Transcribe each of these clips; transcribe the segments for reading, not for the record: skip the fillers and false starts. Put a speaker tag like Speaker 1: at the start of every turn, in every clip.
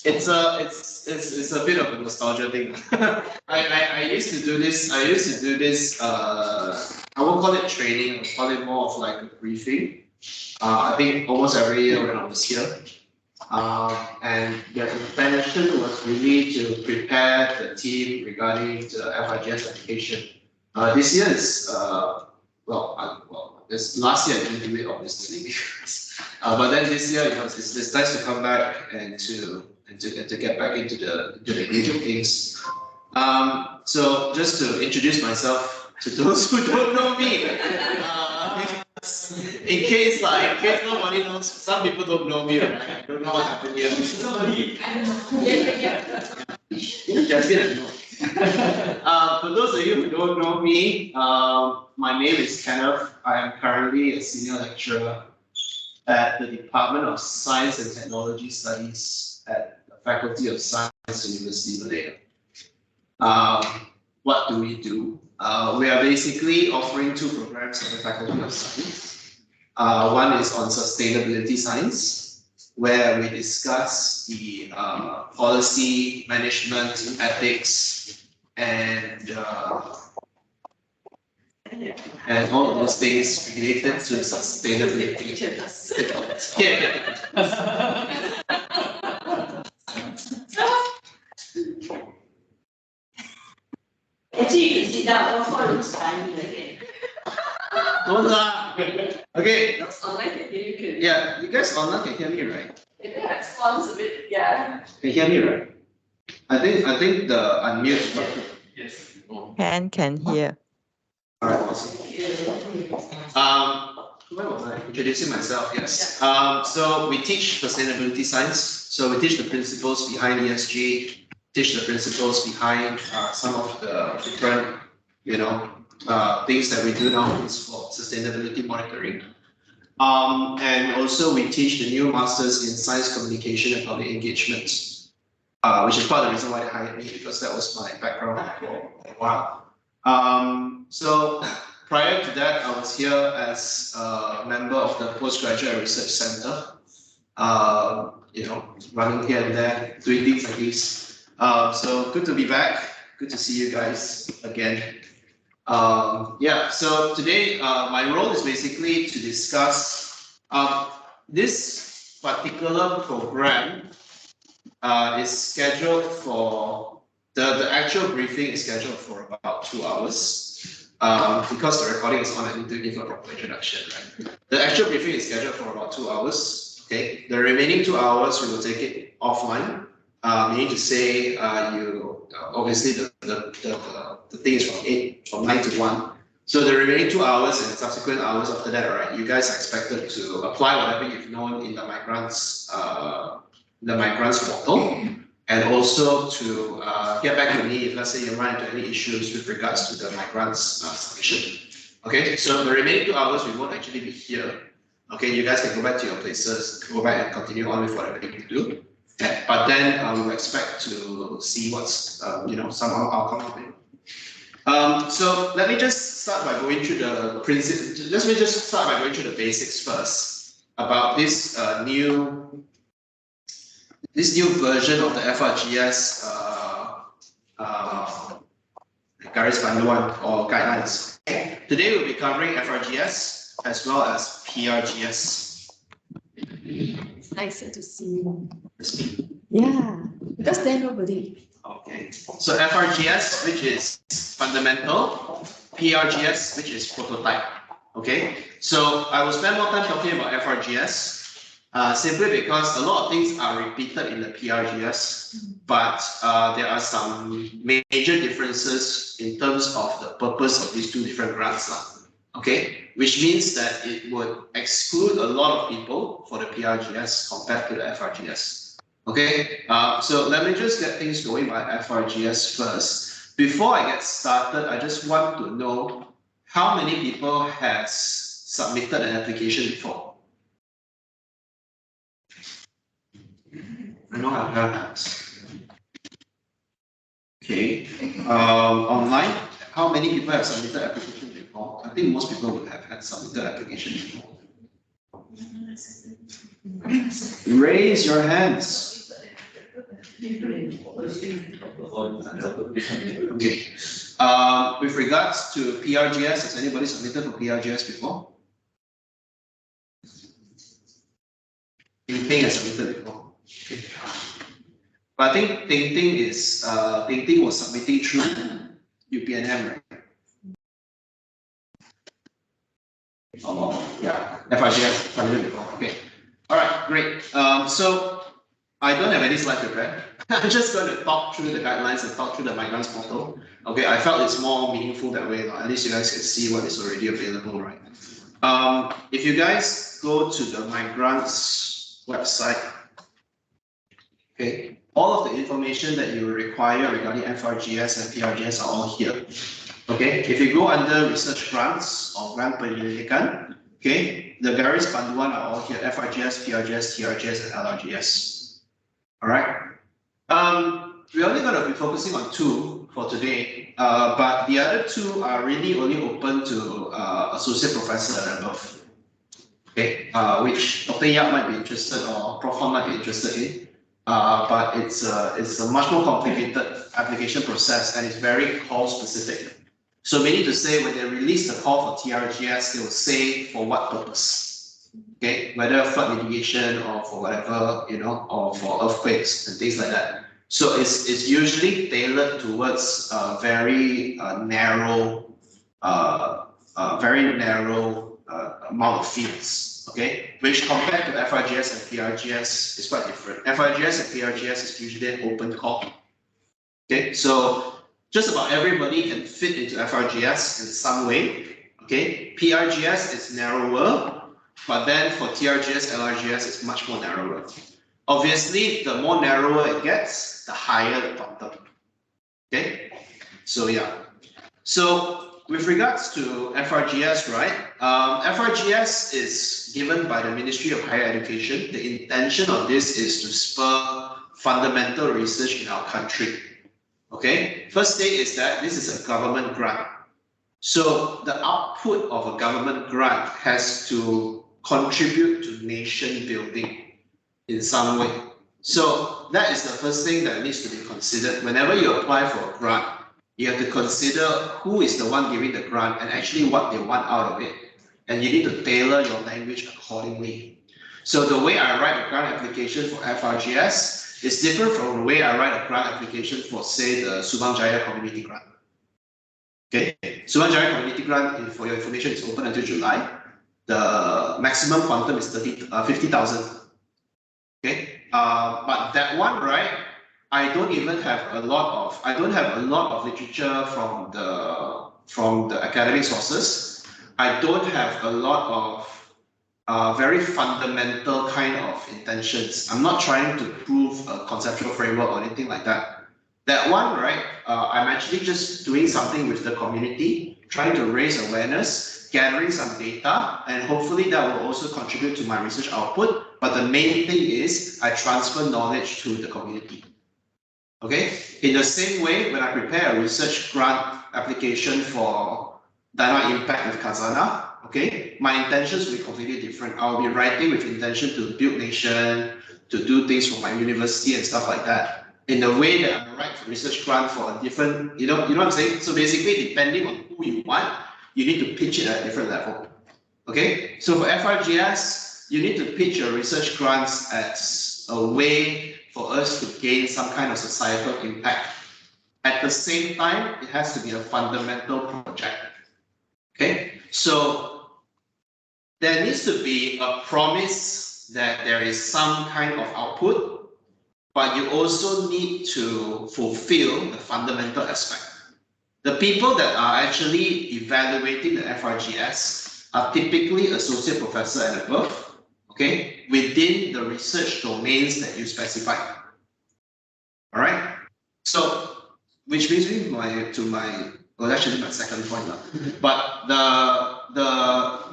Speaker 1: It's a bit of a nostalgia thing. I used to do this. I won't call it training. I'll call it more of like a briefing. I think almost every year when I was here. And the intention was really to prepare the team regarding the FRGS application. This year is this last year I didn't do it obviously because, but then this year it's nice to come back and to get back into the game of things. So just to introduce myself to those who don't know me, in case nobody knows, some people don't know me, right? I don't know what happened here. Jasmine, I know. For those of you who don't know me, my name is Kenneth. I am currently a senior lecturer at the Department of Science and Technology Studies at the Faculty of Science, University of Malaya. What do we do? We are basically offering two programs at the Faculty of Science. One is on sustainability science, where we discuss the policy, management, ethics, and all of those things related to sustainability. Okay. Yeah, you guys online can hear me, right?
Speaker 2: It sounds a bit, yeah.
Speaker 1: Can hear me, right? I think the unmute button.
Speaker 2: Yes.
Speaker 3: Can hear.
Speaker 1: All right, awesome. Where was I? Introducing myself, yes. So we teach sustainability science. So we teach the principles behind ESG, teach the principles behind some of the different, things that we do now for sustainability monitoring. And also we teach the new masters in science communication and public engagement, which is part of the reason why they hired me, because that was my background for a while. So prior to that, I was here as a member of the Postgraduate Research Center, running here and there, doing things like this. So good to be back. Good to see you guys again. So today my role is basically to discuss this particular program is scheduled for, the actual briefing is scheduled for about 2 hours. Because the recording is on, I need to give a proper introduction, right? The actual briefing is scheduled for about 2 hours. Okay, the remaining 2 hours we will take it offline. Meaning to say, obviously the thing is from 9 to 1. So the remaining 2 hours and subsequent hours after that, right? You guys are expected to apply whatever you've known in the migrants portal, and also to get back to me if, let's say, you run into any issues with regards to the migrants submission. Okay, so the remaining 2 hours we won't actually be here. Okay, you guys can go back to your places, go back and continue on with whatever you do. But then we will expect to see what's some outcome of it. So let me just start by going through the principles. Let me just start by going through the basics first about this new version of the FRGS Garis Panduan or guidelines. Today we'll be covering FRGS as well as PRGS.
Speaker 2: It's nicer to see you. Yeah, because then nobody.
Speaker 1: Okay, so FRGS, which is fundamental, PRGS, which is prototype. Okay, so I will spend more time talking about FRGS simply because a lot of things are repeated in the PRGS, but there are some major differences in terms of the purpose of these two different grants. Okay, which means that it would exclude a lot of people for the PRGS compared to the FRGS. Okay, so let me just get things going by FRGS first. Before I get started, I just want to know how many people has submitted an application before. I know I have. Okay, online, how many people have submitted application before? I think most people would have had submitted application before. Raise your hands. Okay. With regards to PRGS, has anybody submitted for PRGS before? Ting has submitted before. Okay. But I think Ting was submitting through UPNM, right? Oh, yeah, FRGS submitted before. Okay. All right, great. So I don't have any slide prepared. I'm just going to talk through the guidelines and talk through the migrants portal. Okay, I felt it's more meaningful that way. At least you guys can see what is already available, right? If you guys go to the migrants website, okay, all of the information that you require regarding FRGS and PRGS are all here. Okay, if you go under research grants or grant penyelidikan, okay, the various panduan are all here: FRGS, PRGS, TRGS, and LRGS. All right. We're only going to be focusing on 2 for today, but the other 2 are really only open to associate professor and above. Okay, which Dr. Yap might be interested or Prof. Fung might be interested in. But it's a much more complicated application process and it's very call specific. So meaning to say, when they release the call for TRGS, they will say for what purpose. Okay, whether flood mitigation or for whatever, you know, or for earthquakes and things like that. So it's usually tailored towards a very narrow amount of fields. Okay, which compared to FRGS and PRGS is quite different. FRGS and PRGS is usually an open call. Okay, so just about everybody can fit into FRGS in some way. Okay, PRGS is narrower, but then for TRGS, LRGS, it's much more narrower. Obviously, the more narrower it gets, the higher the quantum. Okay, so yeah. So with regards to FRGS, right? FRGS is given by the Ministry of Higher Education. The intention of this is to spur fundamental research in our country. Okay, first thing is that this is a government grant. So the output of a government grant has to contribute to nation building in some way. So that is the first thing that needs to be considered. Whenever you apply for a grant, you have to consider who is the one giving the grant and actually what they want out of it. And you need to tailor your language accordingly. So the way I write a grant application for FRGS is different from the way I write a grant application for, say, the Subang Jaya Community Grant. Okay, Subang Jaya Community Grant, for your information, is open until July. The maximum quantum is 50,000. Okay, but that one, right? I don't have a lot of literature from the academic sources. I don't have a lot of very fundamental kind of intentions. I'm not trying to prove a conceptual framework or anything like that. That one, right? I'm actually just doing something with the community, trying to raise awareness, gathering some data, and hopefully that will also contribute to my research output. But the main thing is I transfer knowledge to the community. Okay, in the same way, when I prepare a research grant application for dynamic impact with Kazana, okay, my intentions will be completely different. I'll be writing with intention to build nation, to do things for my university and stuff like that. In the way that I write for research grant for a different, you know what I'm saying? So basically, depending on who you want, you need to pitch it at a different level. Okay, so for FRGS, you need to pitch your research grants as a way for us to gain some kind of societal impact. At the same time, it has to be a fundamental project. Okay, so there needs to be a promise that there is some kind of output, but you also need to fulfill the fundamental aspect. The people that are actually evaluating the FRGS are typically associate professor and above. Okay, within the research domains that you specify. All right. So, which brings me to my well, actually my second point now. But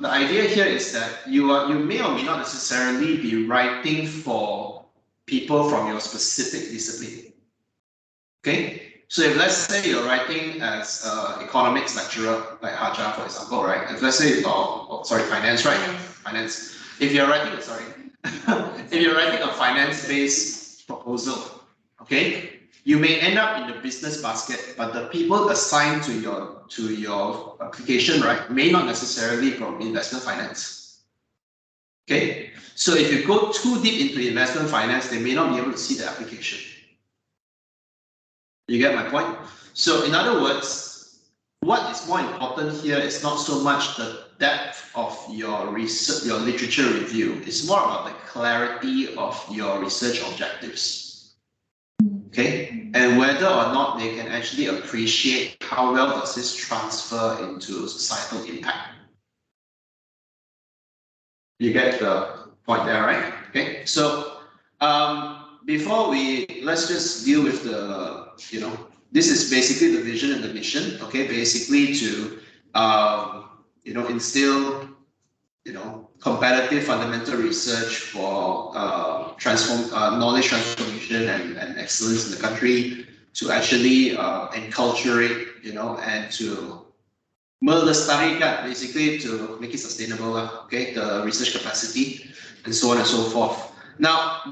Speaker 1: the idea here is that you may or may not necessarily be writing for people from your specific discipline. Okay. So if let's say you're writing as economics lecturer, like Haja, for example, right? If let's say, finance, right? Finance. if you're writing, sorry, if you're writing a finance-based proposal, okay, you may end up in the business basket, but the people assigned to your application, right, may not necessarily from investment finance. Okay, so if you go too deep into investment finance, they may not be able to see the application. You get my point? So in other words, what is more important here is not so much the depth of your research, your literature review. It's more about the clarity of your research objectives. Okay, and whether or not they can actually appreciate how well does this transfer into societal impact. You get the point there, right? Okay, so before let's just deal with the, this is basically the vision and the mission, okay? Basically to, instill, competitive fundamental research for knowledge transformation and excellence in the country, to actually enculturate, and to melestarikan, basically to make it sustainable, okay? The research capacity and so on and so forth. Now,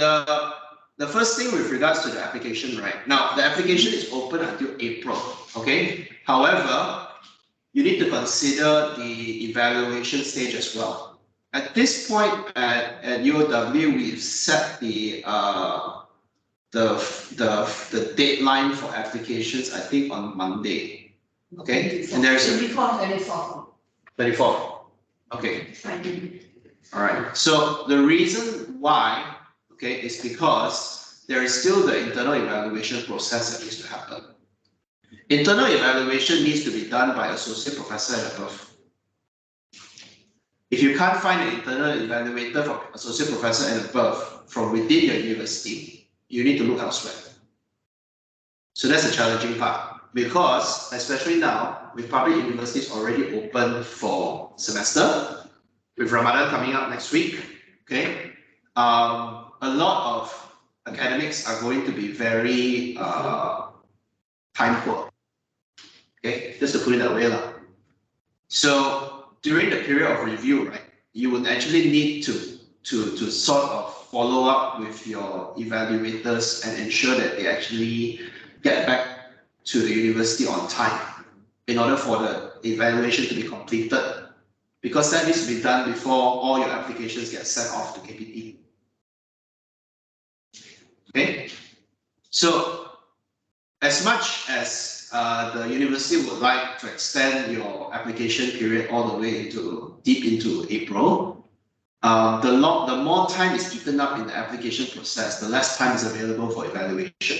Speaker 1: the first thing with regards to the application, right? Now, the application is open until April, okay? However, you need to consider the evaluation stage as well. At this point at UOW, we've set the deadline for applications, I think, on Monday. Okay, and there's 24. Okay. All right. So the reason why, okay, is because there is still the internal evaluation process that needs to happen. Internal evaluation needs to be done by associate professor and above. If you can't find an internal evaluator from associate professor and above from within your university, you need to look elsewhere. So that's the challenging part. Because, especially now, with public universities already open for semester, with Ramadan coming up next week, okay, a lot of academics are going to be very time poor. Okay, just to put it that way. So during the period of review, right, you would actually need to sort of follow up with your evaluators and ensure that they actually get back to the university on time in order for the evaluation to be completed, because that needs to be done before all your applications get sent off to KPT. Okay, so as much as the university would like to extend your application period all the way deep into April, the more time is eaten up in the application process, the less time is available for evaluation.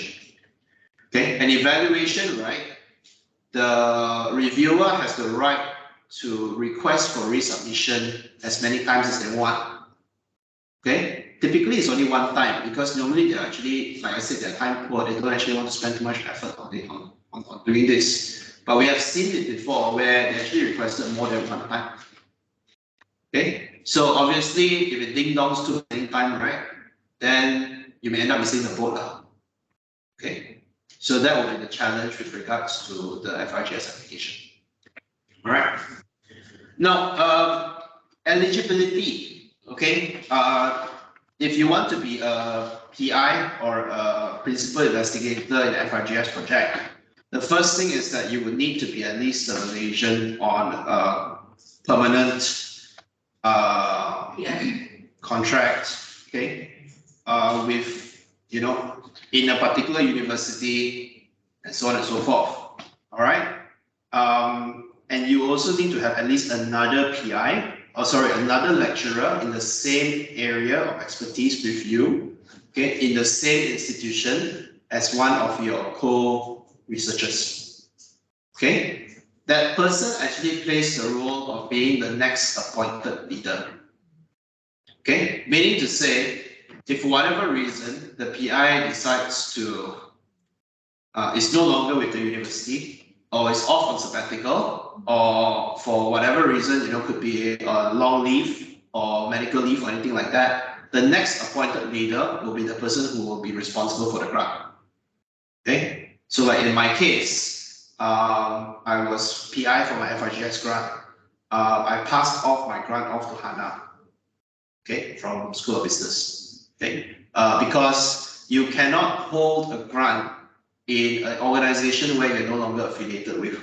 Speaker 1: Okay, and evaluation, right? The reviewer has the right to request for resubmission as many times as they want. Okay, typically it's only one time because normally they're actually, like I said, they're time poor. They don't actually want to spend too much effort on doing this. But we have seen it before where they actually requested more than one time. Okay, so obviously if it ding dongs too many times, right, then you may end up missing the boat. Okay. So that will be the challenge with regards to the FRGS application. All right. Now, eligibility. Okay. If you want to be a PI or a principal investigator in the FRGS project, the first thing is that you would need to be at least a Malaysian on a permanent contract. Okay. With in a particular university, and so on and so forth. All right. And you also need to have at least another another lecturer in the same area of expertise with you, okay, in the same institution as one of your co-researchers. Okay. That person actually plays the role of being the next appointed leader. Okay. Meaning to say, if for whatever reason the PI decides to is no longer with the university, or is off on sabbatical, or for whatever reason, could be a long leave or medical leave or anything like that, the next appointed leader will be the person who will be responsible for the grant. Okay, so like in my case, I was PI for my FRGS grant. I passed off my grant off to Hannah. okay, from School of Business, okay, because you cannot hold a grant in an organization where you're no longer affiliated with.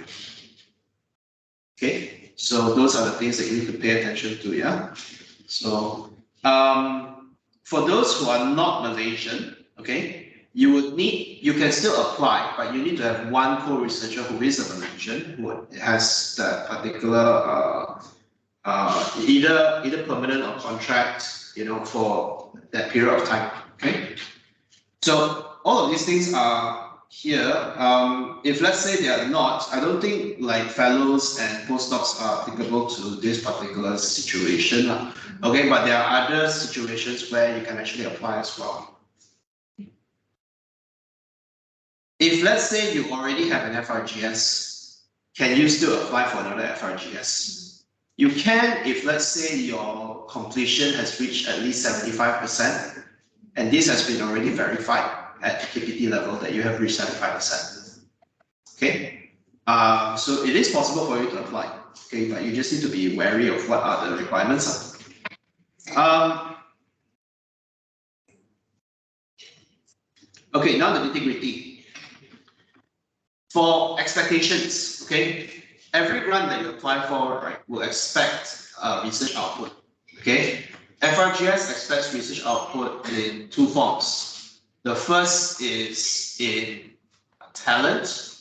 Speaker 1: Okay, so those are the things that you need to pay attention to, yeah. So for those who are not Malaysian, okay, you can still apply, but you need to have one co-researcher who is a Malaysian, who has that particular either permanent or contract, for that period of time. Okay, so all of these things are here. If let's say they are not, I don't think like fellows and postdocs are applicable to this particular situation. Okay, but there are other situations where you can actually apply as well. If let's say you already have an FRGS, can you still apply for another FRGS? You can if let's say your completion has reached at least 75%, and this has been already verified at KPT level that you have reached 75%. Okay, so it is possible for you to apply. Okay, but you just need to be wary of what are the requirements. Okay, now the nitty-gritty. For expectations, okay, every grant that you apply for, right, will expect research output. Okay, FRGS expects research output in two forms. The first is in talent,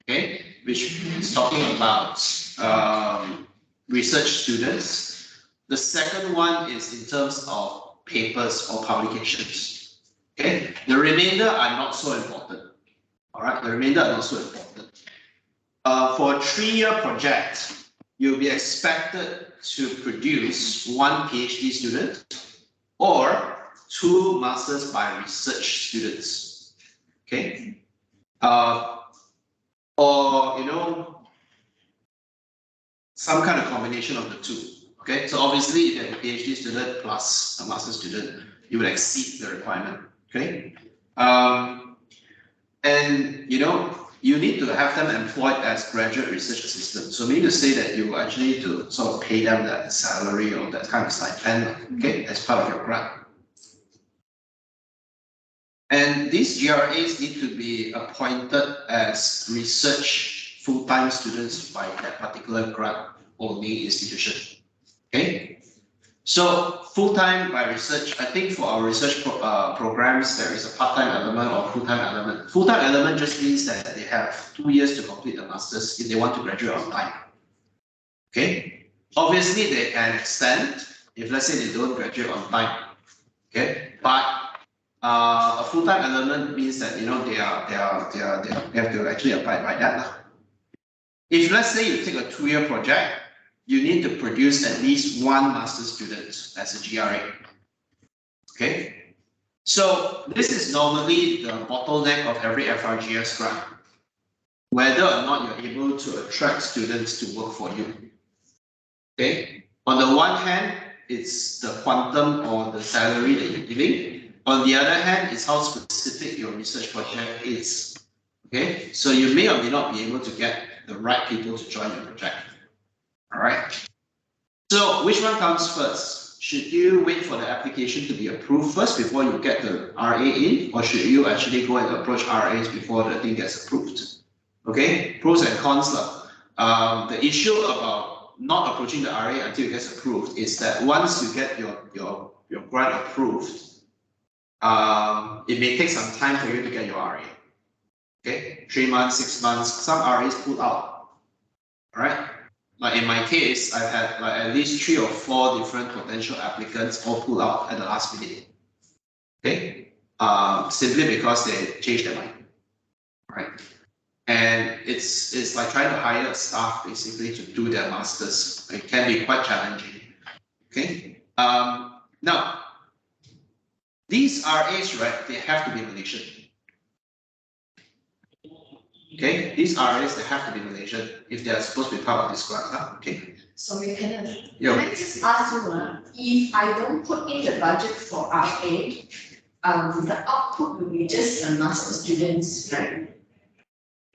Speaker 1: okay, which is talking about research students. The second one is in terms of papers or publications. Okay, the remainder are not so important. All right, the remainder are not so important. For a 3-year project, you'll be expected to produce 1 PhD student or 2 masters by research students. Okay, or some kind of combination of the two. Okay, so obviously if you have a PhD student plus a master student, you would exceed the requirement. Okay, and you need to have them employed as graduate research assistants. So meaning to say that you actually need to sort of pay them that salary or that kind of stipend, okay, as part of your grant. And these GRAs need to be appointed as research full-time students by that particular grant only institution. Okay. So full-time by research, I think for our research programs, there is a part-time element or full-time element. Full-time element just means that they have 2 years to complete the master's if they want to graduate on time. Okay. Obviously, they can extend if let's say they don't graduate on time. Okay. But a full-time element means that they have to actually abide by that. If let's say you take a 2-year project, you need to produce at least 1 master's student as a GRA. Okay, so this is normally the bottleneck of every FRGS grant, whether or not you're able to attract students to work for you. Okay, on the one hand, it's the quantum or the salary that you're giving. On the other hand, it's how specific your research project is. Okay, so you may or may not be able to get the right people to join your project. All right. So which one comes first? Should you wait for the application to be approved first before you get the RA in, or should you actually go and approach RAs before the thing gets approved? Okay, pros and cons. The issue about not approaching the RA until it gets approved is that once you get your grant approved, it may take some time for you to get your RA. Okay, 3 months, 6 months. Some RAs pull out. All right. Like in my case, I've had like at least 3 or 4 different potential applicants all pull out at the last minute. Okay, simply because they changed their mind, right? And it's like trying to hire staff basically to do their masters. It can be quite challenging. Okay, now these RAs, right? They have to be Malaysian. Okay, these RAs, they have to be Malaysian if they are supposed to be part of this grant. Okay.
Speaker 3: Sorry, Kenneth.
Speaker 1: Yo.
Speaker 3: Can I just ask you, if I don't put in the budget for RA, the output will be just a master students, right?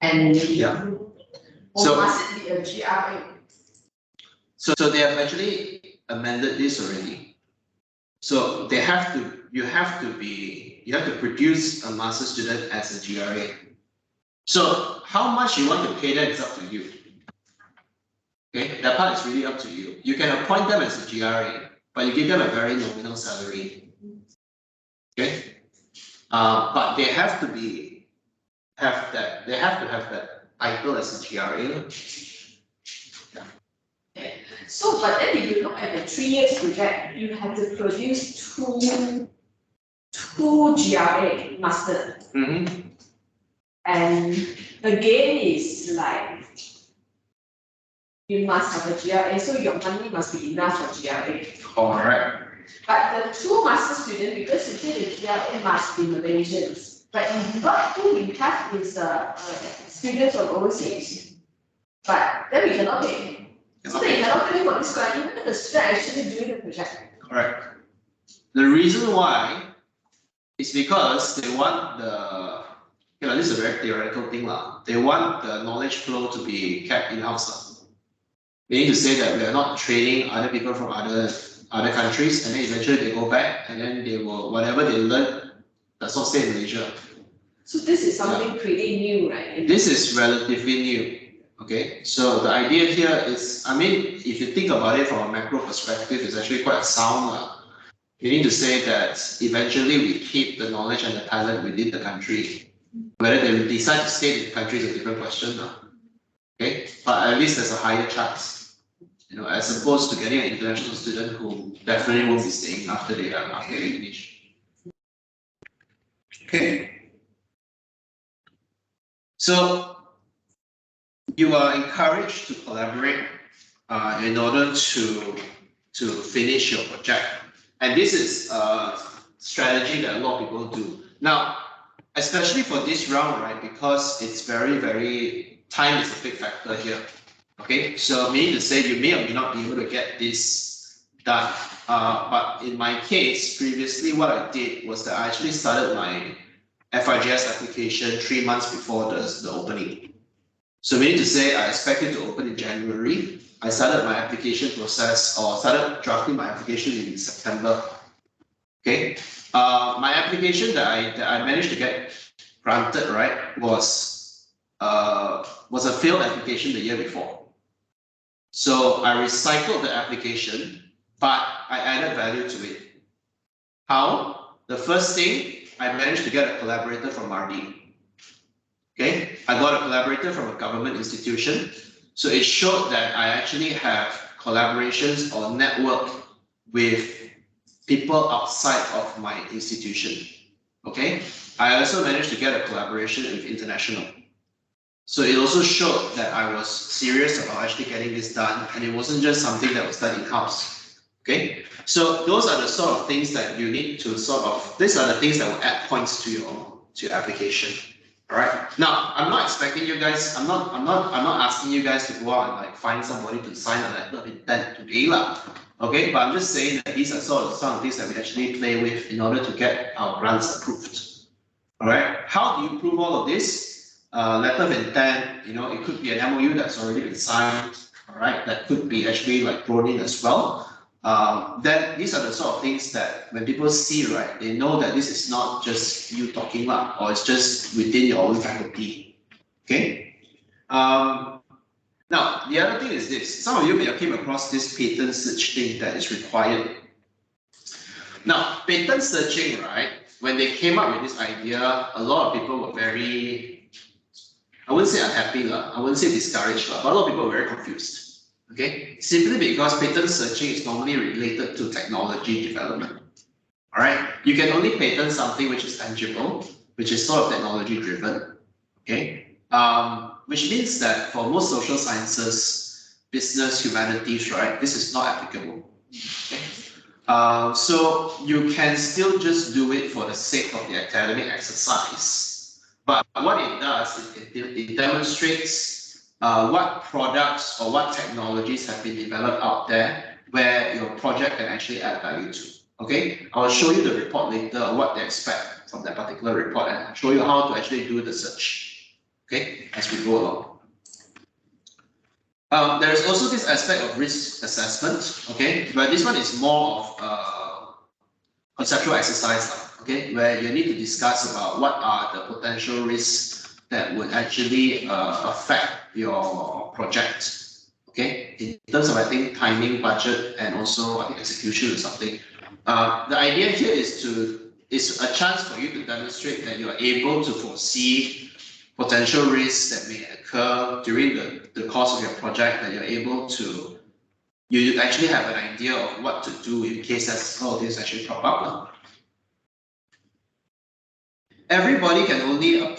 Speaker 3: And
Speaker 1: yeah.
Speaker 3: Or so, must it be a GRA?
Speaker 1: So they have actually amended this already. So you have to produce a master student as a GRA. So how much you want to pay them is up to you. Okay, that part is really up to you. You can appoint them as a GRA, but you give them a very nominal salary. Okay, but they have to have that title as a GRA.
Speaker 3: So, but then if you look at the 3 years project, you have to produce two GRA master.
Speaker 1: Mm-hmm.
Speaker 3: And the gain is like, you must have a GRA, so your money must be enough for GRA.
Speaker 1: Correct.
Speaker 3: But the two master students, because you say the GRA must be Malaysians, but what we have is students from overseas. But then we cannot pay. So they cannot pay for this grant, even if the student actually doing the project.
Speaker 1: Correct. The reason why is because they want this is a very theoretical thing lah. They want the knowledge flow to be kept in-house. They need to say that we are not training other people from other countries, and then eventually they go back, and then they will, whatever they learn, does not stay in Malaysia.
Speaker 3: So this is something pretty new, right?
Speaker 1: This is relatively new. Okay, so the idea here is, I mean, if you think about it from a macro perspective, it's actually quite sound. You need to say that eventually we keep the knowledge and the talent within the country. Whether they decide to stay in the country is a different question. Okay, but at least there's a higher chance, as opposed to getting an international student who definitely won't be staying after they finish. Okay, so you are encouraged to collaborate in order to finish your project, and this is a strategy that a lot of people do now, especially for this round, right? Because it's very time is a big factor here. Okay, so meaning to say you may or may not be able to get this done. But in my case, previously, what I did was that I actually started my FRGS application 3 months before the opening. So meaning to say, I expected to open in January. I started my application process, or started drafting my application in September. Okay, my application that I managed to get granted, right, was a failed application the year before. So I recycled the application, but I added value to it. How? The first thing, I managed to get a collaborator from RD. Okay, I got a collaborator from a government institution. So it showed that I actually have collaborations or network with people outside of my institution. Okay, I also managed to get a collaboration with international. So it also showed that I was serious about actually getting this done, and it wasn't just something that was done in-house. Okay, so those are the sort of things that you need to these are the things that will add points to your application. All right. Now, I'm not expecting you guys. I'm not asking you guys to go out and like find somebody to sign a letter of intent today, lah. Okay, but I'm just saying that these are some of the things that we actually play with in order to get our grants approved. All right. How do you prove all of this? Letter of intent. It could be an MOU that's already been signed. All right. That could be actually like thrown in as well. Then these are the sort of things that when people see, right, they know that this is not just you talking up, or it's just within your own faculty. Okay. Now the other thing is this. Some of you may have came across this patent search thing that is required. Now patent searching, right? When they came up with this idea, a lot of people were very, I wouldn't say unhappy, I wouldn't say discouraged, but a lot of people were very confused. Okay, simply because patent searching is normally related to technology development. All right, you can only patent something which is tangible, which is sort of technology driven. Okay, which means that for most social sciences, business, humanities, right, this is not applicable. Okay, so you can still just do it for the sake of the academic exercise, but what it does is it demonstrates what products or what technologies have been developed out there where your project can actually add value to. Okay, I will show you the report later, what they expect from that particular report, and I'll show you how to actually do the search. Okay, as we go along. There is also this aspect of risk assessment. Okay, but this one is more of conceptual exercise, okay, where you need to discuss about what are the potential risks that would actually affect your project. Okay, in terms of I think timing, budget, and also I think execution or something. The idea here is a chance for you to demonstrate that you are able to foresee potential risks that may occur during the course of your project, that you're able to, you actually have an idea of what to do in case that all of this actually crop up. Everybody can only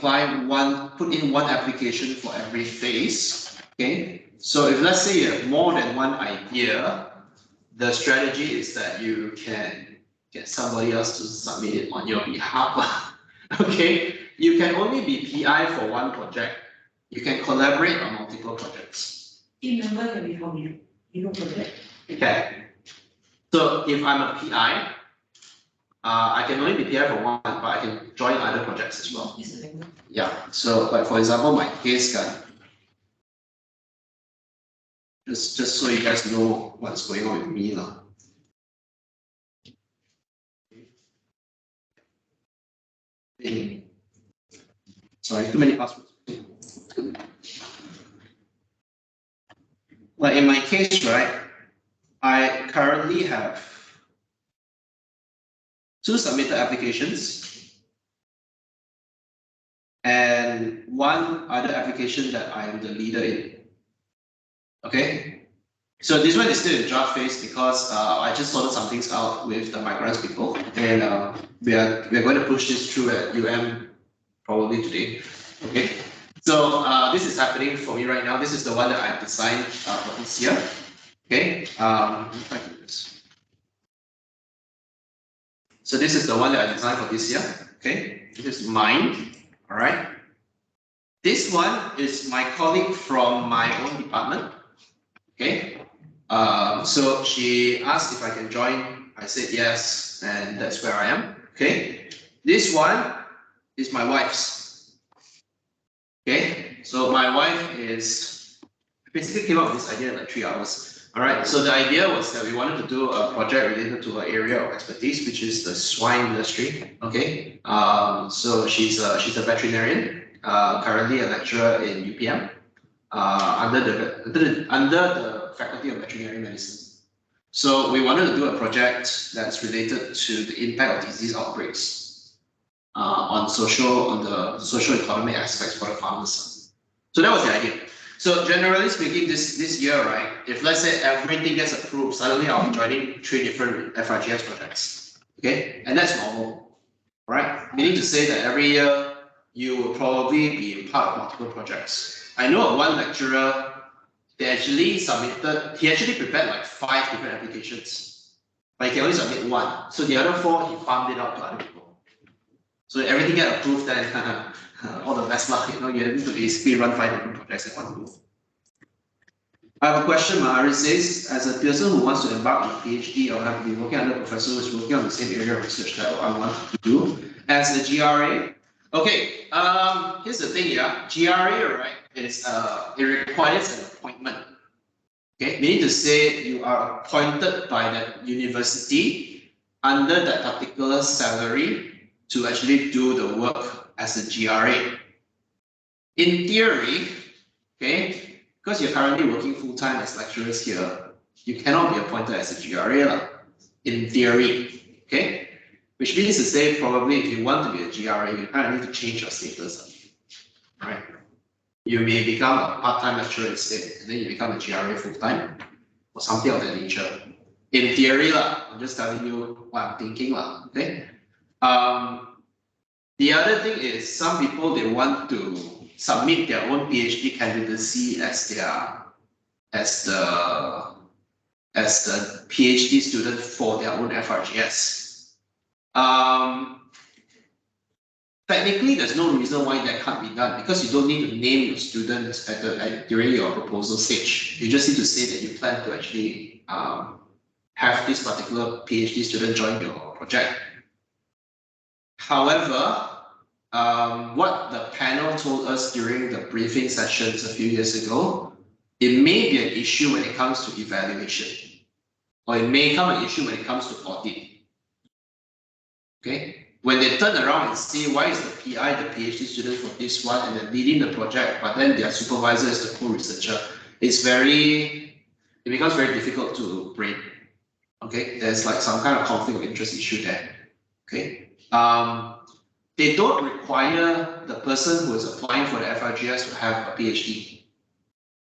Speaker 1: put in one application for every phase, okay? So if let's say you have more than one idea, the strategy is that you can get somebody else to submit it on your behalf, okay? You can only be PI for one project. You can collaborate on multiple projects.
Speaker 3: Team member can be from you project.
Speaker 1: Okay. So if I'm a PI, I can only be PI for one, but I can join other projects as well. Yeah. So, like for example, my case can just so you guys know what's going on with me now. Sorry, too many passwords. Like in my case, right, I currently have 2 submitted applications and 1 other application that I am the leader in. Okay, so this one is still in draft phase because I just sorted some things out with the migrants people, and we are going to push this through at UM probably today. Okay, so this is happening for me right now. This is the one that I've designed for this year. Okay, let me try to do this. So this is the one that I designed for this year. Okay, this is mine. All right. This one is my colleague from my own department. Okay. So she asked if I can join. I said yes, and that's where I am. Okay. This one is my wife's. Okay. So my wife is basically came up with this idea in like 3 hours. All right. So the idea was that we wanted to do a project related to her area of expertise, which is the swine industry. Okay. So she's a veterinarian. Currently a lecturer in UPM, under the Faculty of Veterinary Medicine. So we wanted to do a project that's related to the impact of disease outbreaks on the social economic aspects for the farmers. So that was the idea. So generally speaking, this year, right, if let's say everything gets approved, suddenly I'll be joining 3 different FRGS projects. Okay, and that's normal, right? Meaning to say that every year you will probably be part of multiple projects. I know of one lecturer, he actually prepared like 5 different applications, but he can only submit 1. So the other 4, he farmed it out to other people. So everything get approved, then all the best luck, you need to basically run 5 different projects at one go. I have a question, Mahari says, as a person who wants to embark on a PhD or have been working under a professor who is working on the same area of research that I want to do, as a GRA, okay, here's the thing, yeah. GRA, right, it requires an appointment. Okay, meaning to say you are appointed by that university under that particular salary to actually do the work as a GRA. In theory, okay, because you're currently working full-time as lecturers here, you cannot be appointed as a GRA, in theory, okay? Which means to say, probably if you want to be a GRA, you kind of need to change your status, right? You may become a part-time lecturer instead, and then you become a GRA full-time, or something of that nature. In theory, I'm just telling you what I'm thinking, okay? The other thing is, some people, they want to submit their own PhD candidacy as the PhD student for their own FRGS. Technically, there's no reason why that can't be done because you don't need to name your students during your proposal stage. You just need to say that you plan to actually have this particular PhD student join your project. However, what the panel told us during the briefing sessions a few years ago, it may be an issue when it comes to evaluation, or it may become an issue when it comes to audit. Okay, when they turn around and see why is the PI the PhD student for this one and then leading the project, but then their supervisor is the co-researcher, it becomes very difficult to break. Okay, there's like some kind of conflict of interest issue there. Okay, they don't require the person who is applying for the FRGS to have a PhD.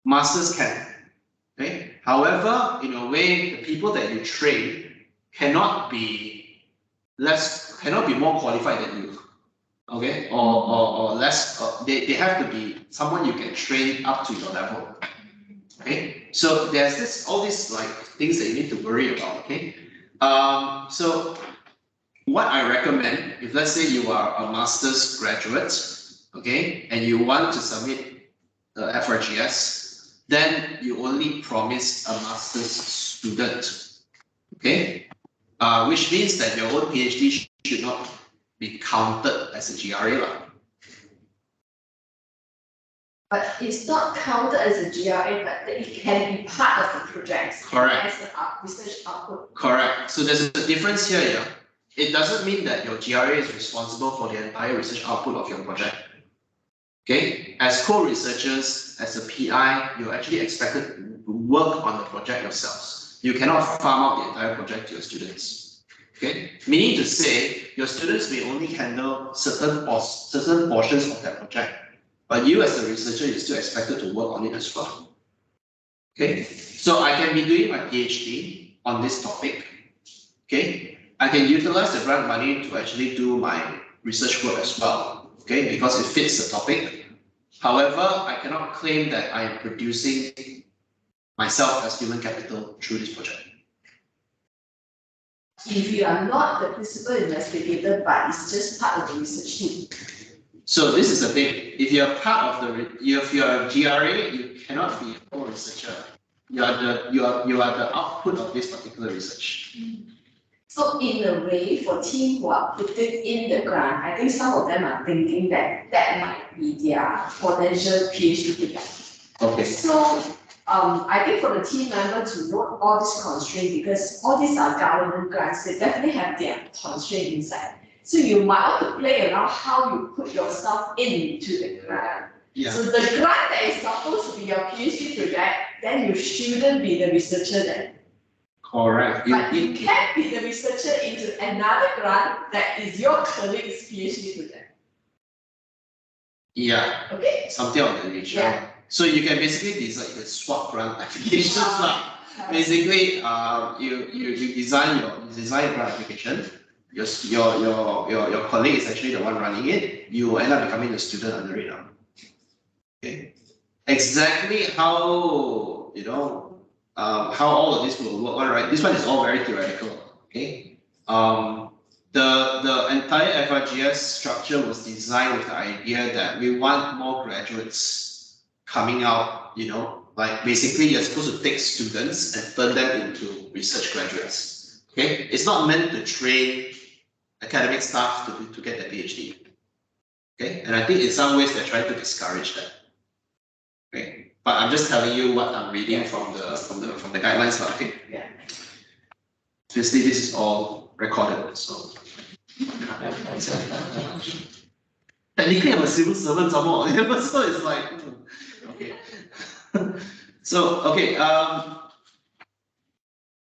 Speaker 1: Masters can. Okay, however, in a way, the people that you train cannot be more qualified than you. Okay, or less. They have to be someone you can train up to your level. Okay, so there's all these like things that you need to worry about. Okay, so what I recommend, if let's say you are a master's graduate, okay, and you want to submit the FRGS, then you only promise a master's student, okay, which means that your own PhD should not be counted as a GRA.
Speaker 3: But it's not counted as a GRA, but it can be part of the project.
Speaker 1: Correct.
Speaker 3: As a research output.
Speaker 1: Correct. So there's a difference here, yeah. It doesn't mean that your GRA is responsible for the entire research output of your project. Okay, as co-researchers, as a PI, you're actually expected to work on the project yourselves. You cannot farm out the entire project to your students. Okay, meaning to say your students may only handle certain portions of that project, but you as a researcher, you're still expected to work on it as well. Okay, so I can be doing my PhD on this topic. Okay, I can utilize the grant money to actually do my research work as well. Okay, because it fits the topic. However, I cannot claim that I am producing myself as human capital through this project.
Speaker 3: If you are not the principal investigator, but it's just part of the research team.
Speaker 1: So this is the thing. If you are part of if you are a GRA, you cannot be a co-researcher. You are the output of this particular research.
Speaker 3: So in a way, for team who are putting in the grant, I think some of them are thinking that that might be their potential PhD project.
Speaker 1: Okay.
Speaker 3: So I think for the team member to note all these constraints, because all these are government grants, they definitely have their constraint inside. So you might want to play around how you put yourself into the grant.
Speaker 1: Yeah.
Speaker 3: So the grant that is supposed to be your PhD project, then you shouldn't be the researcher then.
Speaker 1: Correct.
Speaker 3: But you can be the researcher into another grant that is your colleague's PhD project.
Speaker 1: Yeah.
Speaker 3: Okay.
Speaker 1: Something of that nature.
Speaker 3: Yeah.
Speaker 1: So you can basically design the swap grant applications lah. Basically, you design a grant application. Your colleague is actually the one running it. You end up becoming the student under it. Okay. Exactly how how all of this will work. Right. This one is all very theoretical. Okay. The entire FRGS structure was designed with the idea that we want more graduates coming out, like basically you're supposed to take students and turn them into research graduates. Okay, it's not meant to train academic staff to get their PhD. Okay, and I think in some ways they're trying to discourage that. Okay, but I'm just telling you what I'm reading from the guidelines. Okay.
Speaker 3: Yeah.
Speaker 1: Obviously, this is all recorded, so. Technically, I'm a civil servant some more, so it's like, okay. So, okay,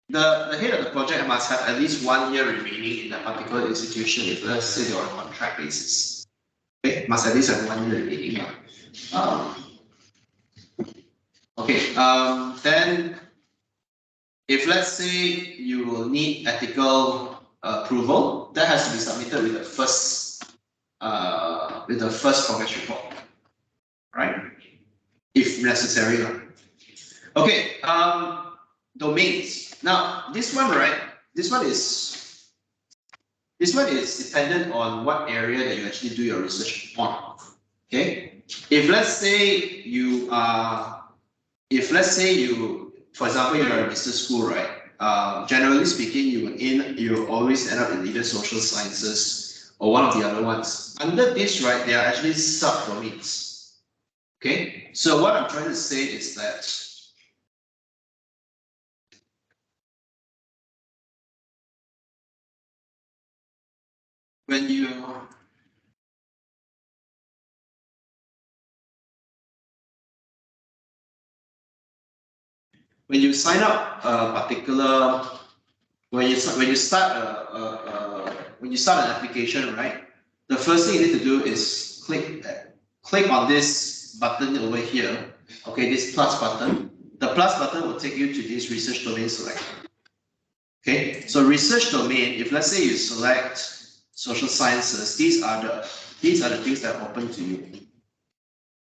Speaker 1: the head of the project must have at least 1 year remaining in a particular institution if let's say they're on a contract basis. Okay, must at least have 1 year remaining. Okay, then if let's say you will need ethical approval, that has to be submitted with the first progress report, right? If necessary. Okay, domains. Now this one, right? This one is dependent on what area that you actually do your research on. Okay, if let's say you for example, you're in a business school, right? Generally speaking, you always end up in either social sciences or one of the other ones. Under this, right, they are actually subdomains. Okay, so what I'm trying to say is that when you sign up a particular when you start when you start an application, right? The first thing you need to do is click on this button over here. Okay, this plus button. The plus button will take you to this research domain select. Okay, so research domain. If let's say you select social sciences, these are the things that are open to you.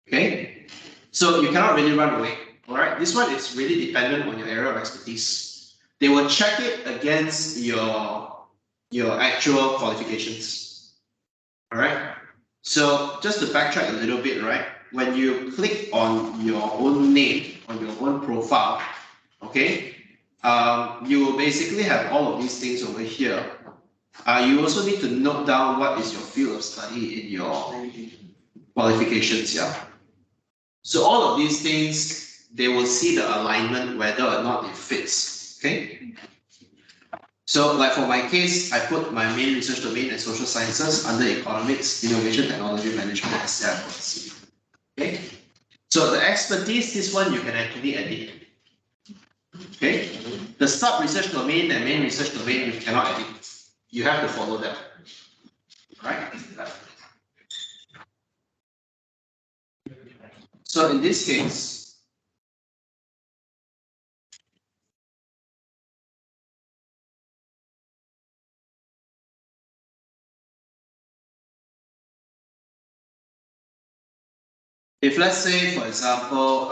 Speaker 1: Okay, so you cannot really run away. All right, this one is really dependent on your area of expertise. They will check it against your actual qualifications. All right, so just to backtrack a little bit, right? When you click on your own name, on your own profile, okay, you will basically have all of these things over here. You also need to note down what is your field of study in your qualifications, yeah. So all of these things, they will see the alignment whether or not it fits, okay? So like for my case, I put my main research domain as social sciences under economics, innovation, technology, management, and policy. Okay? So the expertise, this one you can actually edit. Okay? The sub research domain and main research domain, you cannot edit. You have to follow them. Right? So in this case, if let's say, for example,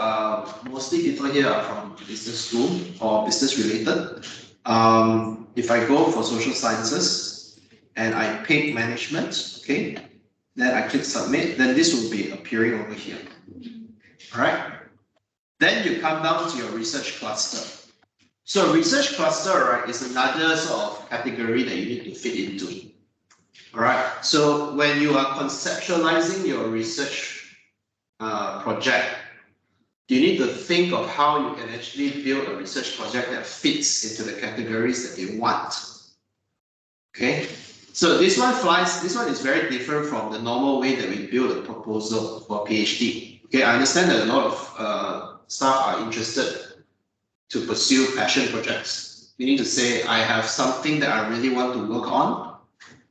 Speaker 1: mostly people here are from business school or business related. If I go for social sciences and I pick management, okay, then I click submit, then this will be appearing over here. All right. Then you come down to your research cluster. So research cluster, right, is another sort of category that you need to fit into. All right. So when you are conceptualizing your research project, you need to think of how you can actually build a research project that fits into the categories that you want. Okay, so this one is very different from the normal way that we build a proposal for PhD. Okay, I understand that a lot of staff are interested to pursue passion projects. You need to say, I have something that I really want to work on,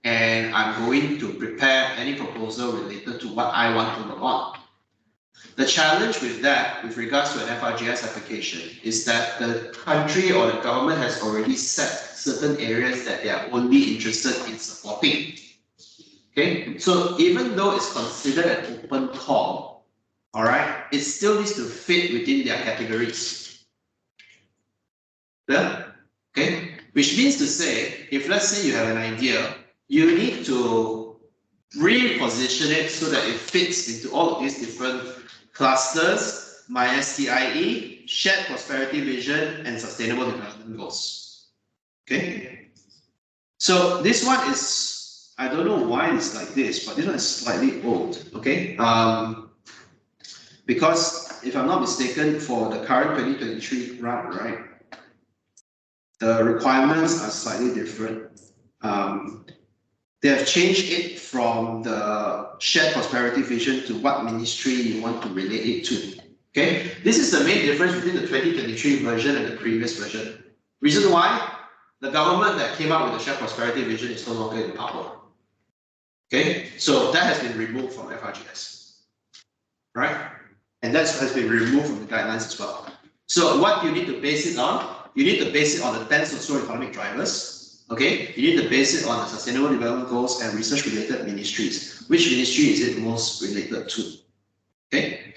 Speaker 1: and I'm going to prepare any proposal related to what I want to work on. The challenge with that, with regards to an FRGS application, is that the country or the government has already set certain areas that they are only interested in supporting. Okay, so even though it's considered an open call, all right, it still needs to fit within their categories. Yeah? Okay, which means to say, if let's say you have an idea, you need to reposition it so that it fits into all of these different clusters, MySTIE, shared prosperity vision, and sustainable development goals. Okay. So this one is, I don't know why it's like this, but this one is slightly old. Okay. Because if I'm not mistaken, for the current 2023 round, right, the requirements are slightly different. They have changed it from the shared prosperity vision to what ministry you want to relate it to. Okay, this is the main difference between the 2023 version and the previous version. Reason why? The government that came up with the shared prosperity vision is no longer in power. Okay, so that has been removed from FRGS, right? And that has been removed from the guidelines as well. So what you need to base it on? You need to base it on the 10 socio-economic drivers. Okay, you need to base it on the sustainable development goals and research related ministries. Which ministry is it most related to? Okay,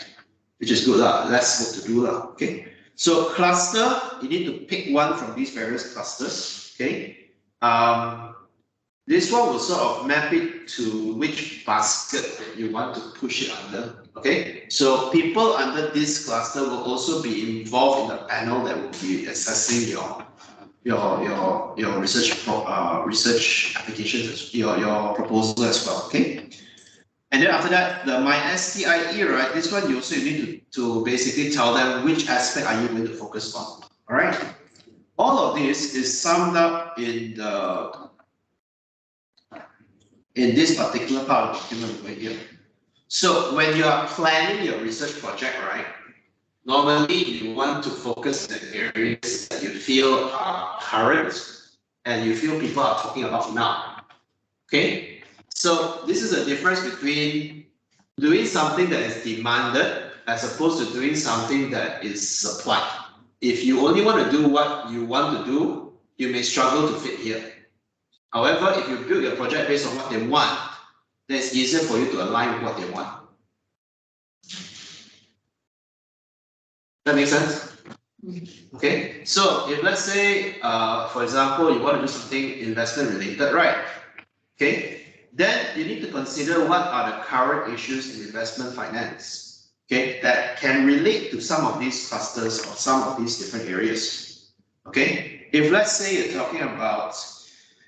Speaker 1: which is good, less work to do. Okay, so cluster, you need to pick one from these various clusters. Okay, this one will sort of map it to which basket that you want to push it under. Okay, so people under this cluster will also be involved in the panel that will be assessing your research applications, your proposal as well. Okay, and then after that, the MySTIE, right? This one you also need to basically tell them which aspect are you going to focus on. All right. All of this is summed up in in this particular part of the document over here. So when you are planning your research project, right, normally you want to focus on the areas that you feel are current and you feel people are talking about now. Okay, so this is a difference between doing something that is demanded as opposed to doing something that is supplied. If you only want to do what you want to do, you may struggle to fit here. However, if you build your project based on what they want, then it's easier for you to align with what they want. That makes sense? Okay, so if let's say, for example, you want to do something investment related, right? Okay, then you need to consider what are the current issues in investment finance, okay, that can relate to some of these clusters or some of these different areas. Okay, if let's say you're talking about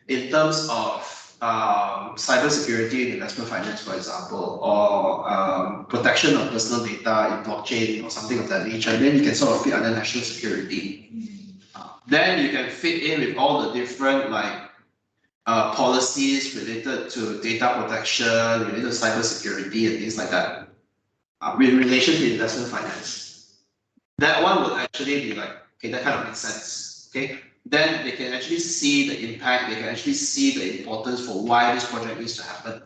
Speaker 1: in terms of cybersecurity in investment finance, for example, or protection of personal data in blockchain or something of that nature, then you can sort of fit under national security. Then you can fit in with all the different policies related to data protection, related to cybersecurity and things like that, with relation to investment finance. That one would actually be like, okay, that kind of makes sense. Okay, then they can actually see the impact, they can actually see the importance for why this project needs to happen.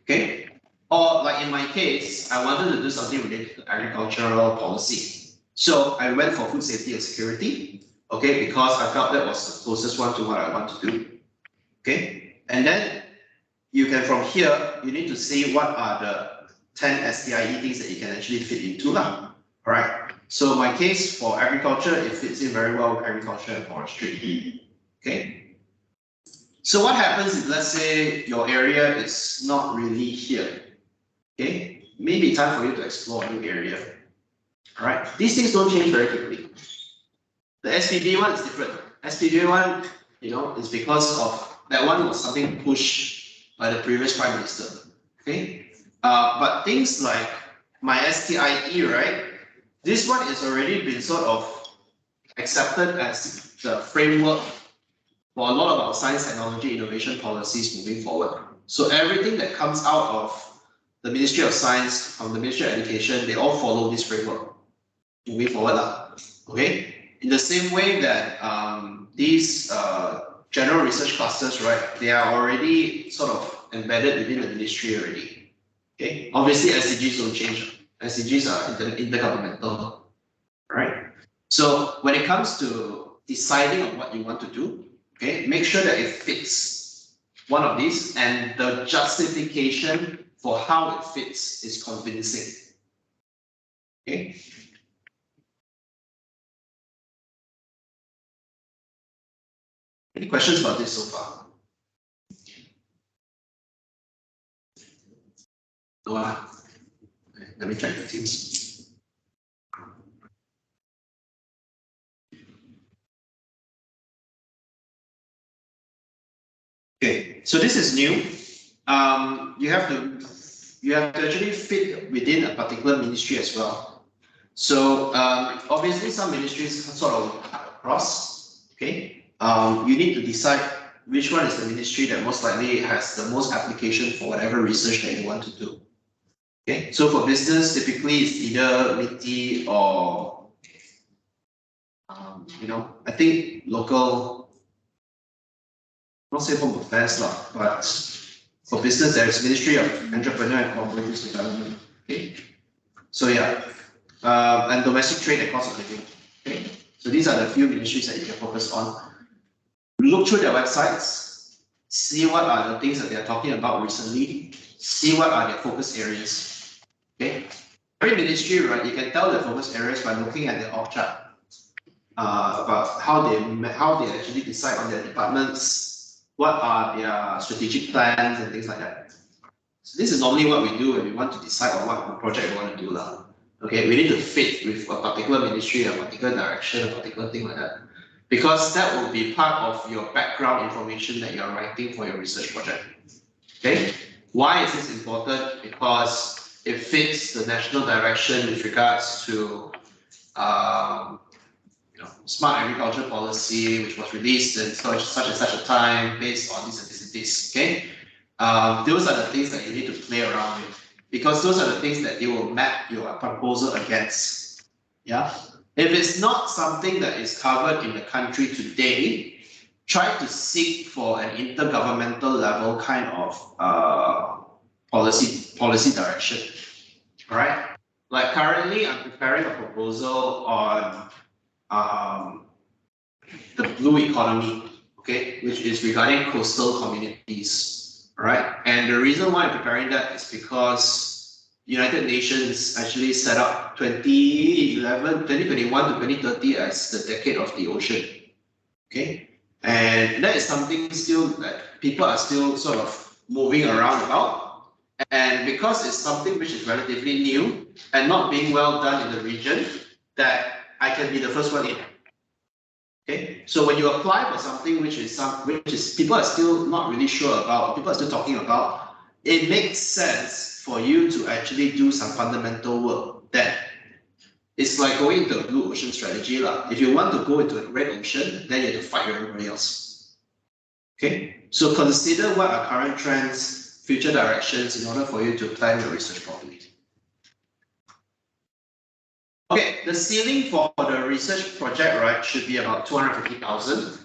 Speaker 1: Okay, or like in my case, I wanted to do something related to agricultural policy. So I went for food safety and security, okay, because I felt that was the closest one to what I want to do. Okay, and then you can from here, you need to see what are the 10 STIE things that you can actually fit into. All right. So my case for agriculture, it fits in very well with agriculture and forestry. Okay. So what happens if let's say your area is not really here? Okay, maybe time for you to explore a new area. All right. These things don't change very quickly. The SPB one is different. SPB one, is because of that one was something pushed by the previous prime minister. Okay, but things like my STIE, right? This one is already been sort of accepted as the framework for a lot of our science, technology, innovation policies moving forward. So everything that comes out of the Ministry of Science, from the Ministry of Education, they all follow this framework moving forward. Okay, in the same way that these general research clusters, right, they are already sort of embedded within the ministry already. Okay, obviously SDGs don't change. SDGs are intergovernmental, right? So when it comes to deciding on what you want to do, okay, make sure that it fits one of these and the justification for how it fits is convincing. Okay. Any questions about this so far? No one? Okay, let me check the teams. Okay, so this is new. You have to actually fit within a particular ministry as well. So obviously some ministries sort of cut across. Okay, you need to decide which one is the ministry that most likely has the most application for whatever research that you want to do. Okay, so for business, typically it's either MITI or I think local, not say home affairs but for business there's Ministry of Entrepreneur and Cooperative Development. Okay, so yeah, and domestic trade and cost of living. Okay, so these are the few ministries that you can focus on. Look through their websites, see what are the things that they are talking about recently, see what are their focus areas. Okay, every ministry, right, you can tell the focus areas by looking at the org chart. About how they actually decide on their departments, what are their strategic plans and things like that. So this is normally what we do when we want to decide on what project we want to do. Okay, we need to fit with a particular ministry, a particular direction, a particular thing like that. Because that will be part of your background information that you're writing for your research project. Okay, why is this important? Because it fits the national direction with regards to smart agriculture policy, which was released in such and such a time based on this and this and this. Okay, Those are the things that you need to play around with, because those are the things that you will map your proposal against. Yeah. If it's not something that is covered in the country today, try to seek for an intergovernmental level kind of policy direction. All right. Like currently, I'm preparing a proposal on the blue economy, okay, which is regarding coastal communities, right? And the reason why I'm preparing that is because United Nations actually set up 2021 to 2030 as the decade of the ocean, okay? And that is something still that people are still sort of moving around about. And because it's something which is relatively new and not being well done in the region, that I can be the first one in. Okay, so when you apply for something which is people are still not really sure about, people are still talking about, it makes sense for you to actually do some fundamental work. Then it's like going into a blue ocean strategy lah. If you want to go into a red ocean, then you have to fight everybody else. Okay, so consider what are current trends, future directions in order for you to plan your research properly. Okay, the ceiling for the research project, right, should be about 250,000.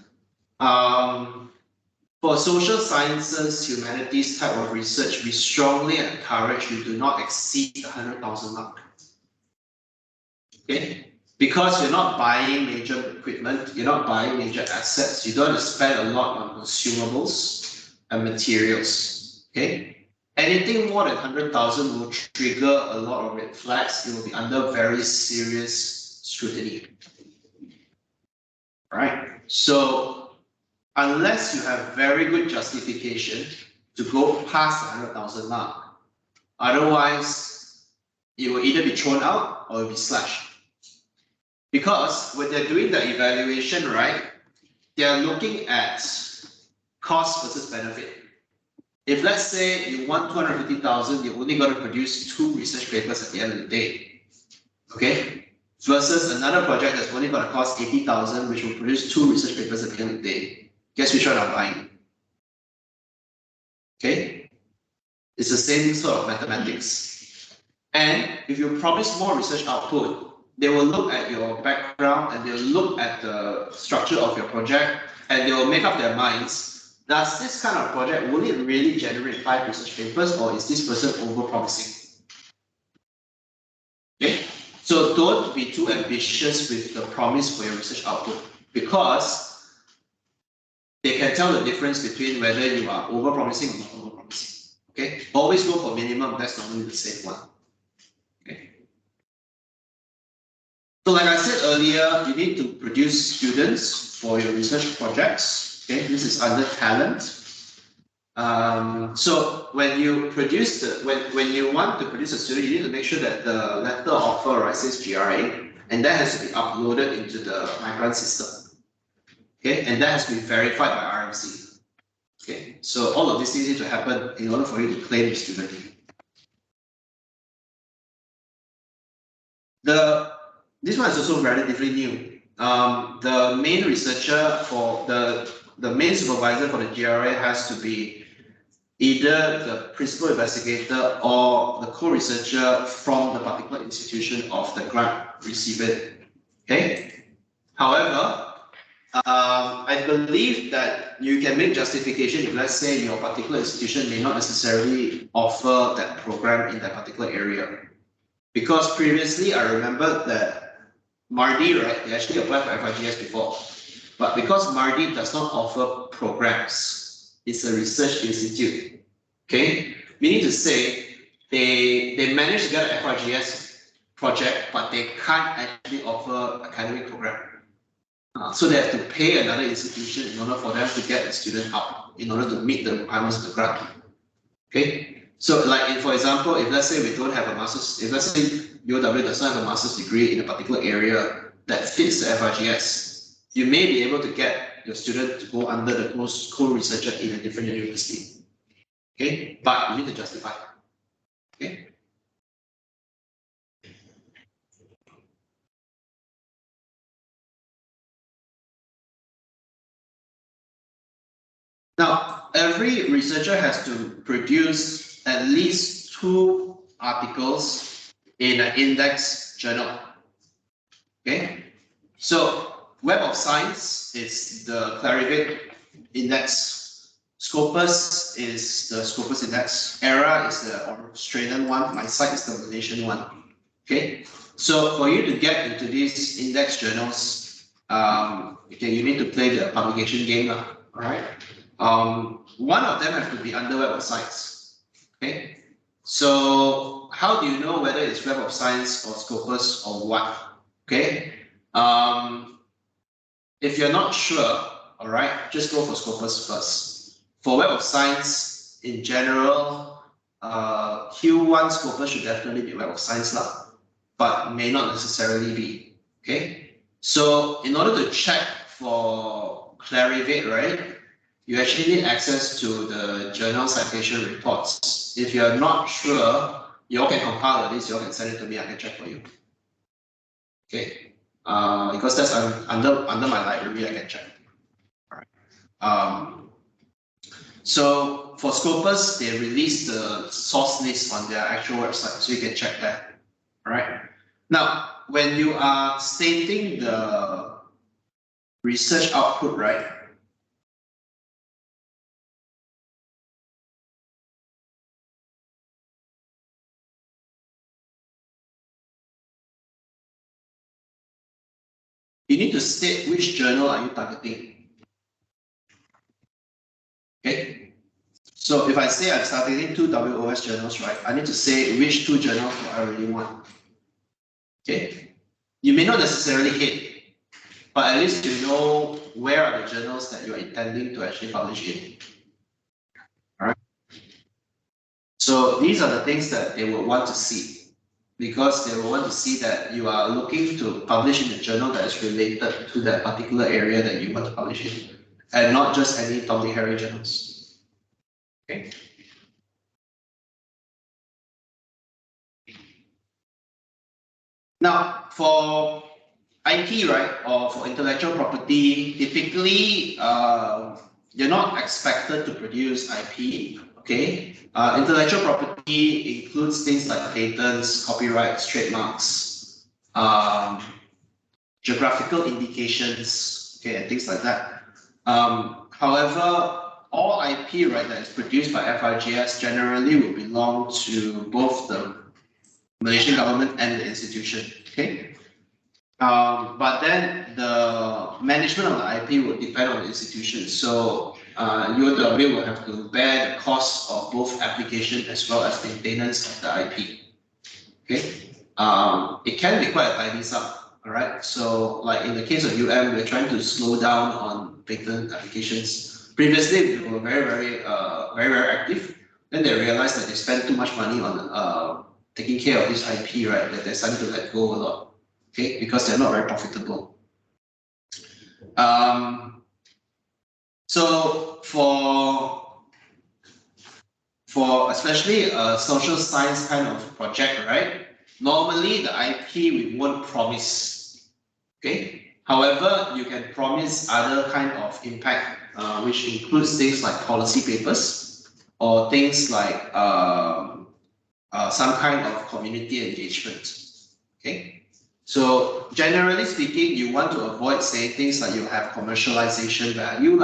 Speaker 1: For social sciences, humanities type of research, we strongly encourage you to not exceed the 100,000 mark. Okay, because you're not buying major equipment, you're not buying major assets, you don't have to spend a lot on consumables and materials. Okay. Anything more than 100,000 will trigger a lot of red flags. It will be under very serious scrutiny. All right. So unless you have very good justification to go past the 100,000 mark, otherwise it will either be thrown out or it will be slashed. Because when they're doing the evaluation, right, they are looking at cost versus benefit. If let's say you want 250,000, you're only going to produce 2 research papers at the end of the day, okay? Versus another project that's only going to cost 80,000, which will produce 2 research papers at the end of the day. Guess which one I'm buying? Okay? It's the same sort of mathematics. And if you promise more research output, they will look at your background and they'll look at the structure of your project and they will make up their minds. Does this kind of project, will it really generate 5 research papers or is this person over-promising? Okay, so don't be too ambitious with the promise for your research output because they can tell the difference between whether you are over-promising or not over-promising. Okay, always go for minimum, that's normally the safe one. Okay. So like I said earlier, you need to produce students for your research projects. Okay, this is under talent. So when you produce when you want to produce a student, you need to make sure that the letter of offer, right, says GRA, and that has to be uploaded into the migrant system. Okay, and that has to be verified by RMC. Okay, so all of these things need to happen in order for you to claim the student. This one is also relatively new. The main researcher for the main supervisor for the GRA has to be either the principal investigator or the co-researcher from the particular institution of the grant recipient. Okay. However, I believe that you can make justification if, let's say, your particular institution may not necessarily offer that program in that particular area. Because previously, I remember that MARDI, right, they actually applied for FRGS before. But because MARDI does not offer programs, it's a research institute. Okay, meaning to say they managed to get an FRGS project, but they can't actually offer academic program. So they have to pay another institution in order for them to get the student up, in order to meet the requirements of the grant. Okay, so like for example, if let's say we don't have a master's, if let's say UOW does not have a master's degree in a particular area that fits the FRGS, you may be able to get your student to go under the co-researcher in a different university. Okay, but you need to justify. Okay. Now, every researcher has to produce at least 2 articles in an index journal. Okay, so Web of Science is the Clarivate index. Scopus is the Scopus index. ERA is the Australian one. My site is the Malaysian one. Okay, so for you to get into these index journals, okay, you need to play the publication game, all right? One of them have to be under Web of Science. Okay, so how do you know whether it's Web of Science or Scopus or what? Okay, if you're not sure, all right, just go for Scopus first. For Web of Science in general, Q1 Scopus should definitely be Web of Science lah, but may not necessarily be. Okay, so in order to check for Clarivate, right, you actually need access to the journal citation reports. If you're not sure, you all can compile this, you all can send it to me, I can check for you. Okay, because that's under my library, I can check. All right. So for Scopus, they release the source list on their actual website, so you can check that. All right. Now, when you are stating the research output, right? You need to state which journal are you targeting. Okay. So if I say I'm targeting 2 WOS journals, right, I need to say which 2 journals do I really want. Okay. You may not necessarily hit, but at least you know where are the journals that you're intending to actually publish in. All right. So these are the things that they will want to see, because they will want to see that you are looking to publish in a journal that is related to that particular area that you want to publish in, and not just any Tom, Dick, Harry journals. Okay. Now, for IP, right, or for intellectual property, typically you're not expected to produce IP. Okay, intellectual property includes things like patents, copyrights, trademarks, geographical indications, okay, and things like that. However, all IP, right, that is produced by FRGS generally will belong to both the Malaysian government and the institution. Okay. But then the management of the IP will depend on the institution. So UOW will have to bear the cost of both application as well as maintenance of the IP. Okay. It can be quite a tidy sum. All right. So like in the case of we're trying to slow down on patent applications. Previously, they were very active. Then they realized that they spent too much money on taking care of this IP, right? That they're starting to let go a lot. Okay, because they're not very profitable. So for especially a social science kind of project, right? Normally the IP we won't promise. Okay. However, you can promise other kind of impact, which includes things like policy papers or things like some kind of community engagement. Okay. So generally speaking, you want to avoid saying things like you have commercialization value.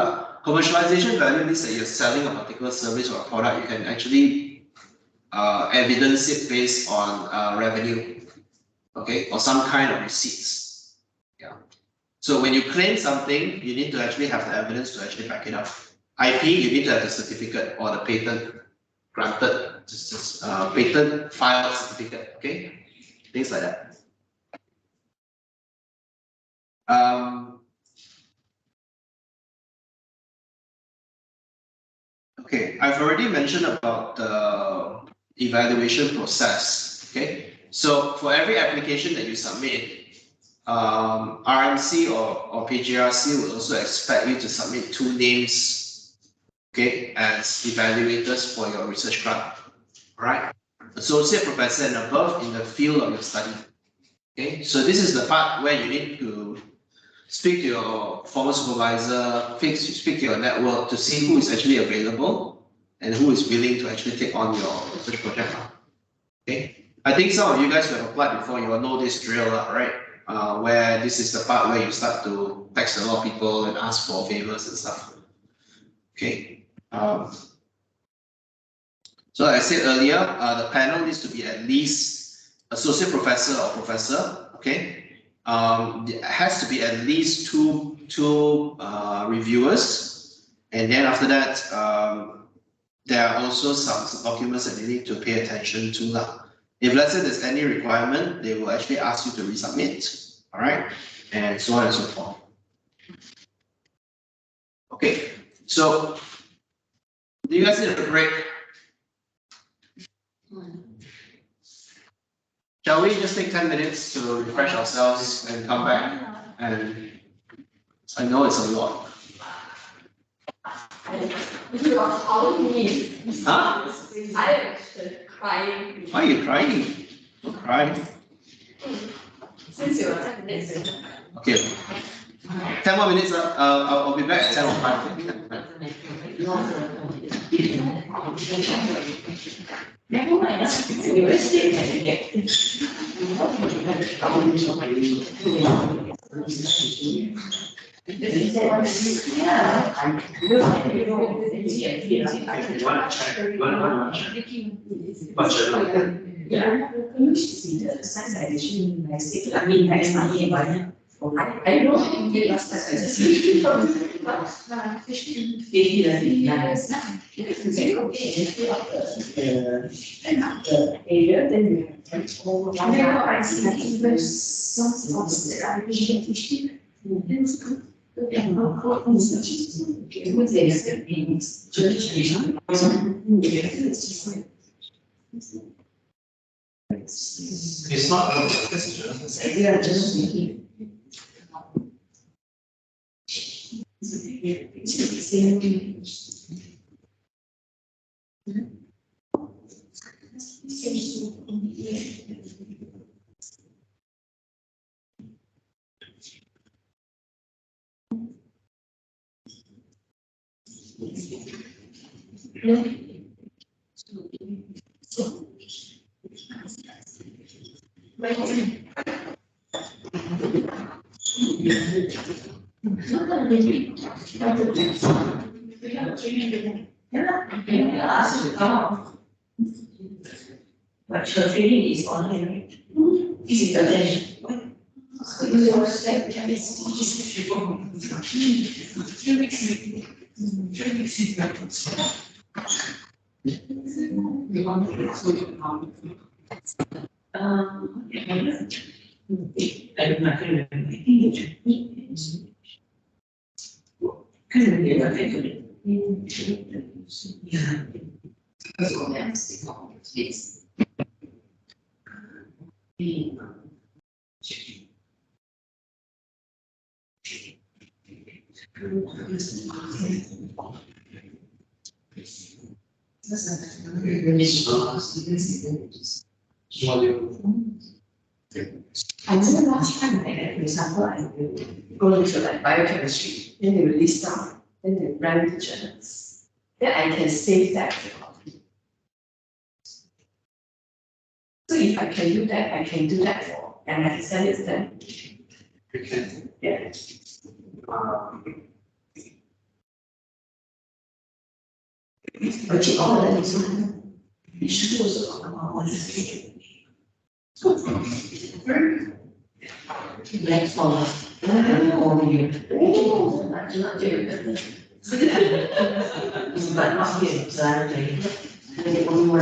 Speaker 1: Commercialization value means that you're selling a particular service or a product. You can actually evidence it based on revenue, okay, or some kind of receipts. Yeah. So when you claim something, you need to actually have the evidence to actually back it up. IP, you need to have the certificate or the patent granted, patent file certificate, okay, things like that. Okay, I've already mentioned about the evaluation process. Okay, so for every application that you submit, RMC or PGRC will also expect you to submit 2 names, okay, as evaluators for your research grant. All right, associate professor and above in the field of your study. Okay, so this is the part where you need to speak to your former supervisor, speak to your network to see who is actually available and who is willing to actually take on your research project. Okay, I think some of you guys who have applied before, you will know this drill, right? Where this is the part where you start to text a lot of people and ask for favors and stuff. Okay. So as I said earlier, the panel needs to be at least associate professor or professor. Okay. It has to be at least two reviewers, and then after that, there are also some documents that they need to pay attention to. If let's say there's any requirement, they will actually ask you to resubmit. All right, and so on and so forth. Okay, so do you guys need a break? Shall we just take 10 minutes to refresh ourselves and come back? And I know it's a lot.
Speaker 3: You are calling me.
Speaker 1: Huh?
Speaker 3: I am crying.
Speaker 1: Why are you crying? Don't cry.
Speaker 3: Since you are 10 minutes.
Speaker 1: Okay. 10 more minutes. I'll be back at 10:05.
Speaker 3: I know you last time.
Speaker 1: It's not
Speaker 3: But her feeling is online. This is the tension. I remember last time, for example, I go to like biochemistry, then they release down, then they run the journals. Then I can save that record. So if I can do that, I can do that for, and I can send it to them.
Speaker 1: You can.
Speaker 3: Yeah. But all of that is one. You should also talk about what is black forest. Oh, you. Not here. But not here, so I don't think. The only one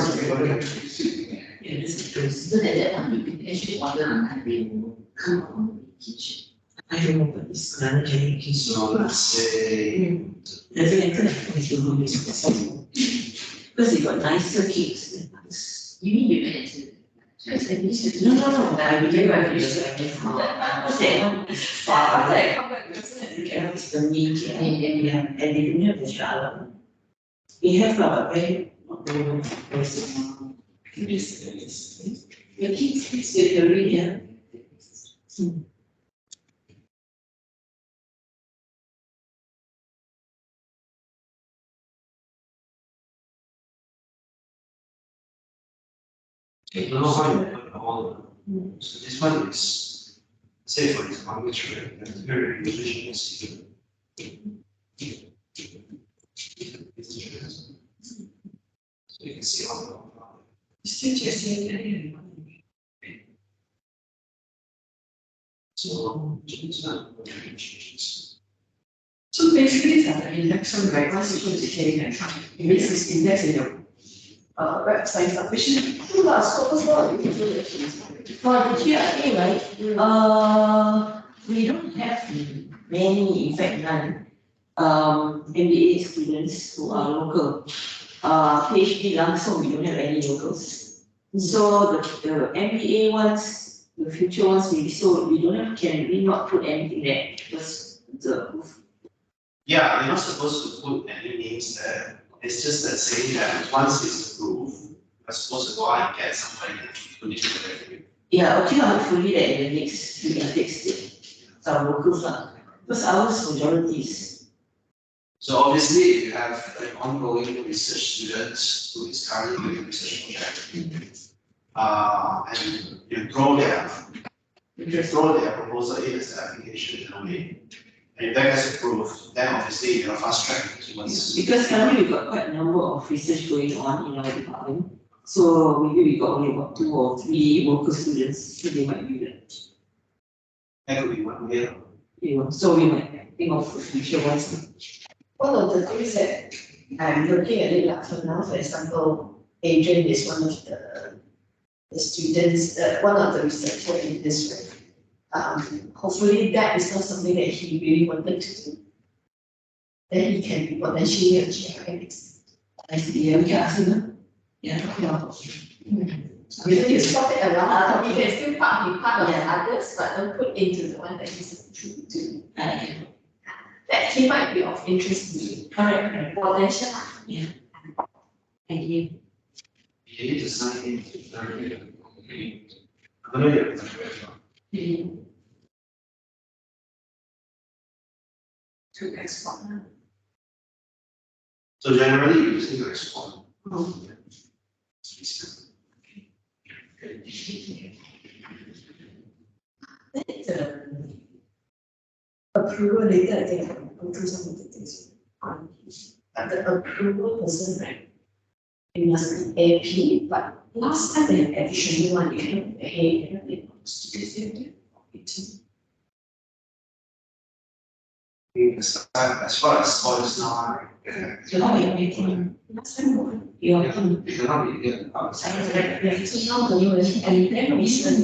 Speaker 3: yeah, this is true. So that one you can actually order and come on the kitchen. I remember this planetary kitchen.
Speaker 1: So let's say.
Speaker 3: Because they got nicer cakes. You mean you made it? No. I will give my fish. After I come back, it's the meat and they didn't have the shallow. We have a very your kids with your reader.
Speaker 4: I don't know how you put all. So this one is, say for example, which is very revisionist. So you can see all the. Still just so
Speaker 3: So basically, it's an index on right once you put the K and it makes this index in your website submission. Scopus law, you can do it.
Speaker 5: For the GRA, right, we don't have many, in fact, none, MBA students who are local. PhD langsung, we don't have any locals. So the MBA ones, the future ones, maybe so we don't have, can we not put anything there because the.
Speaker 4: yeah, you're not supposed to put any names there. It's just that saying that once it's approved, you're supposed to go out and get somebody to put it together.
Speaker 5: Yeah, okay, hopefully that in the next, we can fix it. Some locals lah, because ours majority is.
Speaker 4: So obviously, if you have an ongoing research student who is currently doing research project, and you throw their proposal in as an application in a way, and if that gets approved, then obviously you're fast track towards.
Speaker 5: Because currently we've got quite a number of research going on in our department. So maybe we got only about 2 or 3 local students, so they might be that.
Speaker 4: That could be one way.
Speaker 5: So we might think of the future ones.
Speaker 3: One of the things that I'm looking at it like for now, for example, Adrian is one of the students, one of the researchers in this way. Hopefully that is not something that he really wanted to do. Then he can be potentially a GRA.
Speaker 5: I see, yeah, we can ask him. Yeah.
Speaker 3: You can swap it around, he can still be part of the others, but don't put into the one that he's true to. That he might be of interest to you.
Speaker 5: Correct.
Speaker 3: Potential.
Speaker 5: Yeah. Thank you.
Speaker 4: You need to sign in. I don't know.
Speaker 3: To export.
Speaker 4: So generally, you say you export.
Speaker 3: Approval later, I think I can go through some of the things. The approval person, right? It must be AP, but last time they had additional one, you can pay.
Speaker 4: As far as scholars now,
Speaker 5: So how are you making?
Speaker 3: Last time,
Speaker 5: You are.
Speaker 4: you cannot be here.
Speaker 3: so now the new and then recent.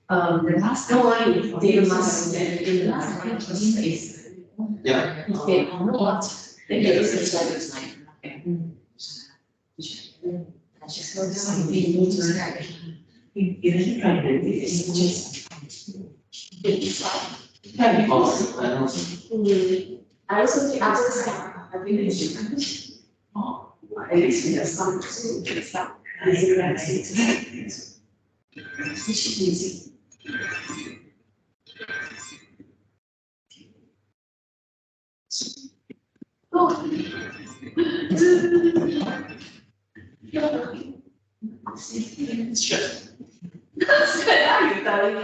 Speaker 3: The last time they must in the last time is.
Speaker 4: Yeah.
Speaker 3: Okay, what? Then there is a service line. Just for something new to start.
Speaker 5: You really try to do this.
Speaker 3: I also think after start, I think it's at least we have some to start.
Speaker 4: It's just.
Speaker 3: Now you're telling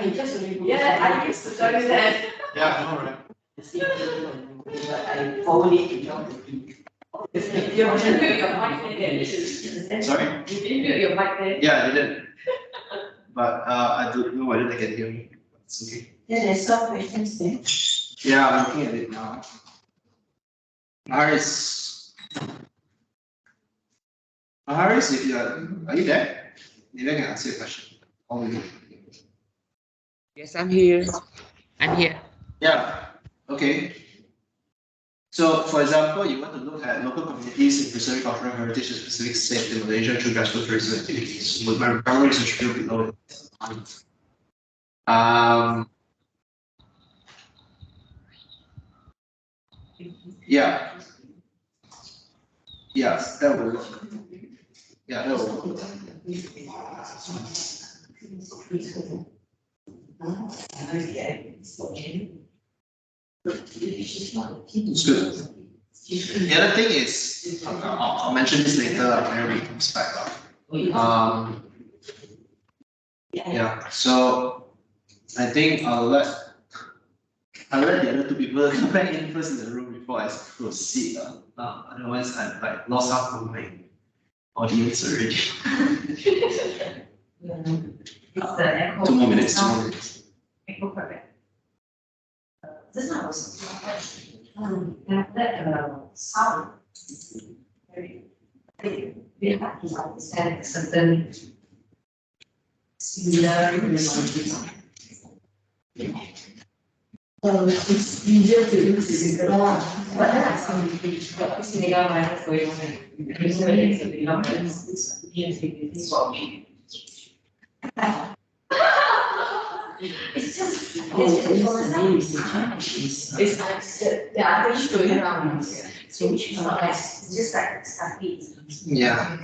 Speaker 3: me. Yeah, I used to tell you that.
Speaker 4: Yeah, all right.
Speaker 5: I forward it to John.
Speaker 3: You didn't mute your mic there.
Speaker 4: Sorry?
Speaker 3: You didn't mute your mic there.
Speaker 4: Yeah, I did. But I don't know whether they can hear me. It's okay.
Speaker 5: Yeah, there's some questions there.
Speaker 4: Yeah, I'm looking at it now. Haris, if you are you there? Maybe I can answer your question.
Speaker 6: Yes, I'm here. I'm here.
Speaker 4: Yeah, okay. So, for example, you want to look at local communities in preserving cultural heritage in specific states in Malaysia through grassroots tourism activities. With my primary research field below. Yeah. Yeah, that will work. Yeah, that will work. It's good. The other thing is, I'll mention this later when we comes back.
Speaker 1: Yeah, so I think I'll let the other two people come back in first in the room before I proceed. Otherwise, I've like lost half of my audience already.
Speaker 5: It's the echo.
Speaker 1: 2 more minutes, 2 more minutes.
Speaker 5: Echo correct. Just now was, that sound. Very, we have to understand certain similar. It's easier to use physical, but then I some similar minus going on. Usually it's a bit of yes, it is what we. It's just, it's like, yeah, I think going around, so which is not like, it's just like stuffy.
Speaker 1: Yeah.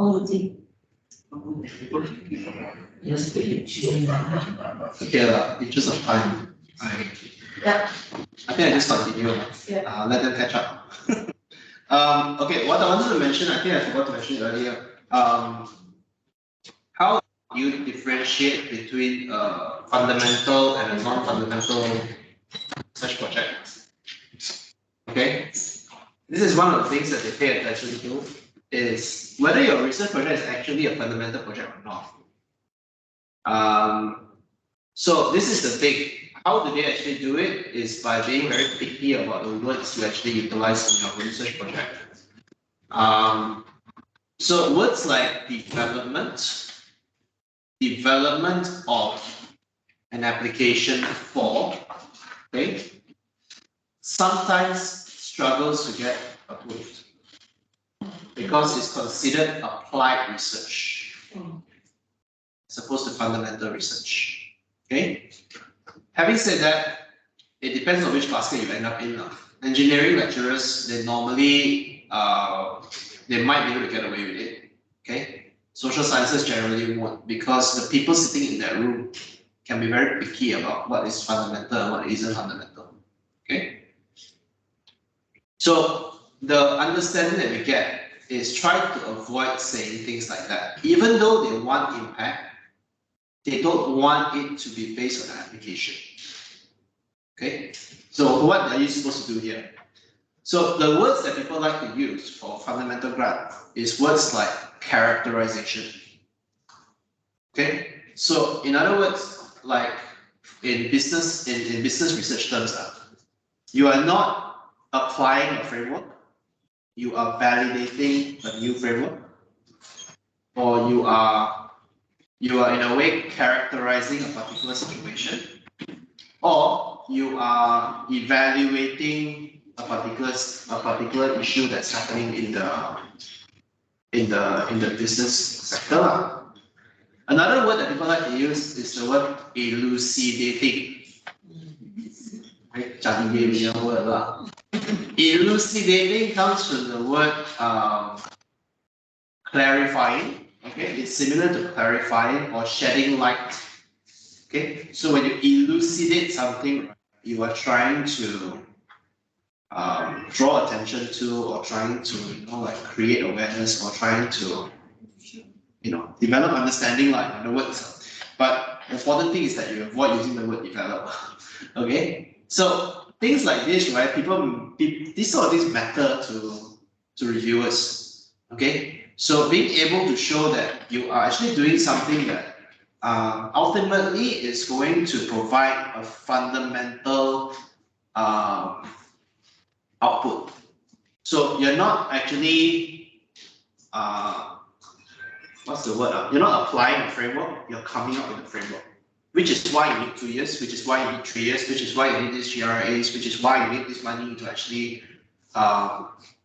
Speaker 5: Oh, the. Yes,
Speaker 1: Okay, interest of time.
Speaker 3: Yeah.
Speaker 1: I think I just continue.
Speaker 3: Yeah.
Speaker 1: Let them catch up. Okay, what I wanted to mention, I think I forgot to mention earlier. How do you differentiate between a fundamental and a non-fundamental research project? Okay, this is one of the things that they pay attention to, is whether your research project is actually a fundamental project or not. So this is the thing. How do they actually do it? Is by being very picky about the words you actually utilize in your research project. So words like development of an application for, okay, sometimes struggles to get approved because it's considered applied research as opposed to fundamental research. Okay. Having said that, it depends on which basket you end up in. Engineering lecturers, they normally they might be able to get away with it. Okay. Social sciences generally won't, because the people sitting in that room can be very picky about what is fundamental and what isn't fundamental. Okay. So the understanding that we get is try to avoid saying things like that. Even though they want impact, they don't want it to be based on an application. Okay, so what are you supposed to do here? So the words that people like to use for fundamental grant is words like characterization. Okay, so in other words, like in business research terms, you are not applying a framework, you are validating a new framework, or you are in a way characterizing a particular situation, or you are evaluating a particular issue that's happening in the business sector. Another word that people like to use is the word elucidating. Right? Word. Elucidating comes from the word clarifying. Okay, it's similar to clarifying or shedding light. Okay, so when you elucidate something, you are trying to draw attention to, or trying to create awareness, or trying to develop understanding, like the words. But the important thing is that you avoid using the word develop. Okay, so things like this, right? These sort of things matter to reviewers. Okay, so being able to show that you are actually doing something that ultimately is going to provide a fundamental output. So you're not actually what's the word? You're not applying a framework, you're coming up with a framework. Which is why you need 2 years, which is why you need 3 years, which is why you need these GRAs, which is why you need this money to actually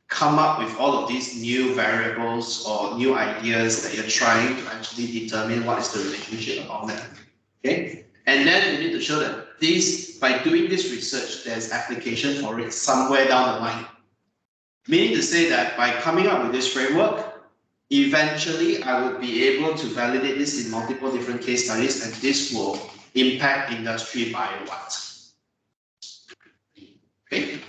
Speaker 1: come up with all of these new variables or new ideas that you're trying to actually determine what is the relationship among them. Okay? And then you need to show that this, by doing this research, there's application for it somewhere down the line. Meaning to say that by coming up with this framework, eventually I would be able to validate this in multiple different case studies, and this will impact industry by what? Okay?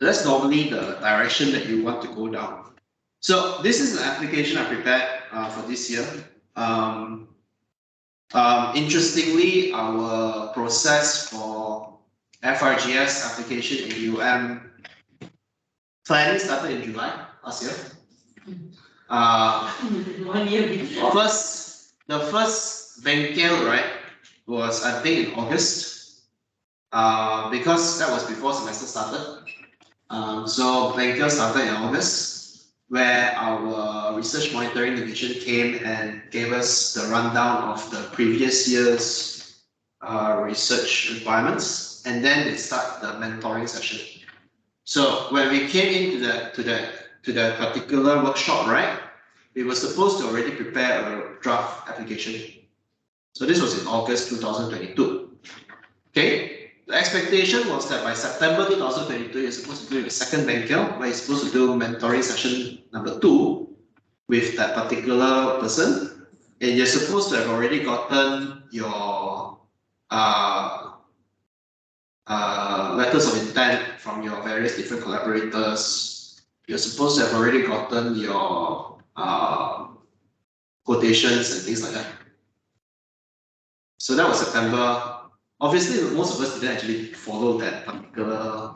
Speaker 1: That's normally the direction that you want to go down. So this is an application I prepared for this year. Interestingly, our process for FRGS application in planning started in July last year.
Speaker 5: 1 year before.
Speaker 1: The first bengkel, right, was I think in August, because that was before semester started. So bengkel started in August, where our research monitoring division came and gave us the rundown of the previous year's research requirements, and then they start the mentoring session. So when we came into the particular workshop, right, we were supposed to already prepare a draft application. So this was in August 2022. Okay. The expectation was that by September 2022, you're supposed to do the second bengkel, where you're supposed to do mentoring session number 2 with that particular person, and you're supposed to have already gotten your letters of intent from your various different collaborators. You're supposed to have already gotten your quotations and things like that. So that was September. Obviously, most of us didn't actually follow that particular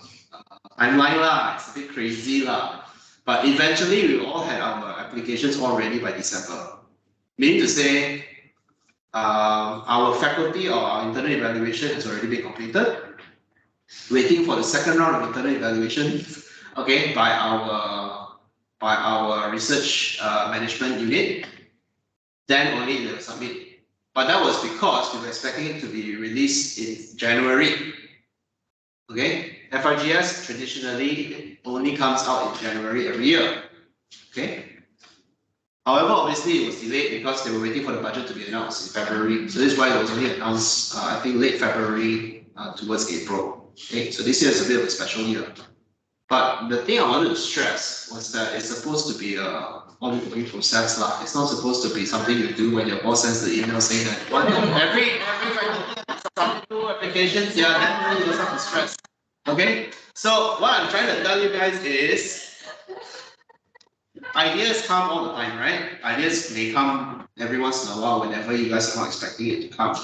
Speaker 1: timeline lah. It's a bit crazy lah. But eventually, we all had our applications all ready by December. Meaning to say, our faculty or our internal evaluation has already been completed. Waiting for the second round of internal evaluation, okay, by our research management unit. Then only they'll submit. But that was because we were expecting it to be released in January. Okay, FRGS traditionally only comes out in January every year. Okay. However, obviously it was delayed because they were waiting for the budget to be announced in February. So this is why it was only announced, I think, late February towards April. Okay, so this year is a bit of a special year. But the thing I wanted to stress was that it's supposed to be a ongoing process lah. It's not supposed to be something you do when your boss sends the email saying that every faculty 2 applications, yeah, then you have to stress. Okay, so what I'm trying to tell you guys is ideas come all the time, right? Ideas may come every once in a while whenever you guys are not expecting it to come.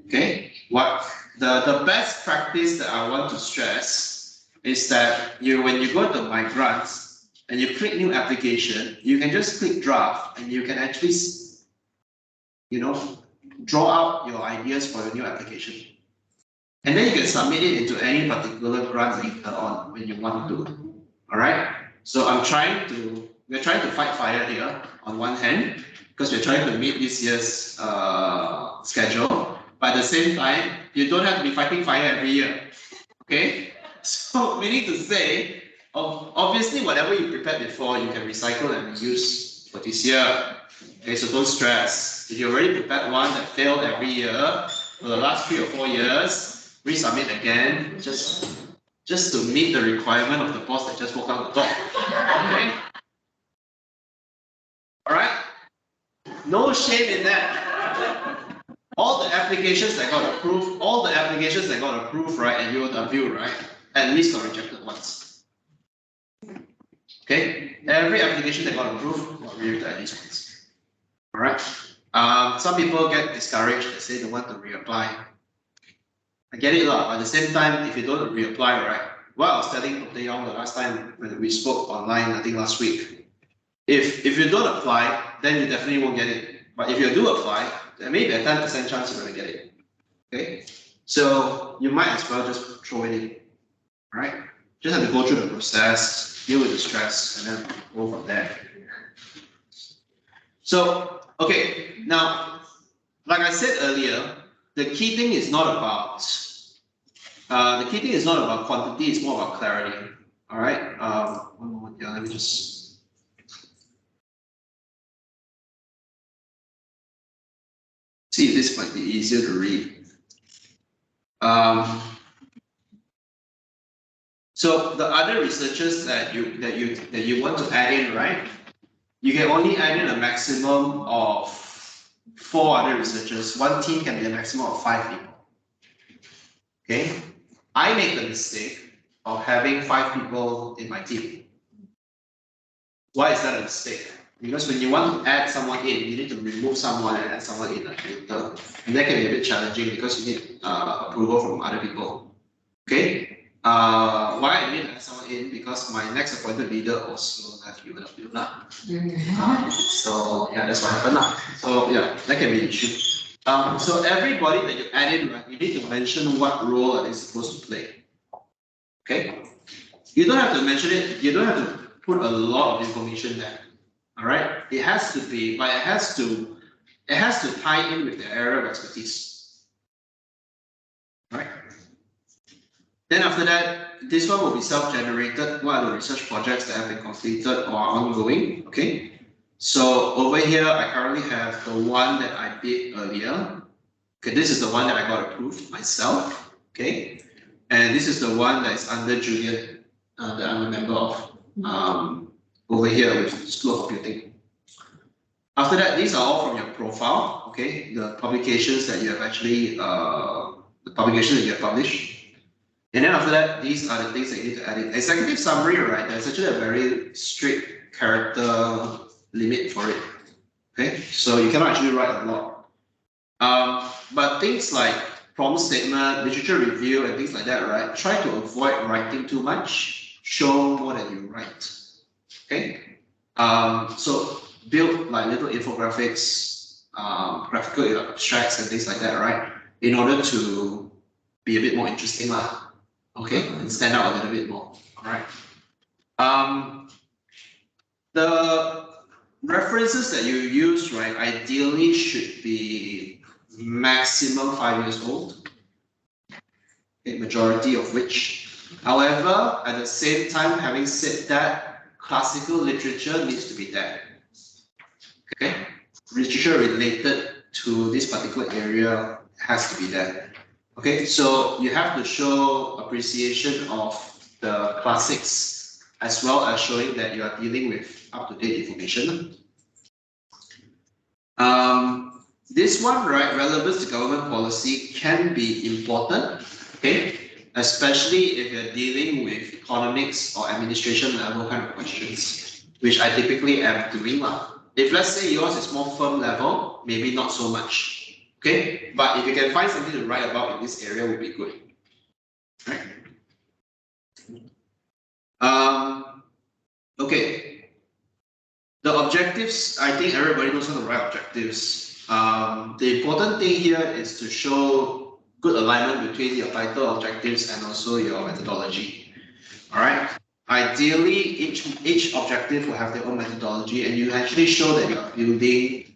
Speaker 1: Okay, what the best practice that I want to stress is that when you go to My Grants and you click new application, you can just click draft and you can actually, draw out your ideas for your new application. And then you can submit it into any particular grant later on when you want to. All right. So we're trying to fight fire here on one hand, because we're trying to meet this year's schedule. But at the same time, you don't have to be fighting fire every year. Okay. So we need to say, obviously, whatever you prepared before, you can recycle and reuse for this year. Okay, so don't stress. If you already prepared one that failed every year for the last 3 or 4 years, resubmit again, just to meet the requirement of the boss that just walked out the door. Okay? Alright? No shame in that. All the applications that got approved, right, and UOW, right, at least got rejected once. Okay? Every application that got approved got rejected at least once. Alright? Some people get discouraged, they say they want to reapply. I get it lah, but at the same time, if you don't reapply, right, what I was telling Dr. Yong the last time when we spoke online, I think last week, If you don't apply, then you definitely won't get it. But if you do apply, there may be a 10% chance you're gonna get it. Okay, so you might as well just throw it in. All right, just have to go through the process, deal with the stress, and then go from there. So, okay, now, like I said earlier, the key thing is not about quantity, it's more about clarity. All right. One moment here, let me just. See if this might be easier to read. So the other researchers that you want to add in, right? You can only add in a maximum of 4 other researchers. One team can be a maximum of 5 people. Okay, I make the mistake of having 5 people in my team. Why is that a mistake? Because when you want to add someone in, you need to remove someone and add someone in later. And that can be a bit challenging because you need approval from other people. Okay? Why I need to add someone in? Because my next appointed leader also left UNW. So yeah, that's what happened now. So yeah, that can be an issue. So everybody that you add in, right, you need to mention what role are they supposed to play. Okay? You don't have to mention it, you don't have to put a lot of information there. All right, it has to be, but it has to tie in with the area of expertise. All right. Then after that, this one will be self-generated. What are the research projects that have been completed or are ongoing? Okay. So over here, I currently have the one that I did earlier. Okay, this is the one that I got approved myself. Okay, and this is the one that is under Julian that I'm a member of. Over here with School of Computing. After that, these are all from your profile, okay? The publications that you have actually, the publications that you have published. And then after that, these are the things that you need to add in. Executive summary, right? There's actually a very strict character limit for it, okay? So you cannot actually write a lot. But things like problem statement, literature review, and things like that, right? Try to avoid writing too much. Show more than you write. Okay, so build like little infographics, graphical abstracts and things like that, right? In order to be a bit more interesting, lah. Okay, and stand out a little bit more. All right. The references that you use, right, ideally should be maximum 5 years old. Okay, majority of which. However, at the same time, having said that, classical literature needs to be there. Okay, literature related to this particular area has to be there. Okay, so you have to show appreciation of the classics as well as showing that you are dealing with up-to-date information. This one, right, relevance to government policy can be important. Okay. Especially if you're dealing with economics or administration level kind of questions, which I typically am doing. If let's say yours is more firm level, maybe not so much. Okay, but if you can find something to write about in this area, would be good. Right? Okay. The objectives, I think everybody knows how to write objectives. The important thing here is to show good alignment between your title objectives and also your methodology. All right. Ideally, each objective will have their own methodology, and you actually show that you are building,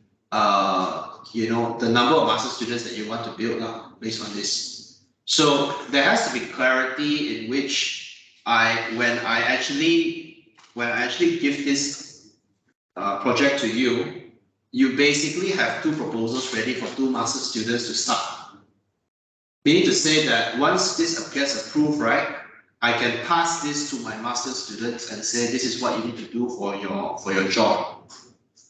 Speaker 1: the number of master students that you want to build based on this. So there has to be clarity in which when I actually give this project to you, you basically have 2 proposals ready for 2 master students to start. Meaning to say that once this gets approved, right, I can pass this to my master students and say this is what you need to do for your job.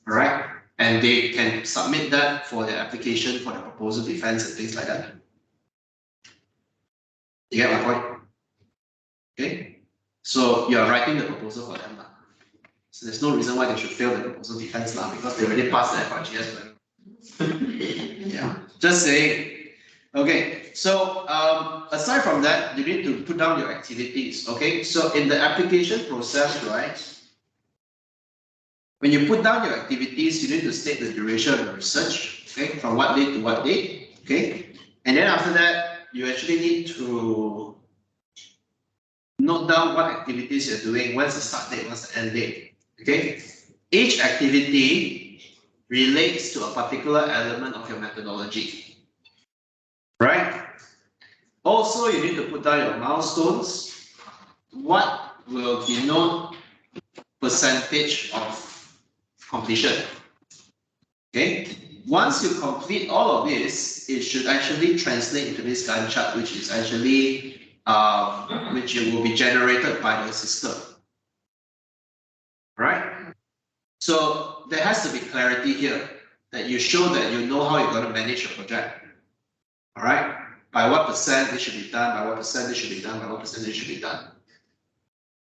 Speaker 1: All right, and they can submit that for their application for the proposal defense and things like that. You get my point? Okay, so you are writing the proposal for them. So there's no reason why they should fail the proposal defense now because they already passed the FRGS. Yeah, just saying. Okay, so aside from that, you need to put down your activities. Okay, so in the application process, right, When you put down your activities, you need to state the duration of the research, okay, from what date to what date, okay? And then after that, you actually need to note down what activities you're doing, when's the start date, what's the end date, okay? Each activity relates to a particular element of your methodology, right? Also, you need to put down your milestones. What will denote percentage of completion? Okay. Once you complete all of this, it should actually translate into this Gantt chart, which is actually which will be generated by the system. Right? So there has to be clarity here that you show that you know how you're going to manage your project. All right? By what percent this should be done, by what percent this should be done, by what percent this should be done.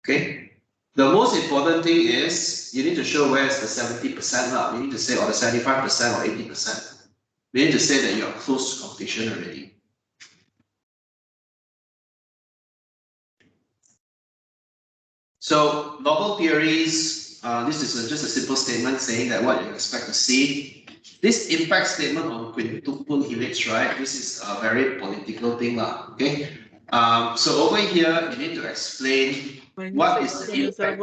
Speaker 1: Okay? The most important thing is you need to show where is the 70% up. You need to say or the 75% or 80%. You need to say that you are close to completion already. So novel theories, this is just a simple statement saying that what you expect to see. This impact statement on quintuple helix, right? This is a very political thing, okay? So over here, you need to explain what is the impact.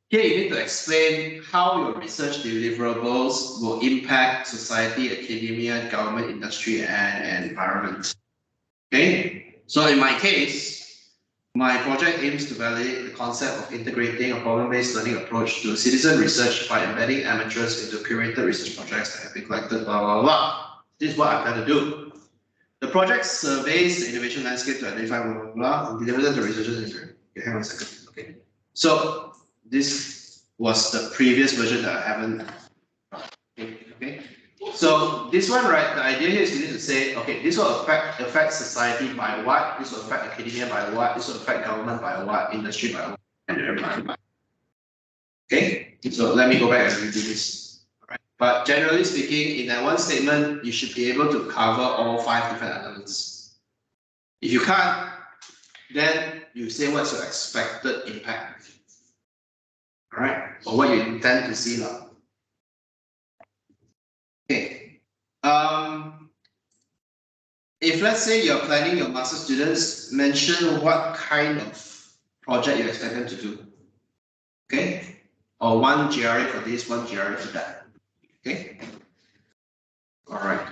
Speaker 1: Here you need to explain how your research deliverables will impact society, academia, government, industry, and environment. Okay, so in my case, my project aims to validate the concept of integrating a problem-based learning approach to citizen research by embedding amateurs into curated research projects that have been collected, blah, blah, blah. This is what I plan to do. The project surveys the innovation landscape to identify blah, blah, blah, and deliver them to researchers. Okay, hang on a second. Okay, so this was the previous version that I haven't. Okay. So this one, right? The idea here is you need to say, okay, this will affect society by what? This will affect academia by what? This will affect government by what? Industry by what? And everybody by. Okay. So let me go back and redo this. All right. But generally speaking, in that one statement, you should be able to cover all 5 different elements. If you can't, then you say what's your expected impact. All right, or what you intend to see now. Okay. If let's say you're planning your master students, mention what kind of project you expect them to do. Okay, or 1 GRA for this, 1 GRA for that. Okay. All right.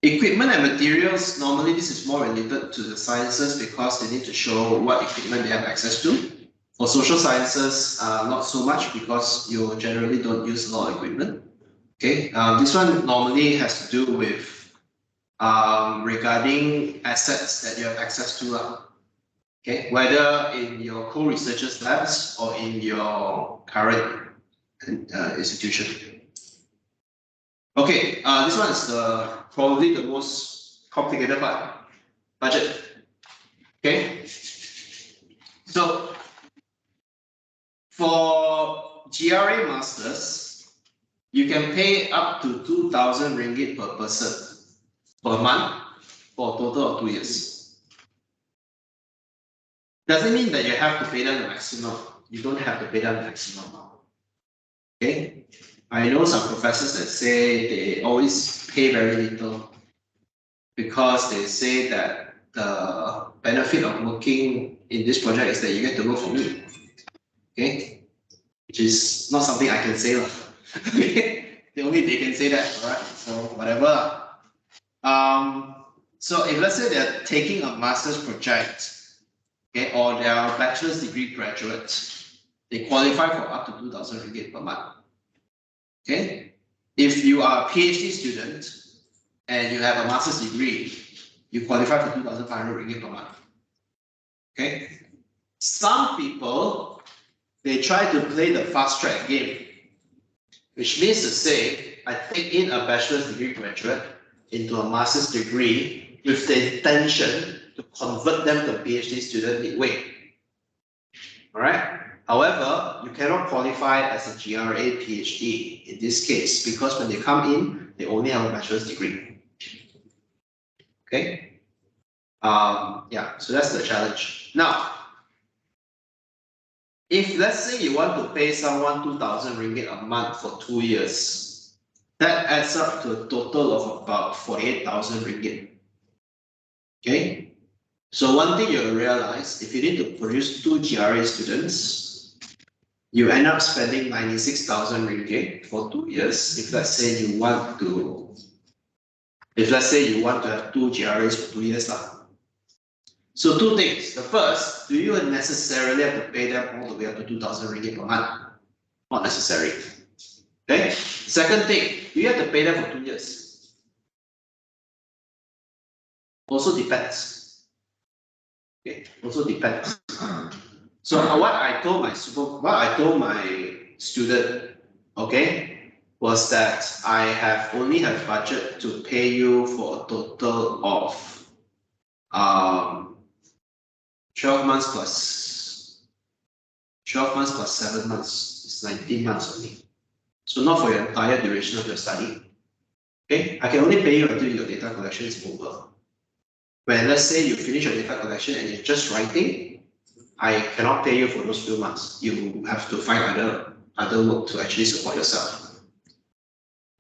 Speaker 1: Equipment and materials, normally this is more related to the sciences because they need to show what equipment they have access to. For social sciences, not so much because you generally don't use a lot of equipment. Okay, this one normally has to do with regarding assets that you have access to. Okay, whether in your co-researchers labs or in your current institution. Okay, this one is probably the most complicated part, budget. Okay, so for GRA masters, you can pay up to 2,000 ringgit per person per month for a total of 2 years. Doesn't mean that you have to pay them the maximum. You don't have to pay them the maximum. Okay, I know some professors that say they always pay very little because they say that the benefit of working in this project is that you get to work for me. Okay, which is not something I can say. Only they can say that, alright? So whatever. So if let's say they're taking a master's project, okay, or they are a bachelor's degree graduates, they qualify for up to 2,000 ringgit per month. Okay, if you are a PhD student and you have a master's degree, you qualify for 2,500 ringgit per month. Okay, some people they try to play the fast track game, which means to say, I take in a bachelor's degree graduate into a master's degree with the intention to convert them to a PhD student midway. All right. However, you cannot qualify as a GRA PhD in this case because when they come in, they only have a bachelor's degree. Okay. Yeah, so that's the challenge. Now, if let's say you want to pay someone 2,000 ringgit a month for 2 years, that adds up to a total of about 48,000 ringgit. Okay. So one thing you'll realize, if you need to produce 2 GRA students, you end up spending 96,000 ringgit for 2 years. If let's say you want to have 2 GRAs for 2 years lah. So 2 things. The first, do you necessarily have to pay them all the way up to 2,000 ringgit per month? Not necessary. Okay. Second thing, do you have to pay them for 2 years? Also depends. Okay. Also depends. So what I told my student, okay, was that I only have budget to pay you for a total of 12 months plus 7 months, it's 19 months only. So not for your entire duration of your study. Okay, I can only pay you until your data collection is over. When let's say you finish your data collection and you're just writing, I cannot pay you for those few months. You have to find other work to actually support yourself.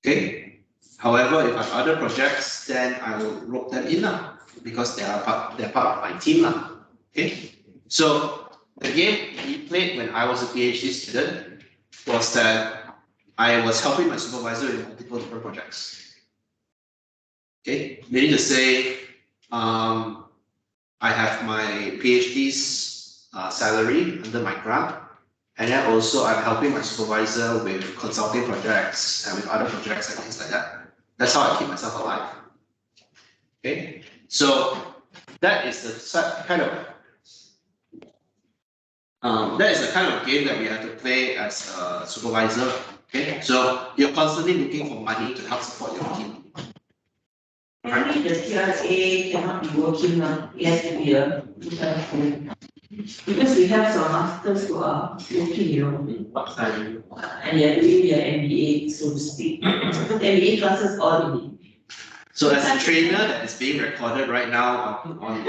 Speaker 1: Okay. However, if I have other projects, then I will rope them in now because they're part of my team now. Okay. So the game we played when I was a PhD student was that I was helping my supervisor in multiple different projects. Okay. Meaning to say, I have my PhD's salary under my grant, and then also I'm helping my supervisor with consulting projects and with other projects and things like that. That's how I keep myself alive. Okay, so that is the kind of game that we have to play as a supervisor. Okay, so you're constantly looking for money to help support your team.
Speaker 5: Only the CRA cannot be working now, it has to be a full-time. Because we have some masters who are working, you know.
Speaker 1: Part-time.
Speaker 5: And they are doing their MBA, so to speak. MBA classes all in it.
Speaker 1: So as a trainer that is being recorded right now on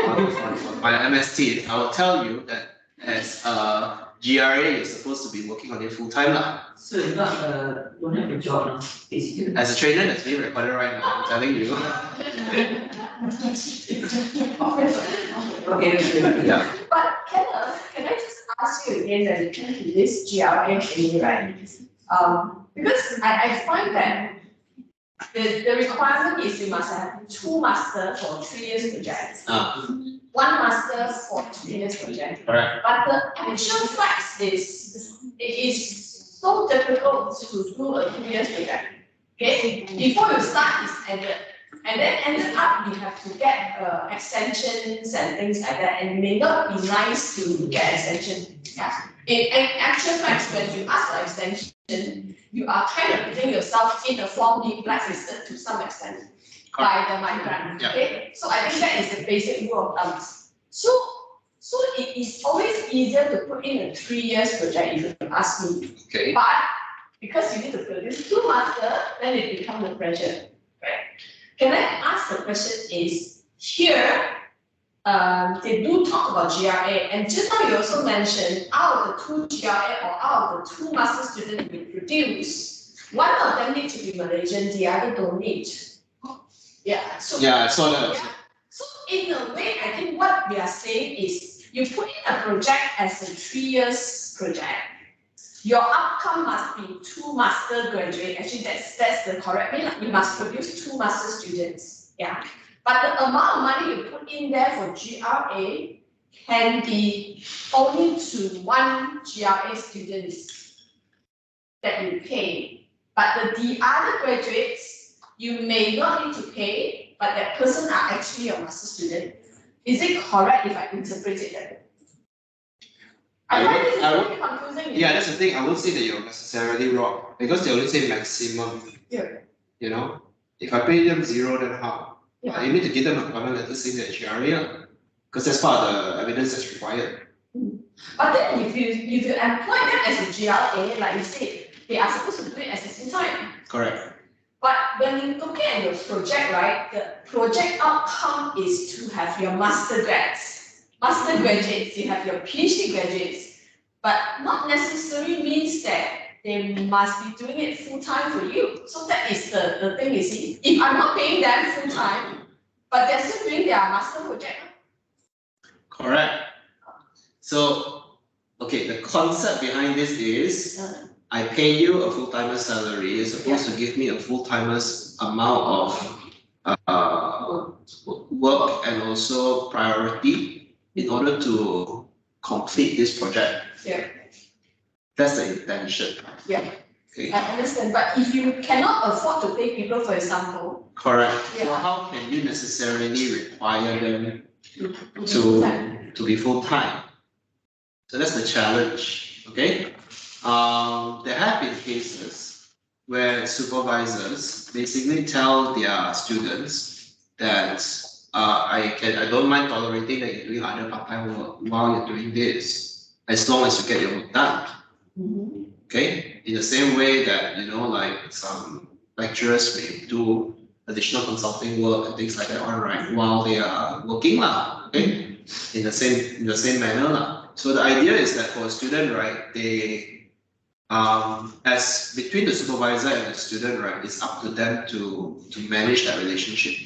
Speaker 1: my MST, I will tell you that as a GRA, you're supposed to be working on it full time lah.
Speaker 5: So it's not don't have a job now, basically.
Speaker 1: As a trainer that's being recorded right now, I'm telling you.
Speaker 5: Okay.
Speaker 1: Yeah.
Speaker 3: But Kenneth, can I just ask you again that you came to this GRA training, right? Because I find that the requirement is you must have 2 masters for 3 years projects. 1 master for 2 years project.
Speaker 1: Correct.
Speaker 3: But the actual facts is, it is so difficult to do a 2 years project. Okay, before you start is ended. And then ended up you have to get extensions and things like that, and it may not be nice to get extension. Yeah. In actual facts, when you ask for extension, you are kind of putting yourself in a form being blacklisted to some extent by the migrant.
Speaker 1: Yeah.
Speaker 3: Okay, so I think that is the basic rule of thumb. So it is always easier to put in a 3 years project if you ask me.
Speaker 1: Okay.
Speaker 3: But because you need to produce 2 masters, then it becomes a pressure, right? Can I ask the question is, here, they do talk about GRA, and just now you also mentioned out of the 2 GRA or out of the 2 master students we produce, one of them needs to be Malaysian, the other don't need. Yeah, so.
Speaker 1: Yeah, I saw that.
Speaker 3: Yeah. So in a way, I think what we are saying is, you put in a project as a 3 years project, your outcome must be 2 master graduate. Actually, that's the correct way. You must produce 2 master students. Yeah. But the amount of money you put in there for GRA can be only to 1 GRA students that you pay. But the other graduates, you may not need to pay, but that person are actually your master student. Is it correct if I interpret it that way? I find this is very confusing.
Speaker 1: Yeah, that's the thing. I won't say that you're necessarily wrong because they only say maximum.
Speaker 3: Yeah.
Speaker 1: You know, if I pay them 0, then how?
Speaker 3: Yeah.
Speaker 1: You need to give them a cover letter saying that GRA, because that's part of the evidence that's required.
Speaker 3: But then if you employ them as a GRA, like you said, they are supposed to do it at the same time.
Speaker 1: Correct.
Speaker 3: But when you look at your project, right, the project outcome is to have your master grads, master graduates, you have your PhD graduates, but not necessarily means that they must be doing it full time for you. So that is the thing you see. If I'm not paying them full time, but they're still doing their master project.
Speaker 1: Correct. So, okay, the concept behind this is I pay you a full-timer's salary, you're supposed to give me a full-timer's amount of work and also priority in order to complete this project.
Speaker 3: Yeah.
Speaker 1: That's the intention.
Speaker 3: Yeah.
Speaker 1: Okay.
Speaker 3: I understand, but if you cannot afford to pay people, for example.
Speaker 1: Correct. So
Speaker 3: Yeah.
Speaker 1: how can you necessarily require them to be full-time? So that's the challenge, okay? There have been cases where supervisors basically tell their students that I don't mind tolerating that you're doing other part-time work while you're doing this, as long as you get your work done. Okay? In the same way that, like some lecturers may do additional consulting work and things like that, all right, while they are working, okay? In the same manner. So the idea is that for a student, right, they as between the supervisor and the student, right, it's up to them to manage that relationship.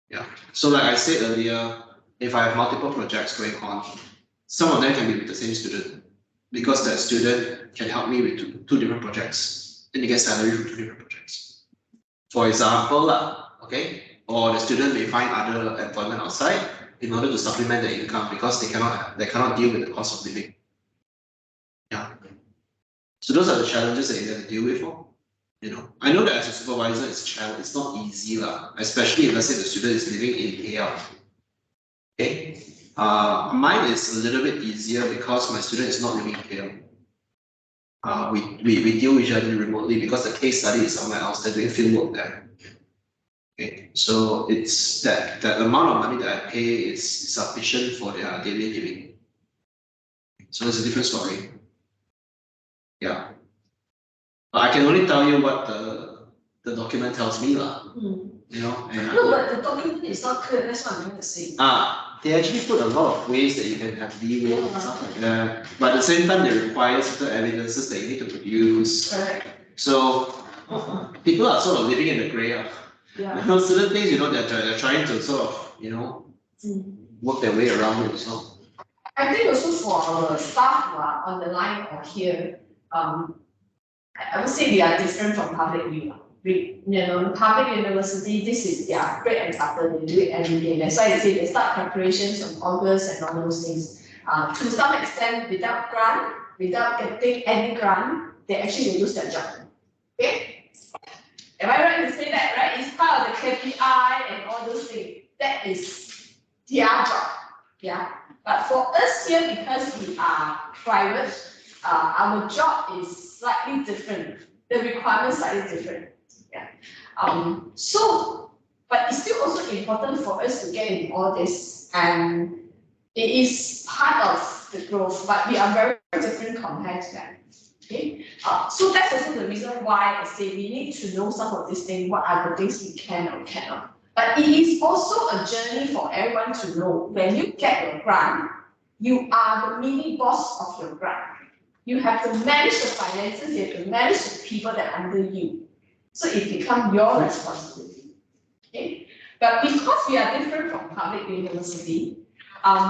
Speaker 1: Yeah. So like I said earlier, if I have multiple projects going on, some of them can be with the same student because that student can help me with two different projects. Then you get salary for two different projects. For example, okay, or the student may find other employment outside in order to supplement their income because they cannot deal with the cost of living. Yeah. So those are the challenges that you have to deal with. I know that as a supervisor, it's not easy, especially if let's say the student is living in AL. Okay. Mine is a little bit easier because my student is not living in AL. We deal with each other remotely because the case study is somewhere else. They're doing field work there. Okay, so it's that amount of money that I pay is sufficient for their daily living. So it's a different story. Yeah. But I can only tell you what the document tells me,
Speaker 3: No,
Speaker 1: and
Speaker 3: but the document is not clear, that's what I'm trying to say.
Speaker 1: they actually put a lot of ways that you can have leeway and stuff like that. But at the same time, they require certain evidences that you need to produce.
Speaker 3: Correct.
Speaker 1: So people are sort of living in the grey.
Speaker 3: Yeah.
Speaker 1: Certain things, they're trying to sort of, work their way around it. So
Speaker 3: I think also for our staff who are on the line or here, I would say they are different from public public university, this is their bread and butter, they do it every day. That's why I say they start preparations from August and all those things. To some extent, without grant, without getting any grant, they actually will lose their job. Okay? Am I right to say that, right? It's part of the KPI and all those things. That is their job. Yeah. But for us here, because we are private, our job is slightly different. The requirements are slightly different. Yeah. But it's still also important for us to get in all this, and it is part of the growth, but we are very different compared to that. Okay. So that's also the reason why I say we need to know some of these things, what are the things we can or cannot. But it is also a journey for everyone to know when you get your grant, you are the mini boss of your grant. You have to manage the finances, you have to manage the people that are under you. So it becomes your responsibility. Okay? But because we are different from public university,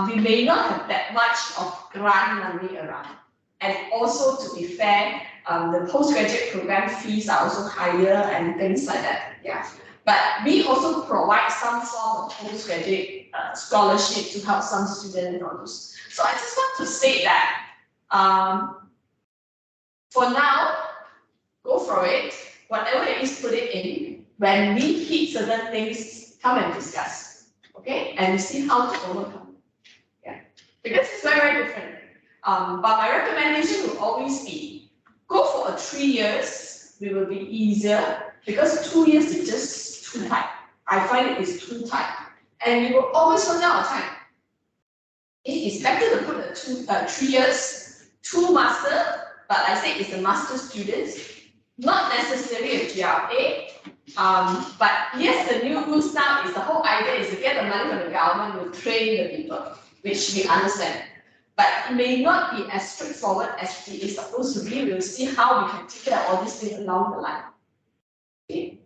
Speaker 3: we may not have that much of grant money around. And also, to be fair, the postgraduate program fees are also higher and things like that. Yeah. But we also provide some form of postgraduate scholarship to help some students and all those. So I just want to say that for now, go for it. Whatever it is, put it in. When we hit certain things, come and discuss. Okay? And see how to overcome. Yeah. Because it's very, very different. But my recommendation will always be go for 3 years. It will be easier because 2 years is just too tight. I find it is too tight, and you will always run out of time. It is better to put 3 years, 2 master, but I say it's a master students, not necessarily a GRA, But yes, the new rules now is the whole idea is to get the money from the government to train the people, which we understand. But it may not be as straightforward as it is supposed to be. We'll see how we can take care of all these things along the line. Okay.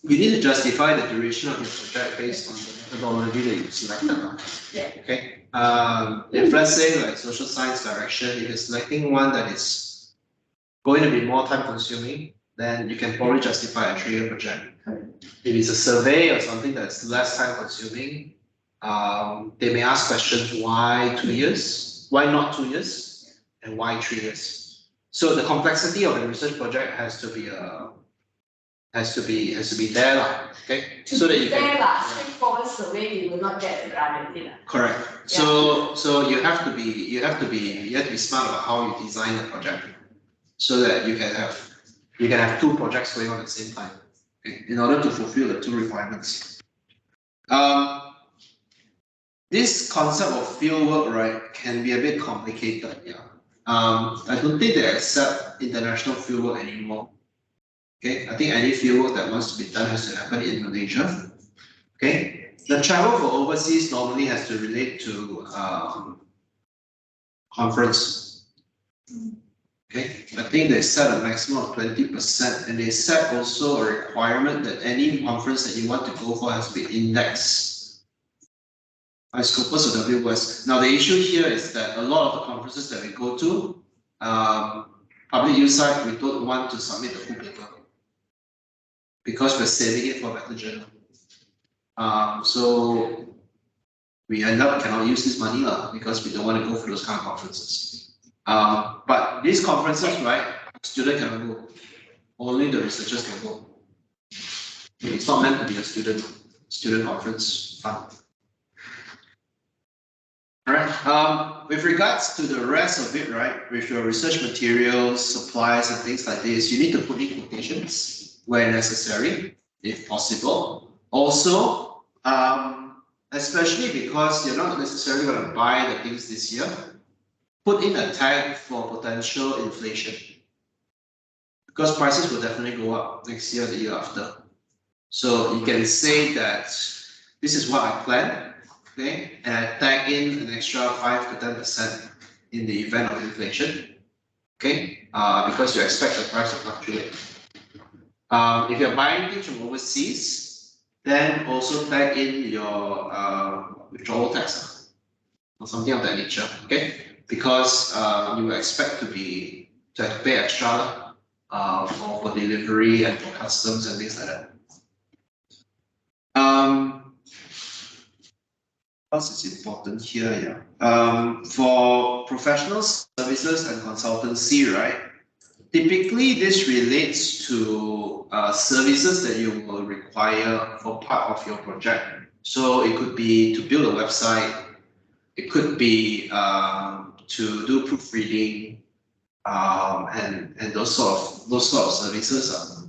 Speaker 1: You need to justify the duration of your project based on the methodology that you selected.
Speaker 3: Yeah.
Speaker 1: Okay. If let's say like social science direction, if you're selecting one that is going to be more time consuming, then you can probably justify a 3-year project. If it's a survey or something that's less time consuming, they may ask questions, why 2 years? Why not 2 years? And why 3 years? So the complexity of the research project has to be there, okay? So that you can.
Speaker 3: Straightforward survey, you will not get the grant.
Speaker 1: Correct. So you have to be smart about how you design the project, so that you can have 2 projects going on at the same time, okay, in order to fulfill the 2 requirements. This concept of field work, right, can be a bit complicated. Yeah. I don't think they accept international field work anymore. Okay, I think any field work that wants to be done has to happen in Malaysia. Okay, the travel for overseas normally has to relate to conference. Okay, I think they set a maximum of 20%, and they set also a requirement that any conference that you want to go for has to be indexed by Scopus or WS. Now the issue here is that a lot of the conferences that we go to, public use side, we don't want to submit the full paper, because we're saving it for a better journal. So we end up cannot use this money because we don't want to go for those kind of conferences. But these conferences, right, student cannot go. Only the researchers can go. It's not meant to be a student conference fund. All right. With regards to the rest of it, right, with your research materials, supplies, and things like this, you need to put in quotations where necessary, if possible. Also, especially because you're not necessarily going to buy the things this year, put in a tag for potential inflation, because prices will definitely go up next year, the year after. So you can say that this is what I planned, okay, and I tag in an extra 5 to 10% in the event of inflation, okay, because you expect the price to fluctuate. If you're buying things from overseas, then also tag in your withdrawal tax or something of that nature, okay? Because you will expect to have to pay extra for delivery and for customs and things like that. What else is important here? Yeah. For professional services and consultancy, right? Typically, this relates to services that you will require for part of your project. So it could be to build a website, it could be to do proofreading, and those sort of services.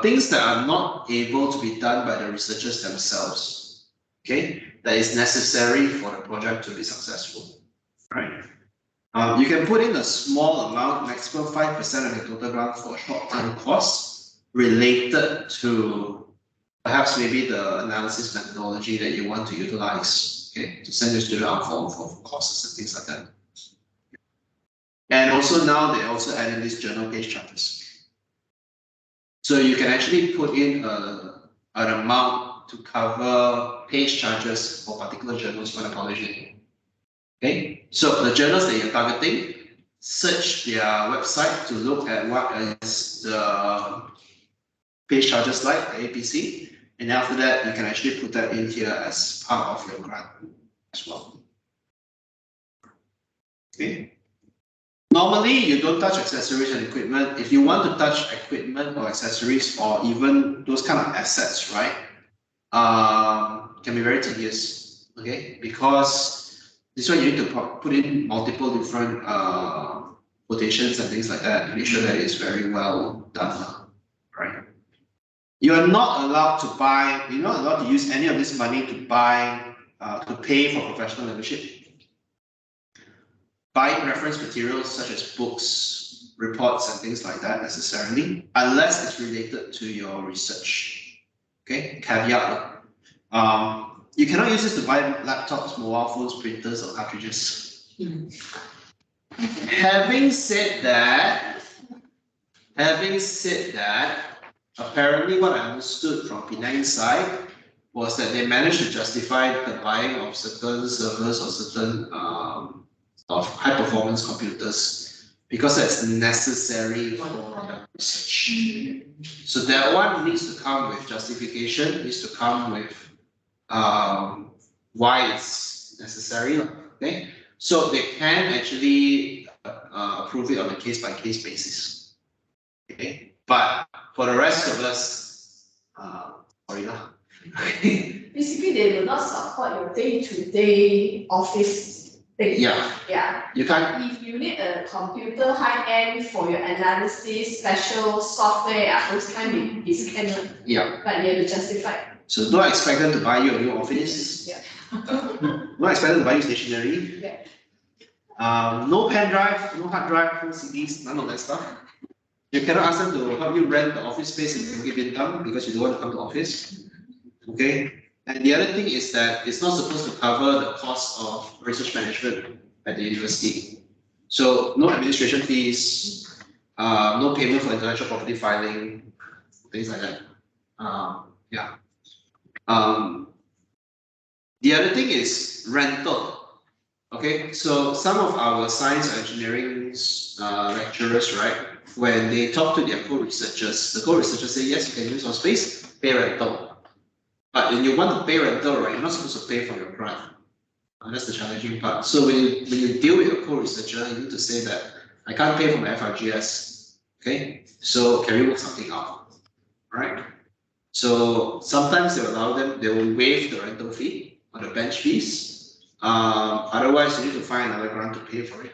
Speaker 1: Things that are not able to be done by the researchers themselves. Okay, that is necessary for the project to be successful, right? You can put in a small amount, maximum 5% of your total grant for short-term costs related to perhaps maybe the analysis methodology that you want to utilize, okay, to send your student out for courses and things like that. And also now they also added these journal page charges. So you can actually put in an amount to cover page charges for particular journals for the college. Okay, so the journals that you're targeting, search their website to look at what is the page charges like, the APC, and after that, you can actually put that in here as part of your grant as well. Okay. Normally, you don't touch accessories and equipment. If you want to touch equipment or accessories or even those kind of assets, right, can be very tedious, okay, because this one you need to put in multiple different quotations and things like that to make sure that it's very well done, right? You are not allowed to buy, you're not allowed to use any of this money to buy, to pay for professional membership. Buy reference materials such as books, reports and things like that necessarily, unless it's related to your research. Okay, caveat. You cannot use this to buy laptops, mobile phones, printers, or cartridges. Having said that, apparently what I understood from Penang's side was that they managed to justify the buying of certain servers or certain of high performance computers because that's necessary for the research. So that one needs to come with justification, needs to come with why it's necessary. Okay, so they can actually approve it on a case by case basis. Okay, but for the rest of us, sorry lah.
Speaker 3: Basically, they will not support your day-to-day office thing.
Speaker 1: Yeah.
Speaker 3: Yeah.
Speaker 1: You can't.
Speaker 3: If you need a computer high-end for your analysis, special software, those kind is cannot.
Speaker 1: Yeah.
Speaker 3: But you have to justify.
Speaker 1: So don't expect them to buy you a new office.
Speaker 3: Yeah.
Speaker 1: Don't expect them to buy you stationery.
Speaker 3: Yeah.
Speaker 1: No pen drive, no hard drive, no CDs, none of that stuff. You cannot ask them to help you rent the office space in Bukit Bintang because you don't want to come to office. Okay. And the other thing is that it's not supposed to cover the cost of research management at the university. So no administration fees, no payment for intellectual property filing, things like that. Yeah. The other thing is rental. Okay, so some of our science and engineering lecturers, right, when they talk to their co-researchers, the co-researchers say, yes, you can use our space, pay rental. But when you want to pay rental, right, you're not supposed to pay for your grant. That's the challenging part. So when you deal with a co-researcher, you need to say that I can't pay for my FRGS. Okay, so can we work something out? Right? So sometimes they allow them, they will waive the rental fee or the bench fees. Otherwise, you need to find another grant to pay for it.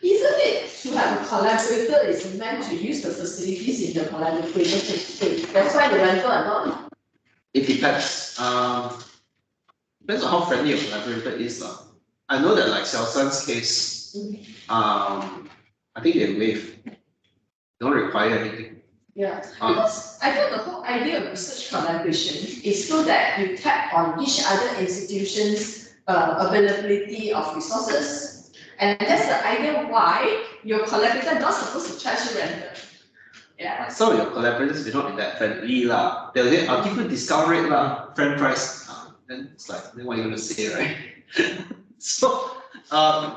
Speaker 3: Isn't it to have a collaborator is meant to use the facilities in the collaborator space? That's why the rental are not.
Speaker 1: It depends. Depends on how friendly your collaborator is. I know that like Xiao San's case, I think they waive. Don't require anything.
Speaker 3: Yeah, because I thought the whole idea of research collaboration is so that you tap on each other institution's availability of resources. And that's the idea why your collaborator not supposed to charge you rental. Yeah.
Speaker 1: Some of your collaborators may not be that friendly lah. They'll say, I'll give you a discount rate lah, friend price. Then it's like, then what are you gonna say, right? So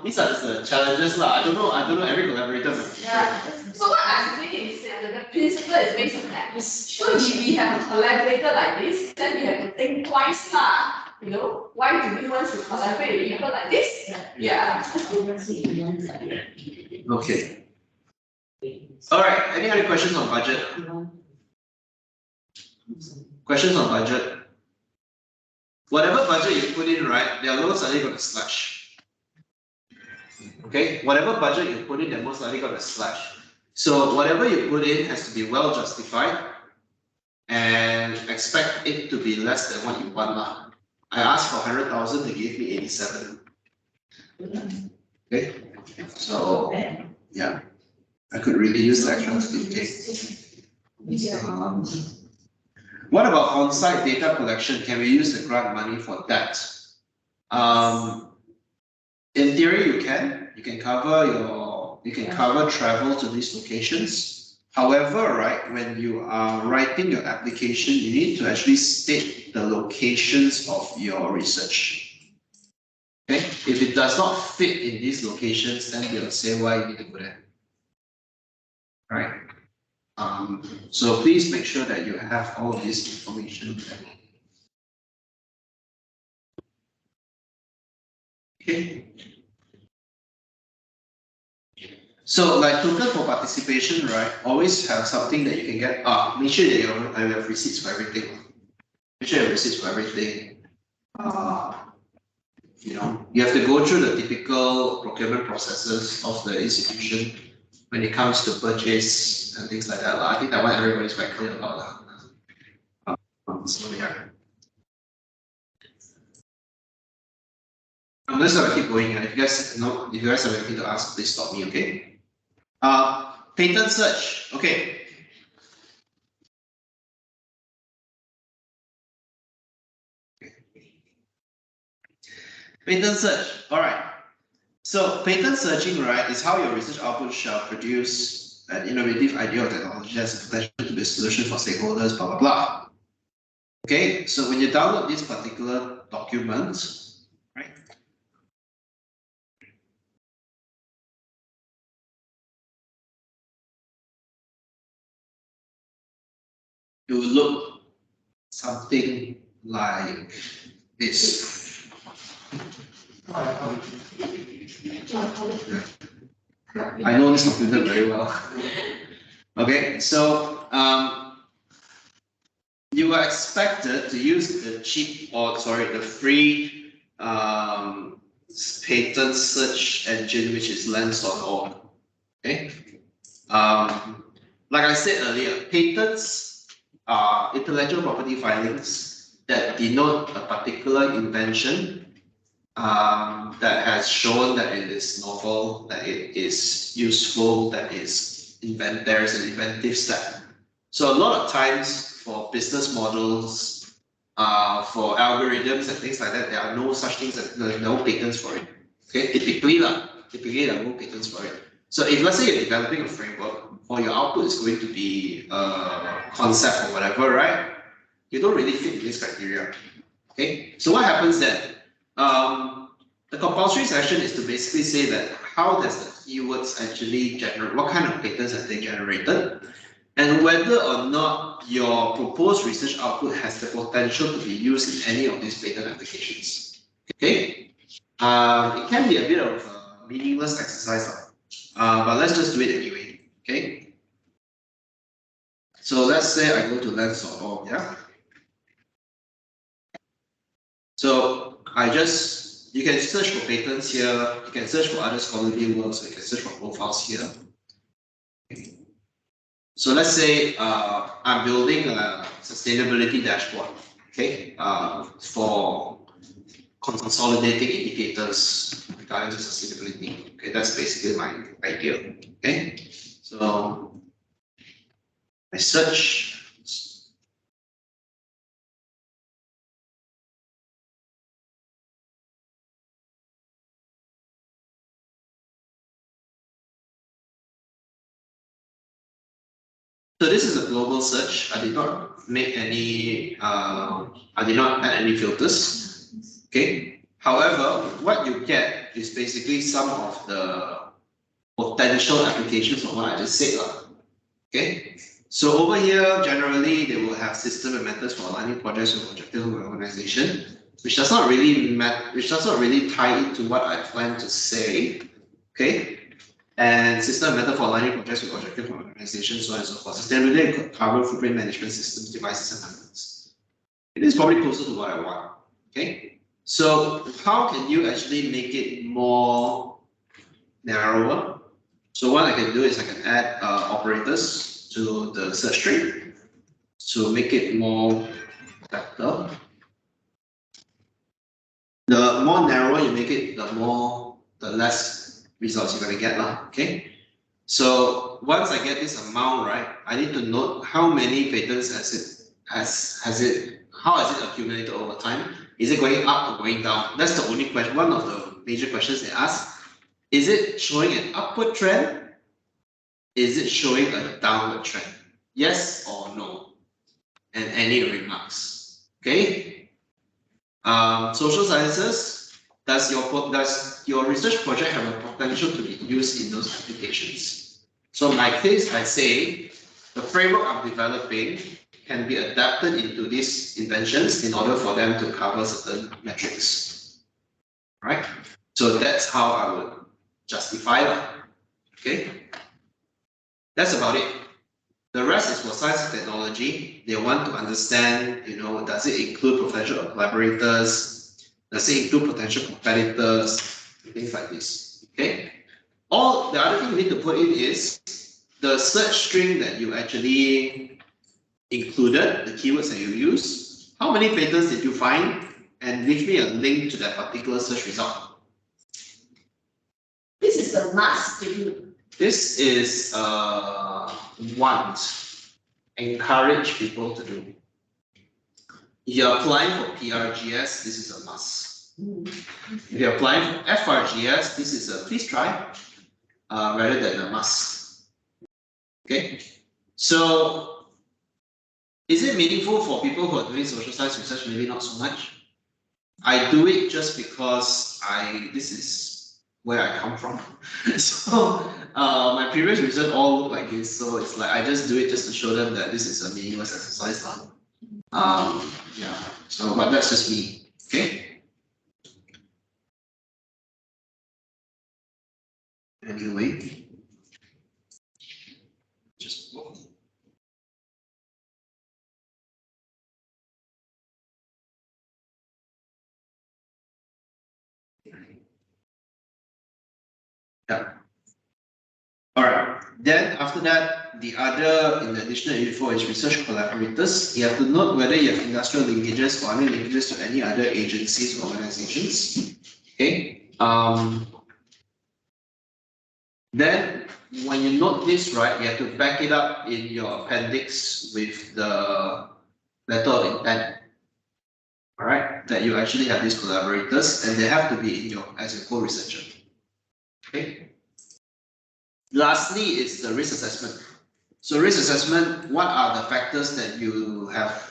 Speaker 1: these are just the challenges lah. I don't know every collaborator.
Speaker 3: Yeah. So what I'm saying is that the principle is based on that. So if we have a collaborator like this, then we have to think twice lah. You know, why do we want to collaborate with people like this? Yeah.
Speaker 1: Okay. All right. Any other questions on budget? Questions on budget? Whatever budget you put in, right, they're most likely going to slash. Okay, whatever budget you put in, they're most likely going to slash. So whatever you put in has to be well justified and expect it to be less than what you want lah. I asked for 100,000, they gave me 87. Okay, so yeah, I could really use the extra 15K. What about on-site data collection? Can we use the grant money for that? In theory, you can. You can cover travel to these locations. However, right, when you are writing your application, you need to actually state the locations of your research. Okay, if it does not fit in these locations, then they'll say why you need to put it. Right. So please make sure that you have all of this information. Okay. So like token for participation, right? Always have something that you can get. Make sure that you have receipts for everything. Make sure you have receipts for everything. You know, you have to go through the typical procurement processes of the institution when it comes to purchase and things like that. I think that one everybody's quite clear about. So yeah. I'm just gonna keep going. If you guys have anything to ask, please stop me, okay? patent search. Okay. Patent search. All right. So patent searching, right, is how your research output shall produce an innovative idea or technology that has the potential to be a solution for stakeholders, blah, blah, blah. Okay, so when you download this particular document, right, it will look something like this. I know this computer very well. Okay, so you are expected to use the cheap, or sorry, the free patent search engine, which is lens.org. Okay. Like I said earlier, patents are intellectual property filings that denote a particular invention that has shown that it is novel, that it is useful, that there is an inventive step. So a lot of times for business models, for algorithms and things like that, there are no such things as no patents for it. Okay, typically there are no patents for it. So if let's say you're developing a framework, or your output is going to be a concept or whatever, right? You don't really fit in this criteria. Okay, so what happens then? The compulsory section is to basically say that how does the keywords actually generate, what kind of patents have they generated, and whether or not your proposed research output has the potential to be used in any of these patent applications. Okay, it can be a bit of a meaningless exercise, but let's just do it anyway. Okay, so let's say I go to lens.org, yeah. So you can search for patents here, you can search for other scholarly works, you can search for profiles here. So let's say I'm building a sustainability dashboard, okay, for consolidating indicators regarding to sustainability. Okay, that's basically my idea. Okay, so I search. So this is a global search. I did not make any, I did not add any filters. Okay. However, what you get is basically some of the potential applications of what I just said. Okay. So over here, generally, they will have system and methods for aligning projects with objectives of an organization, which does not really tie into what I plan to say. Okay. And system method for aligning projects with objectives of organizations, so on and so forth. Sustainability, carbon footprint management systems, devices, and methods. It is probably closer to what I want. Okay. So how can you actually make it more narrower? So what I can do is I can add operators to the search string to make it more better. The more narrower you make it, the less results you're going to get. Okay. So once I get this amount, right, I need to note how many patents how has it accumulated over time? Is it going up or going down? That's the only question, one of the major questions they ask. Is it showing an upward trend? Is it showing a downward trend? Yes or no? And any remarks? Okay. Social sciences, does your research project have a potential to be used in those applications? So in my case, I say the framework I'm developing can be adapted into these inventions in order for them to cover certain metrics. Right? So that's how I would justify that. Okay? That's about it. The rest is for science and technology. They want to understand, does it include potential collaborators? Does it include potential competitors? Things like this. Okay? All the other thing you need to put in is the search string that you actually included, the keywords that you use. How many patents did you find? And give me a link to that particular search result.
Speaker 3: This is the must to do.
Speaker 1: This is want, encourage people to do. If you're applying for PRGS, this is a must. If you're applying for FRGS, this is a please try, rather than a must. Okay, so is it meaningful for people who are doing social science research? Maybe not so much. I do it just because this is where I come from. So my previous research all look like this, so it's like I just do it just to show them that this is a meaningless exercise. Yeah, so but that's just me. Okay. Anyway, just yeah. All right. Then after that, the other in the additional info is research collaborators. You have to note whether you have industrial linkages or any linkages to any other agencies or organizations. Okay. Then when you note this, right, you have to back it up in your appendix with the letter of intent. All right, that you actually have these collaborators, and they have to be in your as a co-researcher. Okay. Lastly, is the risk assessment. So risk assessment, what are the factors that you have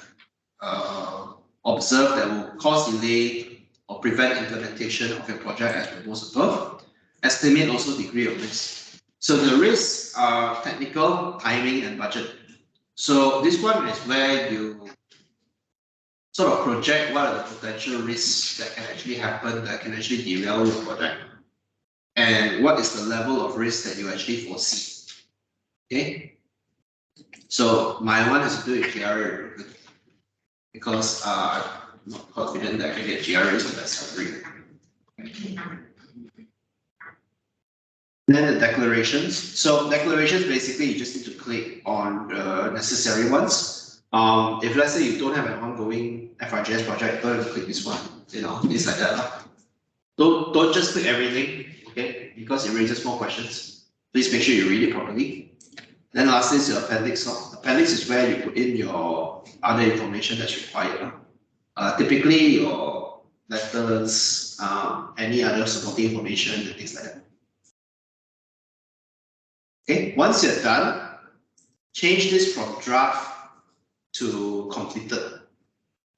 Speaker 1: observed that will cause delay or prevent implementation of your project as proposed above? Estimate also degree of risk. So the risks are technical, timing, and budget. So this one is where you sort of project what are the potential risks that can actually happen, that can actually derail your project, and what is the level of risk that you actually foresee. Okay. So my one has to do with GRA because I'm not confident that I can get GRA, so that's free. Then the declarations. So declarations, basically you just need to click on the necessary ones. If let's say you don't have an ongoing FRGS project, don't have to click this one. You know, it's like that. Don't just click everything, okay? Because it raises more questions. Please make sure you read it properly. Then lastly is your appendix. Appendix is where you put in your other information that's required. Typically your letters, any other supporting information and things like that. Okay, once you're done, change this from draft to completed.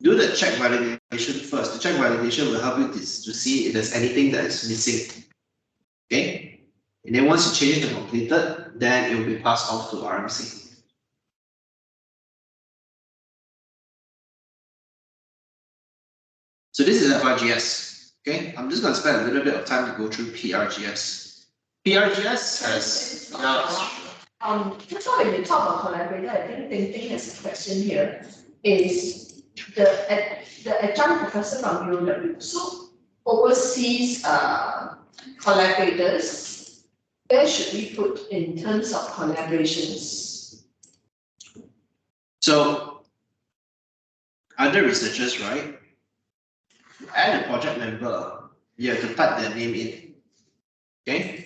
Speaker 1: Do the check validation first. The check validation will help you to see if there's anything that is missing. Okay, and then once you change it to completed, then it will be passed off to RMC. So this is FRGS. Okay, I'm just going to spend a little bit of time to go through PRGS. PRGS has
Speaker 3: Just now when you talk about collaborator, I think Ting has a question here. Is the adjunct professor from UW so overseas collaborators? Where should we put in terms of collaborations?
Speaker 1: So other researchers, right? Add a project member, you have to type their name in. Okay.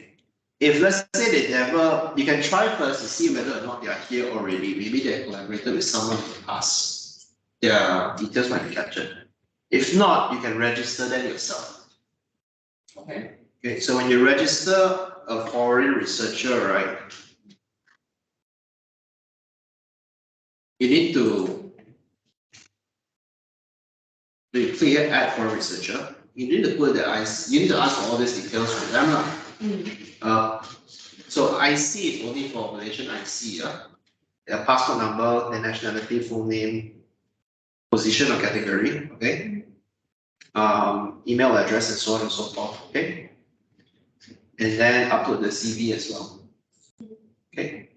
Speaker 1: If let's say they never, you can try first to see whether or not they are here already. Maybe they collaborated with someone in the past. Their details might be captured. If not, you can register them yourself. Okay. Okay. So when you register a foreign researcher, right? You need to click here, add foreign researcher. You need to put you need to ask for all these details for them. So IC is only for Malaysian IC, their passport number, their nationality, full name, position or category, okay? Email address and so on and so forth, okay? And then upload the CV as well. Okay.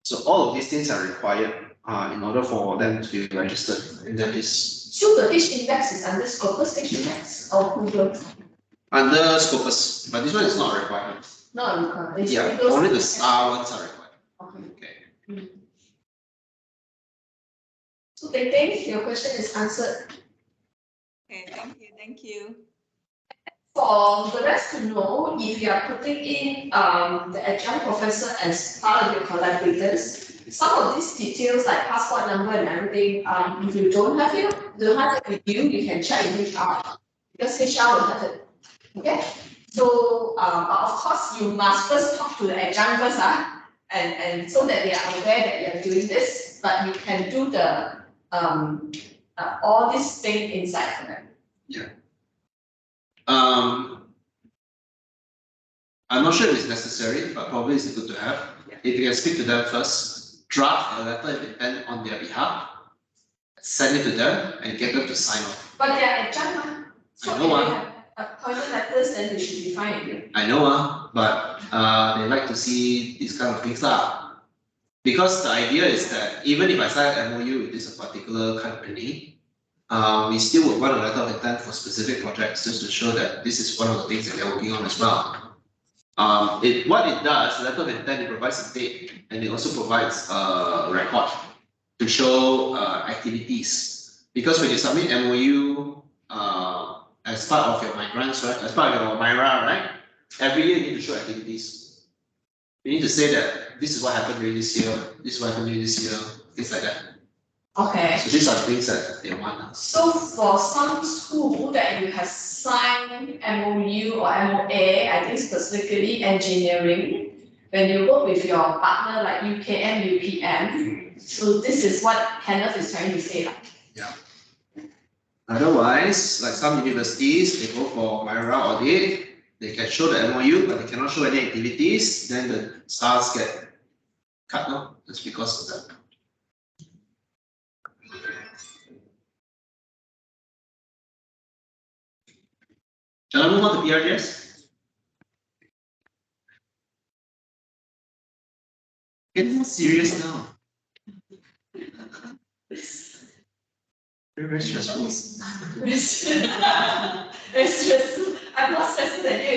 Speaker 1: So all of these things are required in order for them to be registered. And that is
Speaker 3: So the H-index is under Scopus H-index or Google?
Speaker 1: under Scopus, but this one is not required.
Speaker 3: Not required. It's
Speaker 1: Yeah,
Speaker 3: Windows
Speaker 1: only the star ones are required.
Speaker 3: Okay.
Speaker 1: Okay.
Speaker 3: So Ting, your question is answered.
Speaker 7: Okay, thank you, thank you.
Speaker 3: for the rest to know, if you are putting in the adjunct professor as part of your collaborators, some of these details like passport number and everything, if you don't have it with you, you can check with HR, because HR will have it. Okay? So, but of course, you must first talk to the adjunct first, and so that they are aware that you are doing this, but you can do the all this thing inside for them.
Speaker 1: I'm not sure if it's necessary, but probably it's good to have. If you can speak to them first, draft a letter of intent on their behalf, send it to them, and get them to sign off.
Speaker 3: But they are adjunct, so
Speaker 1: I
Speaker 3: if
Speaker 1: know,
Speaker 3: they have appointment letters, then they should be fine with you.
Speaker 1: I know, but they like to see these kind of things lah. Because the idea is that even if I sign an MOU with this particular company, we still would want a letter of intent for specific projects just to show that this is one of the things that they're working on as well. What it does, the letter of intent, it provides a date and it also provides a record to show activities. Because when you submit MOU as part of your migrants, right, as part of your MIRA, right, every year you need to show activities. You need to say that this is what happened during this year, this is what happened during this year, things like that.
Speaker 3: Okay.
Speaker 1: So these are things that they want.
Speaker 3: So for some school that you have signed MOU or MOA, I think specifically engineering, when you work with your partner like UKM, UPM, so this is what Kenneth is trying to say.
Speaker 1: Yeah. Otherwise, like some universities, they go for MIRA audit, they can show the MOU, but they cannot show any activities, then the stars get cut off. That's because of that. Shall I move on to PRGS? Get more serious now. Very stressful.
Speaker 3: It's stressful. I'm not stressed than you,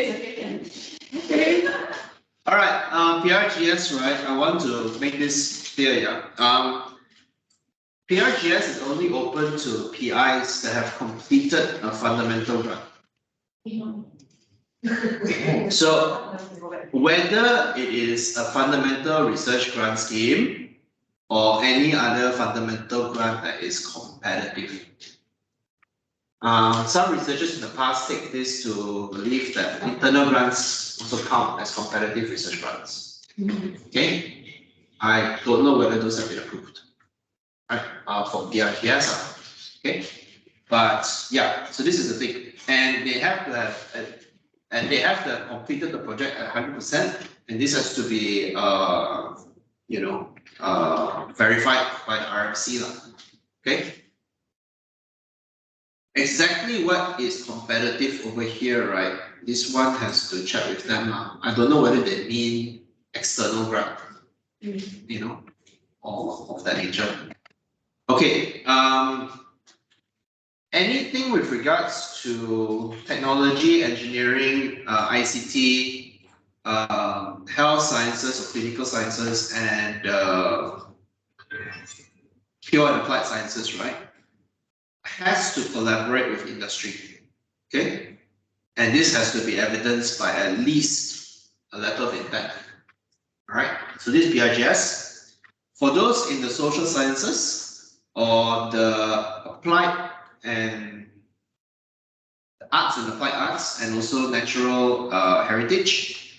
Speaker 3: it's okay.
Speaker 1: All right, PRGS, right? I want to make this clear, yeah. PRGS is only open to PIs that have completed a fundamental grant. So whether it is a fundamental research grant scheme or any other fundamental grant that is competitive. Some researchers in the past take this to believe that internal grants also count as competitive research grants. Okay, I don't know whether those have been approved, right? For PRGS, okay, but yeah. So this is the thing, and they have to have completed the project at 100%, and this has to be verified by the RMC, okay. Exactly what is competitive over here, right? This one has to check with them. I don't know whether they mean external grant, or of that nature. Okay. Anything with regards to technology, engineering, ICT, health sciences or clinical sciences, and pure and applied sciences, right? Has to collaborate with industry, okay? And this has to be evidenced by at least a letter of intent, all right? So this PRGS, for those in the social sciences or the applied and the arts and applied arts and also natural heritage,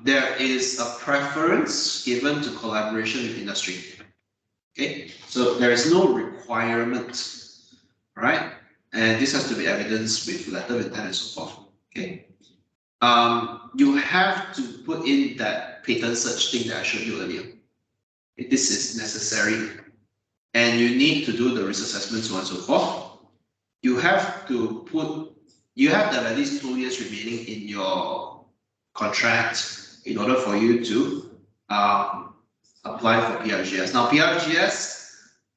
Speaker 1: there is a preference given to collaboration with industry, okay? So there is no requirement, right? And this has to be evidenced with letter of intent and so forth. Okay. You have to put in that patent search thing that I showed you earlier. This is necessary. And you need to do the risk assessment, so on and so forth. You have to have at least 2 years remaining in your contract in order for you to apply for PRGS. Now, PRGS,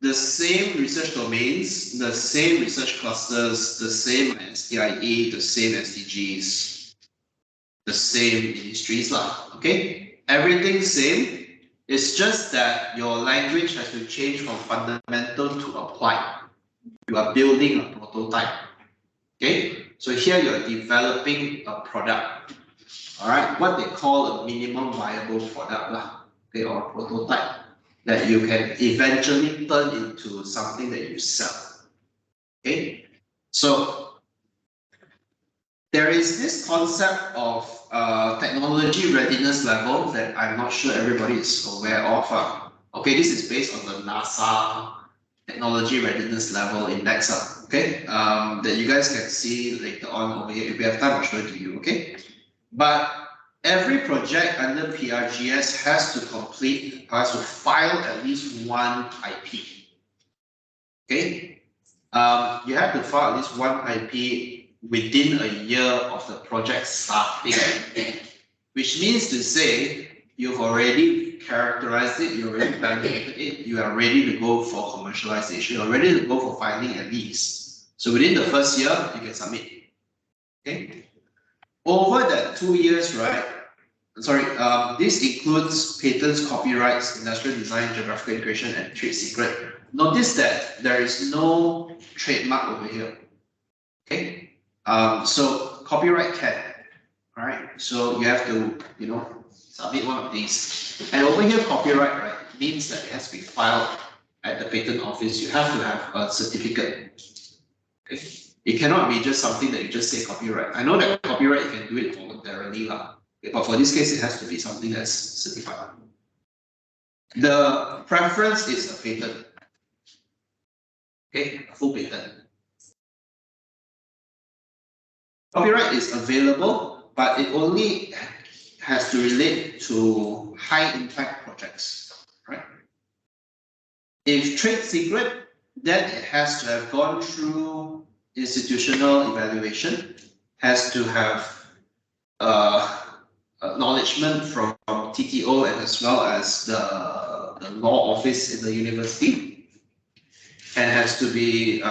Speaker 1: the same research domains, the same research clusters, the same STIE, the same SDGs, the same ministries, okay? Everything's same. It's just that your language has to change from fundamental to applied. You are building a prototype. Okay, so here you're developing a product. All right, what they call a minimum viable product, okay, or prototype that you can eventually turn into something that you sell. Okay, so there is this concept of technology readiness level that I'm not sure everybody is aware of. Okay, this is based on the NASA technology readiness level index. Okay, that you guys can see later on over here. If we have time, I'll show it to you. Okay, but every project under PRGS has to file at least one IP. Okay, you have to file at least one IP within a year of the project starting, which means to say you've already characterized it, you already validated it, you are ready to go for commercialization, you're ready to go for filing at least. So within the first year, you can submit. Okay. Over that 2 years, right? Sorry, this includes patents, copyrights, industrial design, geographical integration, and trade secret. Notice that there is no trademark over here. Okay, so copyright can, all right? So you have to, submit one of these. And over here, copyright, right, means that it has to be filed at the patent office. You have to have a certificate. Okay, it cannot be just something that you just say copyright. I know that copyright you can do it voluntarily, okay, but for this case, it has to be something that's certified. The preference is a patent. Okay, a full patent. Copyright is available, but it only has to relate to high impact projects, right? If trade secret, then it has to have gone through institutional evaluation, has to have acknowledgement from TTO and as well as the law office in the university, and has to be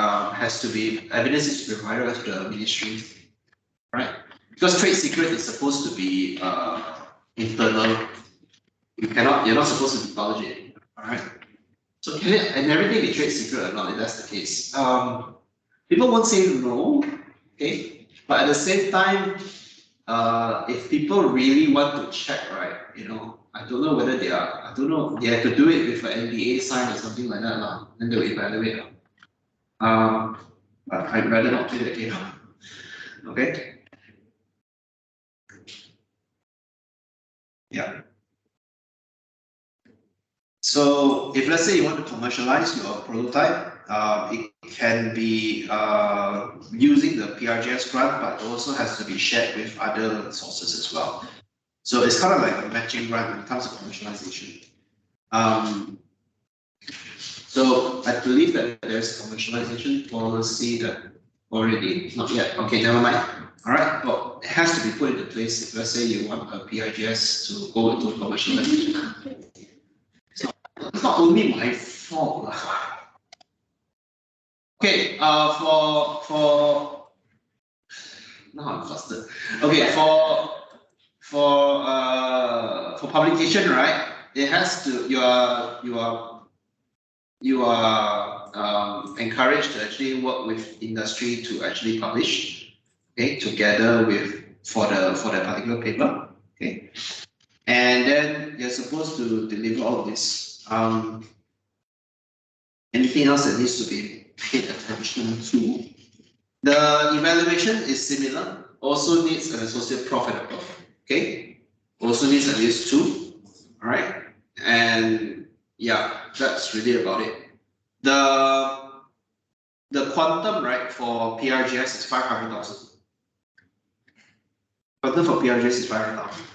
Speaker 1: evidence is provided to the ministry, right? Because trade secret is supposed to be internal. You're not supposed to divulge it, all right? So can it, and everything be trade secret or not, if that's the case. People won't say no, okay? But at the same time, if people really want to check, right, I don't know whether they have to do it with an NDA sign or something like that, then they'll evaluate. But I'd rather not play the game, okay? Yeah. So if let's say you want to commercialize your prototype, it can be using the PRGS grant, but also has to be shared with other sources as well. So it's kind of like a matching grant when it comes to commercialization. So I believe that there's commercialization policy that already, not yet. Okay, never mind. All right, well, it has to be put into place if let's say you want a PRGS to go into commercialization. It's not only my fault. Okay, for now I'm flustered. Okay, for publication, right? It has to you are encouraged to actually work with industry to actually publish, okay, together with for the particular paper, okay, and then you're supposed to deliver all of this. Anything else that needs to be paid attention to? The evaluation is similar, also needs an associate profit above, okay? Also needs at least 2, all right? And yeah, that's really about it. The quantum, right, for PRGS is 500,000. Quantum for PRGS is 500,000.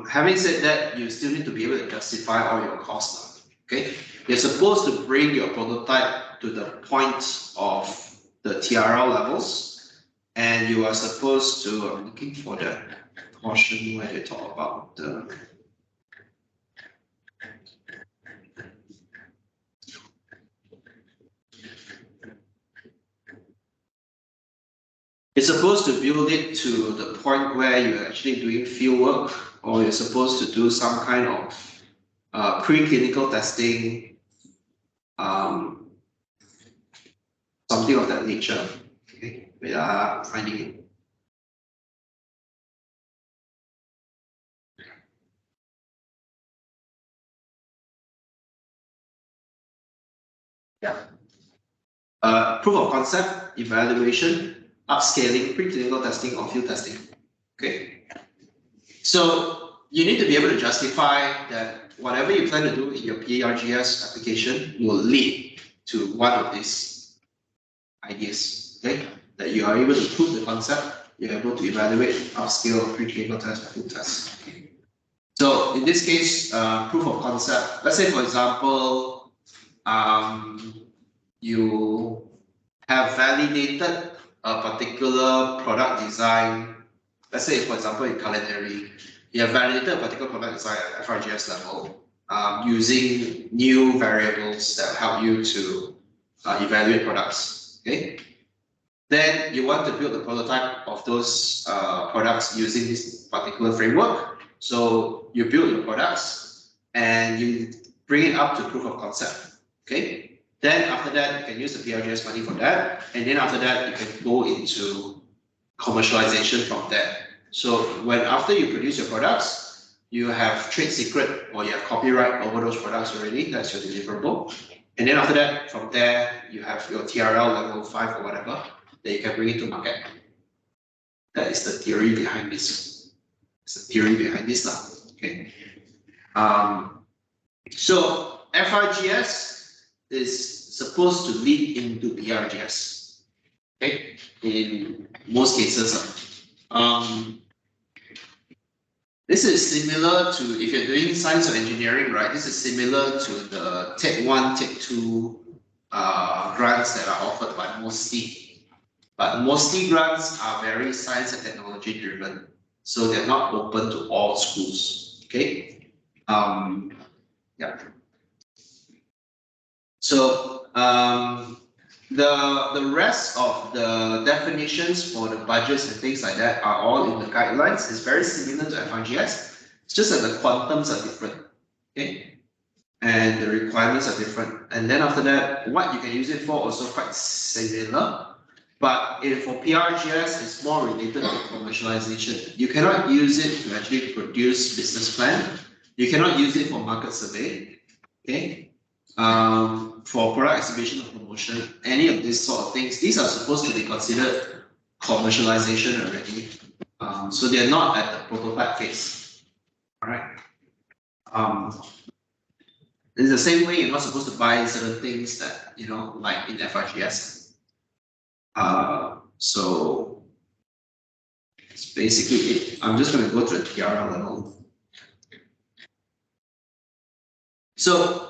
Speaker 1: Having said that, you still need to be able to justify all your costs now, okay? You're supposed to bring your prototype to the point of the TRL levels, and you are supposed to, I'm looking for the portion where they talk about the you're supposed to build it to the point where you're actually doing field work, or you're supposed to do some kind of preclinical testing, something of that nature.
Speaker 4: Okay, we are finding it. Proof of concept, evaluation, upscaling, preclinical testing, or field testing. Okay. So you need to be able to justify that whatever you plan to do in your PRGS application will lead to one of these ideas. Okay. That you are able to prove the concept, you're able to evaluate, upscale, preclinical test, field test. So in this case, proof of concept. Let's say, for example, you have validated a particular product design. Let's say, for example, in culinary, you have validated a particular product design at FRGS level using new variables that help you to evaluate products. Okay. Then you want to build a prototype of those products using this particular framework. So you build your products and you bring it up to proof of concept. Okay. Then after that, you can use the PRGS money for that. And then after that, you can go into commercialization from there. So after you produce your products, you have trade secret or you have copyright over those products already. That's your deliverable. And then after that, from there, you have your TRL level 5 or whatever that you can bring it to market. That is the theory behind this. It's the theory behind this now. Okay. So FRGS is supposed to lead into PRGS. Okay, in most cases. This is similar to if you're doing science or engineering, right? This is similar to the Tech 1, Tech 2 grants that are offered by MOSTI. But MOSTI grants are very science and technology driven, so they're not open to all schools. Okay. Yeah. So the rest of the definitions for the budgets and things like that are all in the guidelines. It's very similar to FRGS. It's just that the quantums are different. Okay. And the requirements are different. And then after that, what you can use it for also quite similar. But for PRGS, it's more related to commercialization. You cannot use it to actually produce business plan. You cannot use it for market survey. Okay. For product exhibition or promotion, any of these sort of things, these are supposed to be considered commercialization already. So they're not at the prototype phase. All right. It's the same way you're not supposed to buy certain things that, like in FRGS. So it's basically it. I'm just going to go to the TRL level. So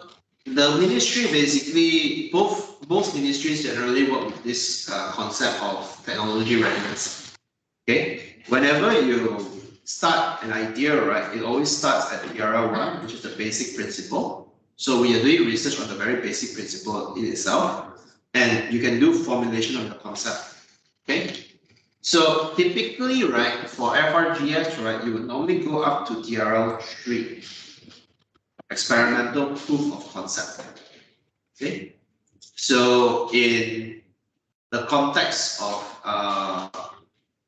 Speaker 4: the ministry basically, both ministries generally work with this concept of technology readiness. Okay, whenever you start an idea, right, it always starts at the TRL1, which is the basic principle. So we are doing research on the very basic principle in itself, and you can do formulation of the concept. Okay, so typically, right, for FRGS, right, you would normally go up to TRL3. Experimental proof of concept. Okay, so in the context of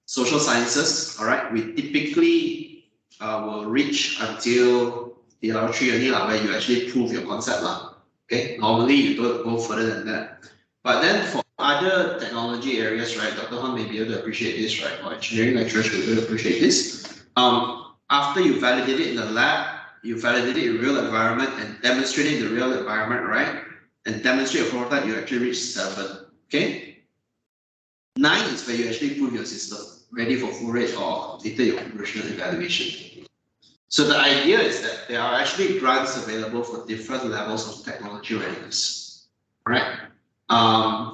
Speaker 4: social sciences, all right, we typically will reach until TRL3 only, where you actually prove your concept. Okay, normally you don't go further than that. But then for other technology areas, right, Dr. Han may be able to appreciate this, right, or engineering lecturers will be able to appreciate this. After you validate it in the lab, you validate it in real environment and demonstrate it in the real environment, right? And demonstrate a prototype, you actually reach 7. Okay? 9 is where you actually prove your system, ready for full rate or later your operational evaluation. So the idea is that there are actually grants available for different levels of technology readiness. Right?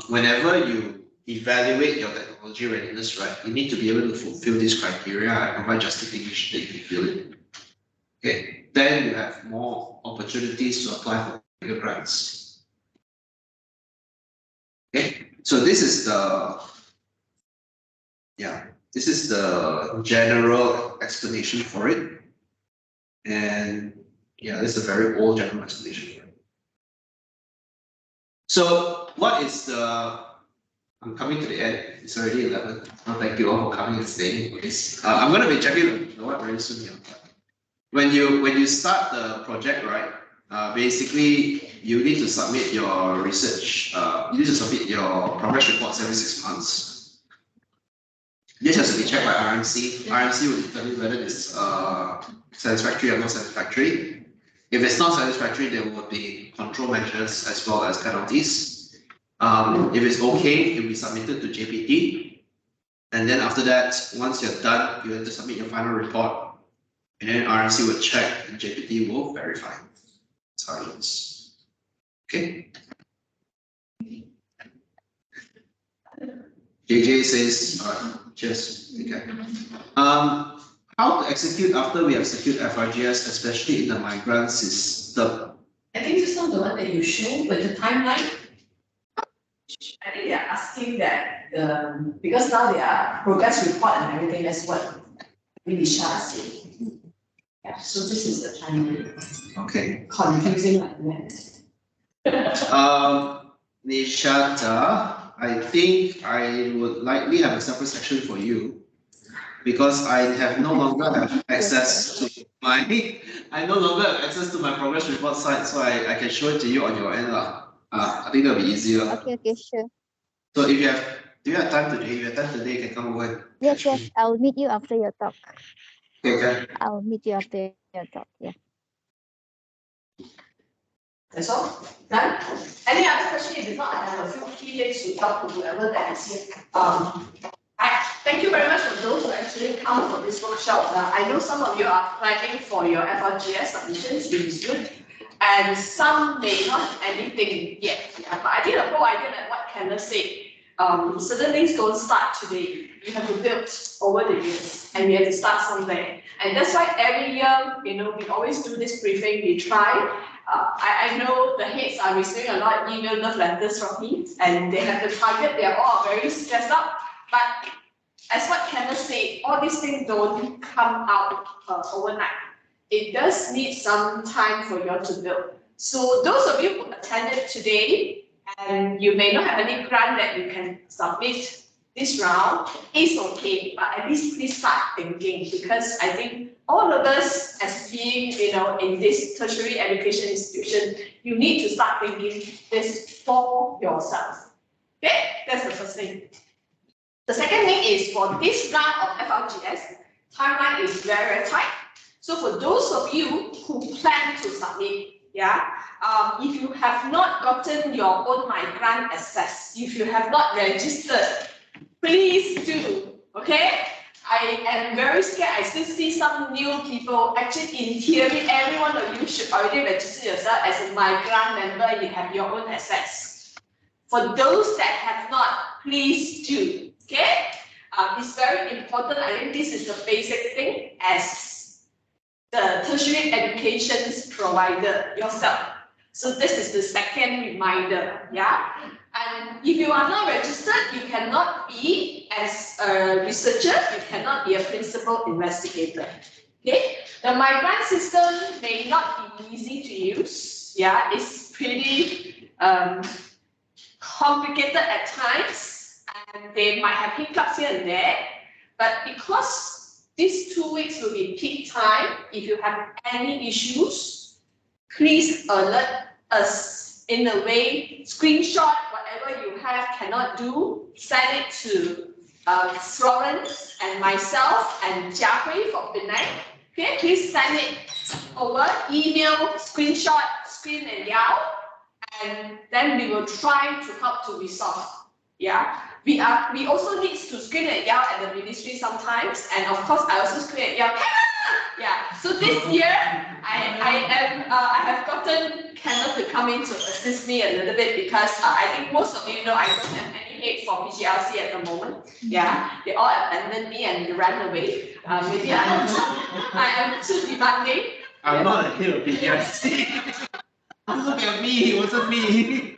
Speaker 4: Whenever you evaluate your technology readiness, right, you need to be able to fulfill this criteria and provide justification that you fulfill it. Okay, then you have more opportunities to apply for bigger grants. Okay, so this is the general explanation for it. And yeah, this is a very old general explanation for it. So what is the
Speaker 1: I'm coming to the end. It's already 11. Oh, thank you all for coming and staying for this. I'm going to be checking the what very soon here. When you start the project, right? Basically, you need to submit your research. You need to submit your progress reports every 6 months. This has to be checked by RMC. RMC will determine whether it's satisfactory or not satisfactory. If it's not satisfactory, there will be control measures as well as penalties. If it's okay, it will be submitted to JPT. And then after that, once you're done, you have to submit your final report. And then RMC will check and JPT will verify. That's how it looks. Okay. JJ says, cheers. Okay. How to execute after we have secured FRGS, especially in the migrant system?
Speaker 3: I think this is not the one that you showed with the timeline. I think they are asking that because now they are progress report and everything, that's what Nisha said. Yeah, so this is the timeline.
Speaker 1: Okay.
Speaker 3: Confusing like that.
Speaker 1: Nishata, I think I would likely have a separate section for you because I have no longer have access to my progress report site, so I can show it to you on your end. I think that'll be easier.
Speaker 7: Okay, sure.
Speaker 1: So if you have, do you have time today? If you have time today, you can come over.
Speaker 7: Yes, I'll meet you after your talk.
Speaker 1: Okay.
Speaker 7: I'll meet you after your talk, yeah.
Speaker 3: That's all. Done. Any other question? If not, I have a few key dates to talk to whoever that is here. Thank you very much for those who actually come for this workshop. I know some of you are planning for your FRGS submissions, which is good, and some may not have anything yet. Yeah, but I think the whole idea that what Kenneth said, certain things don't start today. You have to build over the years, and you have to start somewhere. And that's why every year, we always do this briefing. We try. I know the heads are receiving a lot of email love letters from me, and they have the target. They are all very stressed out. But as what Kenneth said, all these things don't come out overnight. It does need some time for you all to build. So those of you who attended today, and you may not have any grant that you can submit this round, is okay. But at least please start thinking, because I think all of us, as being in this tertiary education institution, you need to start thinking this for yourself. Okay, that's the first thing. The second thing is for this round of FRGS, timeline is very, very tight. So for those of you who plan to submit, if you have not gotten your own migrant access, if you have not registered, please do. Okay? I am very scared. I still see some new people. Actually, in theory, every one of you should already register yourself as a migrant member. You have your own access. For those that have not, please do. Okay? It's very important. I think this is the basic thing as the tertiary education provider yourself. So this is the second reminder. Yeah? And if you are not registered, you cannot be as a researcher, you cannot be a principal investigator. Okay? The migrant system may not be easy to use. Yeah, it's pretty complicated at times, and they might have hiccups here and there. But because these 2 weeks will be peak time, if you have any issues, please alert us in a way, screenshot whatever you have cannot do, send it to Florence and myself and Jia Hui from Penang. Okay, please send it over, email, screenshot, screen and yell, and then we will try to help to resolve. Yeah, we also need to screen and yell at the ministry sometimes, and of course I also screen and yell. Yeah, so this year I have gotten Kenneth to come in to assist me a little bit because I think most of you know I don't have any aid for PGLC at the moment. Yeah, they all abandoned me and ran away. Maybe I am too demanding.
Speaker 1: I'm not a head of PGLC. Look at me, it wasn't me.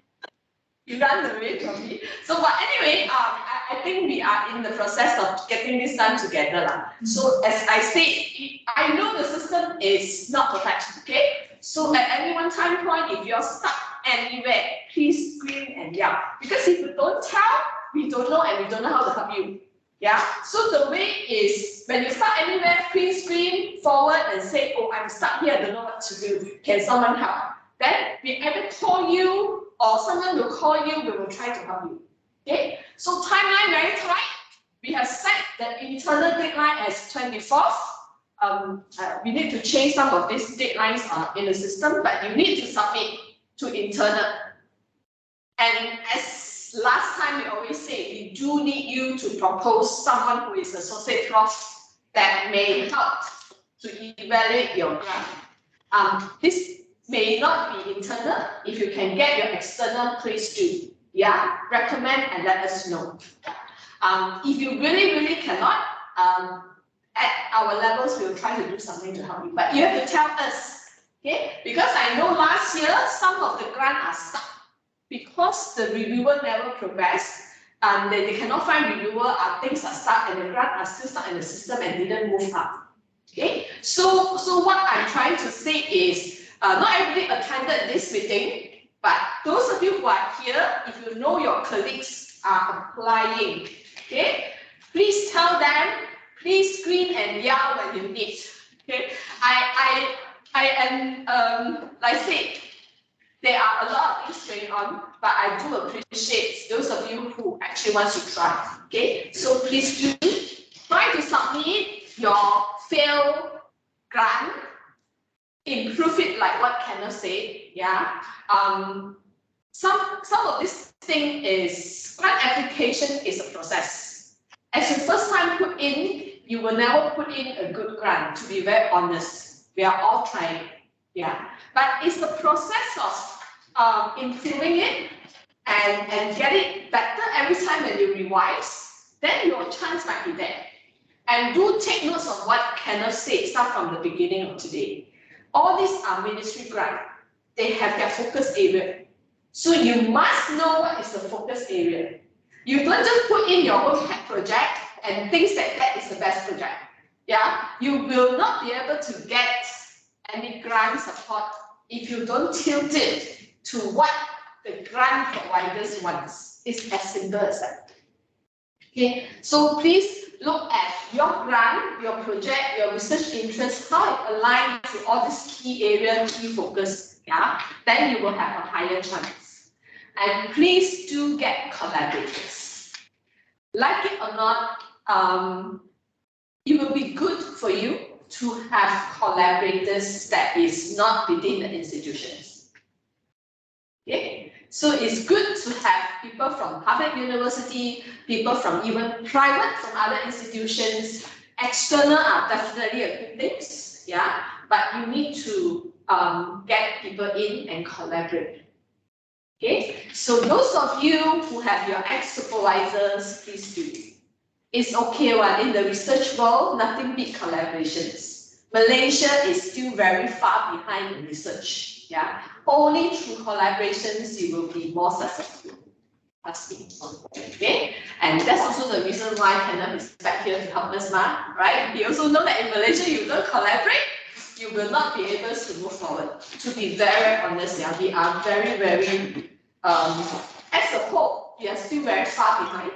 Speaker 3: You ran away from me. So, but anyway, I think we are in the process of getting this done together. So, as I said, I know the system is not perfect, okay? So, at any one time point, if you're stuck anywhere, please scream and yell. Because if you don't tell, we don't know and we don't know how to help you. Yeah, so the way is when you start anywhere, please scream forward and say, oh, I'm stuck here, I don't know what to do. Can someone help? Then we either call you or someone will call you, we will try to help you. Okay, so timeline very tight. We have set the internal deadline as 24th. We need to change some of these deadlines in the system, but you need to submit to internal. And as last time we always say, we do need you to propose someone who is associate prof that may help to evaluate your grant. This may not be internal. If you can get your external, please do. Yeah, recommend and let us know. If you really cannot, at our levels, we will try to do something to help you. But you have to tell us, okay? Because I know last year, some of the grants are stuck because the reviewer never progressed. They cannot find reviewer, things are stuck and the grant are still stuck in the system and didn't move up. Okay? So what I'm trying to say is, not everybody attended this meeting, but those of you who are here, if you know your colleagues are applying, okay, please tell them, please scream and yell when you need. Okay, I am like I said, there are a lot of things going on, but I do appreciate those of you who actually want to try. Okay, so please do try to submit your failed grant, improve it like what Kenneth said. Yeah. Some of this thing is grant application is a process. As you first time put in, you will never put in a good grant, to be very honest. We are all trying. Yeah. But it's the process of improving it and get it better every time when you revise, then your chance might be there. And do take notes of what Kenneth said, start from the beginning of today. All these are ministry grants. They have their focus area. So you must know what is the focus area. You don't just put in your own pet project and think that is the best project. Yeah, you will not be able to get any grant support if you don't tilt it to what the grant providers wants. It's as simple as that. Okay, so please look at your grant, your project, your research interest, how it aligns to all these key areas, key focus. Yeah, then you will have a higher chance. And please do get collaborators. Like it or not, it will be good for you to have collaborators that is not within the institutions. Okay, so it's good to have people from public university, people from even private, from other institutions. External are definitely a good things, yeah, but you need to get people in and collaborate. Okay, so those of you who have your ex-supervisors, please do. It's okay, in the research world, nothing beats collaborations. Malaysia is still very far behind in research. Yeah, only through collaborations you will be more successful. Trust me. Okay, and that's also the reason why Kenneth is back here to help us, right? You also know that in Malaysia, you don't collaborate, you will not be able to move forward. To be very honest, yeah, we are very, as a whole, we are still very far behind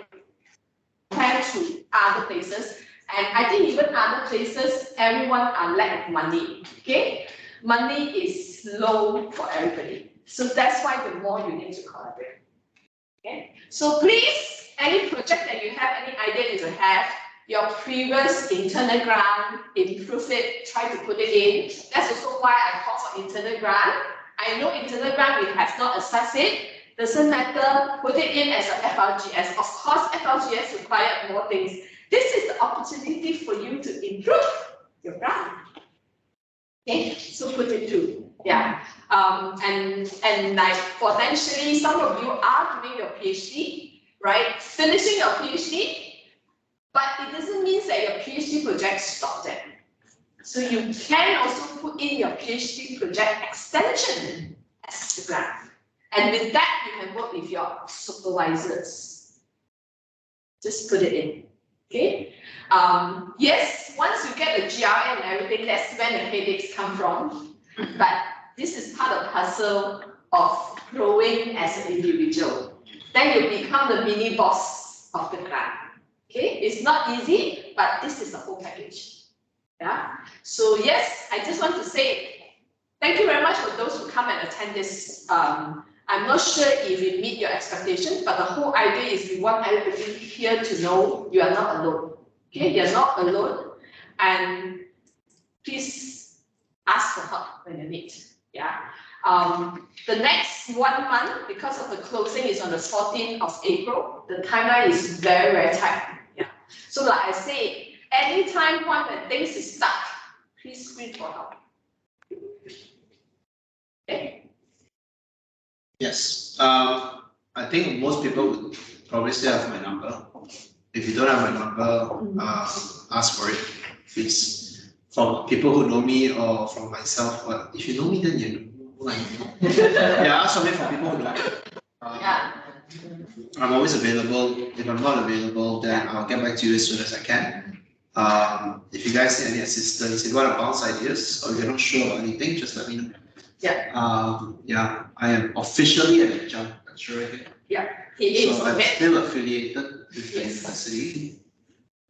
Speaker 3: compared to other places. And I think even other places, everyone are lack of money. Okay, money is low for everybody. So that's why the more you need to collaborate. Okay, so please, any project that you have, any idea that you have, your previous internal grant, improve it, try to put it in. That's also why I call for internal grant. I know internal grant we have not assessed it. Doesn't matter, put it in as a FLGS. Of course, FLGS require more things. This is the opportunity for you to improve your grant. Okay, so put it through. Yeah. And like potentially some of you are doing your PhD, right? Finishing your PhD, but it doesn't mean that your PhD project stopped there. So you can also put in your PhD project extension as the grant. And with that, you can work with your supervisors. Just put it in. Okay. Yes, once you get the GRN and everything, that's when the headaches come from. But this is part of the hustle of growing as an individual. Then you become the mini boss. of the grant. Okay, it's not easy, but this is the whole package. Yeah. So yes, I just want to say thank you very much for those who come and attend this. I'm not sure if it meet your expectations, but the whole idea is we want everybody here to know you are not alone. Okay, you're not alone, and please ask for help when you need. Yeah. The next 1 month, because of the closing, is on the 14th of April. The timeline is very, very tight. Yeah. So like I say, any time point when things is stuck, please scream for help. Okay.
Speaker 1: Yes. I think most people would probably still have my number. If you don't have my number, ask for it, please. From people who know me or from myself. But if you know me, then you know. Yeah, ask for me from people who know me.
Speaker 3: Yeah.
Speaker 1: I'm always available. If I'm not available, then I'll get back to you as soon as I can. If you guys need any assistance, if you want to bounce ideas or you're not sure about anything, just let me know.
Speaker 3: Yeah.
Speaker 1: Yeah, I am officially an adjunct lecturer here.
Speaker 3: He is.
Speaker 1: So I'm still affiliated with the university.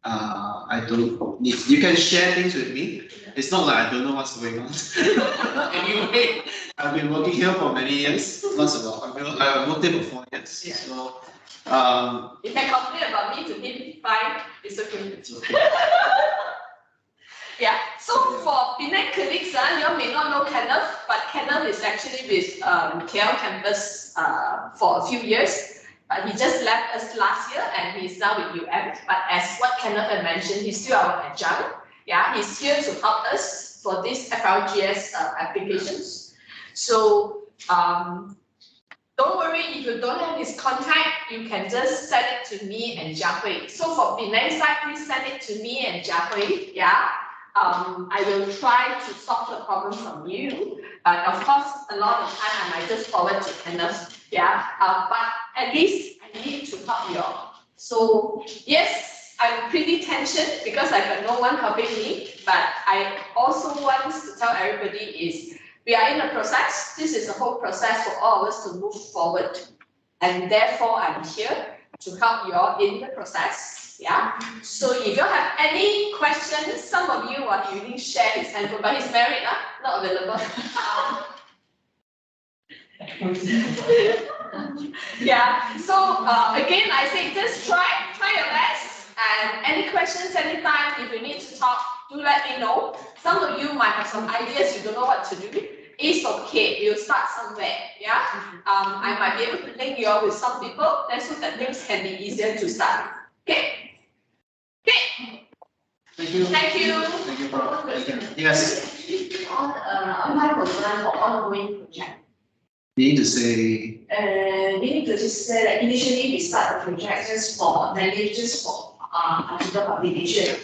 Speaker 1: I don't need, you can share things with me. It's not like I don't know what's going on. Anyway, I've been working here for many years. Lots of I've worked here for 4 years.
Speaker 3: Yeah.
Speaker 1: So
Speaker 3: You can complain about me to him 5, it's okay.
Speaker 1: it's okay.
Speaker 3: Yeah, so for Penang colleagues, you all may not know Kenneth, but Kenneth is actually with KL campus for a few years. He just left us last year and he's now with UM. But as what Kenneth had mentioned, he's still our adjunct. Yeah, he's here to help us for these FLGS applications. So don't worry, if you don't have his contact, you can just send it to me and Jia Hui. So for Penang side, please send it to me and Jia Hui. Yeah. I will try to solve the problem from you. But of course, a lot of time I might just forward to Kenneth. Yeah. But at least I need to help you all. So yes, I'm pretty tensioned because I got no one helping me. But I also want to tell everybody is we are in the process. This is the whole process for all of us to move forward. And therefore, I'm here to help you all in the process. Yeah. So if you have any questions, some of you he didn't share his handphone, but he's married, not available. Yeah. So again, I say just try your best. And any questions, anytime, if you need to talk, do let me know. Some of you might have some ideas, you don't know what to do. It's okay, we'll start somewhere. Yeah. I might be able to link you all with some people, so that things can be easier to start. Okay. Okay.
Speaker 1: Thank you.
Speaker 3: Thank you.
Speaker 1: Thank you, Prof. Thank you. Yes.
Speaker 3: On my program for ongoing project.
Speaker 1: You need to say.
Speaker 3: We need to just say that initially we start the project just for article publication.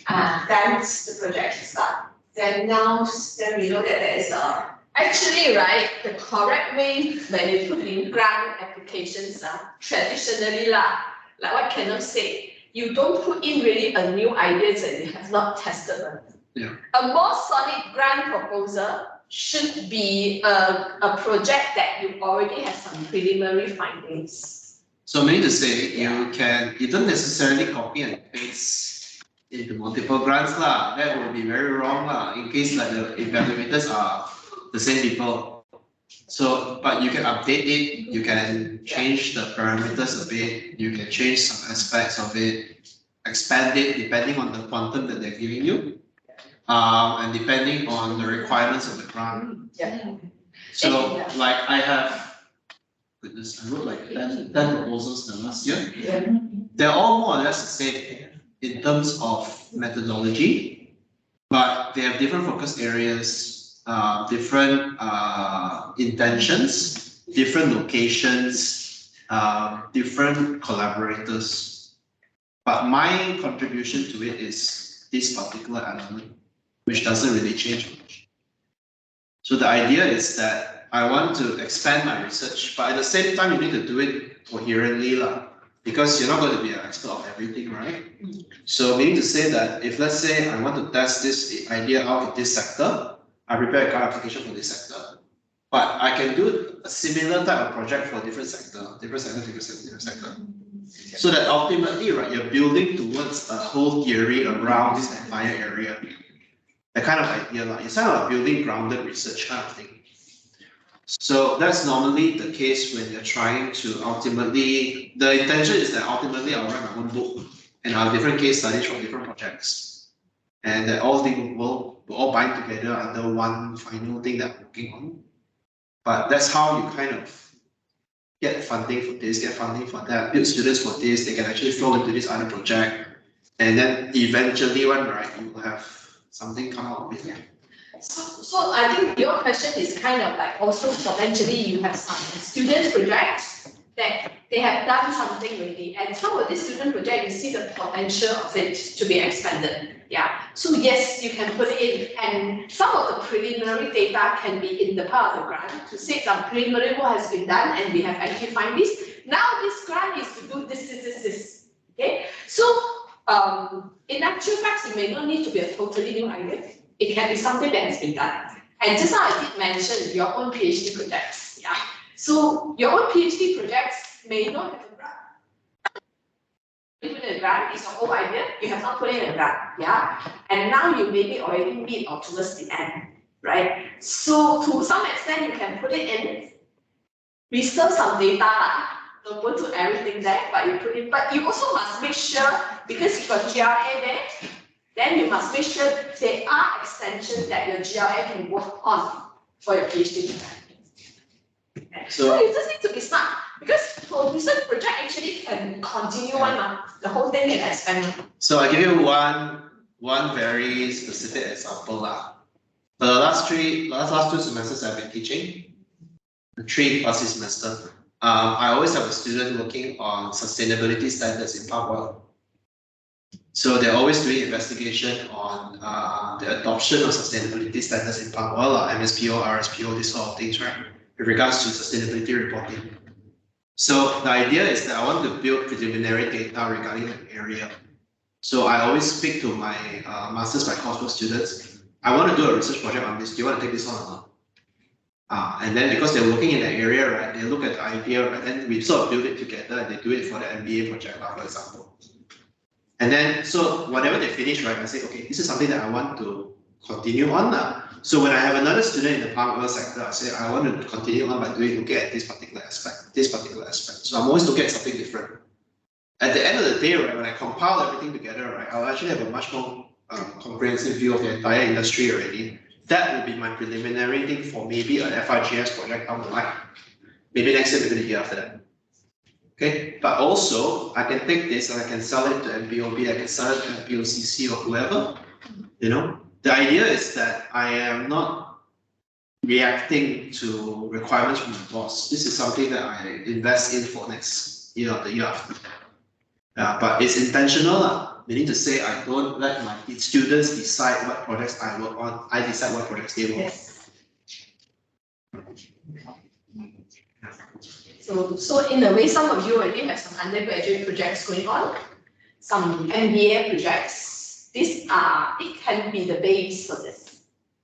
Speaker 3: Then the project start. Then we know that there is actually right, the correct way when you put in grant applications traditionally like what Kenneth said, you don't put in really a new ideas that you have not tested.
Speaker 1: Yeah.
Speaker 3: A more solid grant proposal should be a project that you already have some preliminary findings.
Speaker 1: So meaning to say, you don't necessarily copy and paste into multiple grants lah. That would be very wrong lah. In case like the evaluators are the same people. So, but you can update it. You can change the parameters a bit. You can change some aspects of it, expand it depending on the quantum that they're giving you. And depending on the requirements of the grant.
Speaker 3: Yeah.
Speaker 1: So, like I wrote like 10 proposals the last year.
Speaker 3: Yeah.
Speaker 1: They're all more or less the same in terms of methodology, but they have different focus areas, different intentions, different locations, different collaborators. But my contribution to it is this particular element, which doesn't really change much. So the idea is that I want to expand my research, but at the same time, you need to do it coherently, because you're not going to be an expert of everything, right? So meaning to say that if let's say I want to test this idea out in this sector, I prepare a grant application for this sector. But I can do a similar type of project for different sector. So that ultimately, right, you're building towards a whole theory around this entire area. That kind of idea, like it's kind of a building grounded research kind of thing. So that's normally the case when you're trying to ultimately, the intention is that ultimately I'll write my own book and I'll have different case studies from different projects. And that all things will all bind together under one final thing that I'm working on. But that's how you kind of get funding for this, get funding for that, build students for this, they can actually flow into this other project. And then eventually one, right, you will have something come out with it.
Speaker 3: So I think your question is kind of like also potentially you have some student projects that they have done something already, and some of these student projects you see the potential of it to be expanded. Yeah. So yes, you can put it in, and some of the preliminary data can be in the part of the grant to say some preliminary work has been done and we have actually find this. Now this grant is to do this. Okay. So in actual fact, it may not need to be a totally new idea. It can be something that has been done. And just now I did mention your own PhD projects. Yeah. So your own PhD projects may not have a grant. Put in a grant is your whole idea. You have not put in a grant. Yeah. And now you maybe already meet or towards the end. Right? So to some extent you can put it in, reserve some data. Don't go to everything there, but you put in. But you also must make sure, because you got GRA there, then you must make sure there are extensions that your GRA can work on for your PhD project. So you just need to be smart, because for research project actually can continue on, the whole thing can expand.
Speaker 1: So I give you one very specific example. The last two semesters I've been teaching, 3 plus this semester, I always have a student working on sustainability standards in palm oil. So they're always doing investigation on the adoption of sustainability standards in palm oil, MSPO, RSPO, these sort of things, right? With regards to sustainability reporting. So the idea is that I want to build preliminary data regarding the area. So I always speak to my master's by coursework students. I want to do a research project on this. Do you want to take this on or not? And then because they're working in the area, right, they look at the idea, right, and we sort of build it together and they do it for the MBA project, for example. And then, so whatever they finish, right, I say, okay, this is something that I want to continue on now. So when I have another student in the palm oil sector, I say, I want to continue on by looking at this particular aspect, So I'm always looking at something different. At the end of the day, right, when I compile everything together, right, I'll actually have a much more comprehensive view of the entire industry already. That will be my preliminary thing for maybe an FRGS project down the line. Maybe next year, maybe the year after that. Okay, but also I can take this and I can sell it to MBOB, I can sell it to MPOCC or whoever. You know, the idea is that I am not reacting to requirements from my boss. This is something that I invest in for next year or the year after. But it's intentional, meaning to say I don't let my students decide what projects I work on. I decide what projects they work on.
Speaker 3: So in a way, some of you already have some undergraduate projects going on, some MBA projects. It can be the base for this.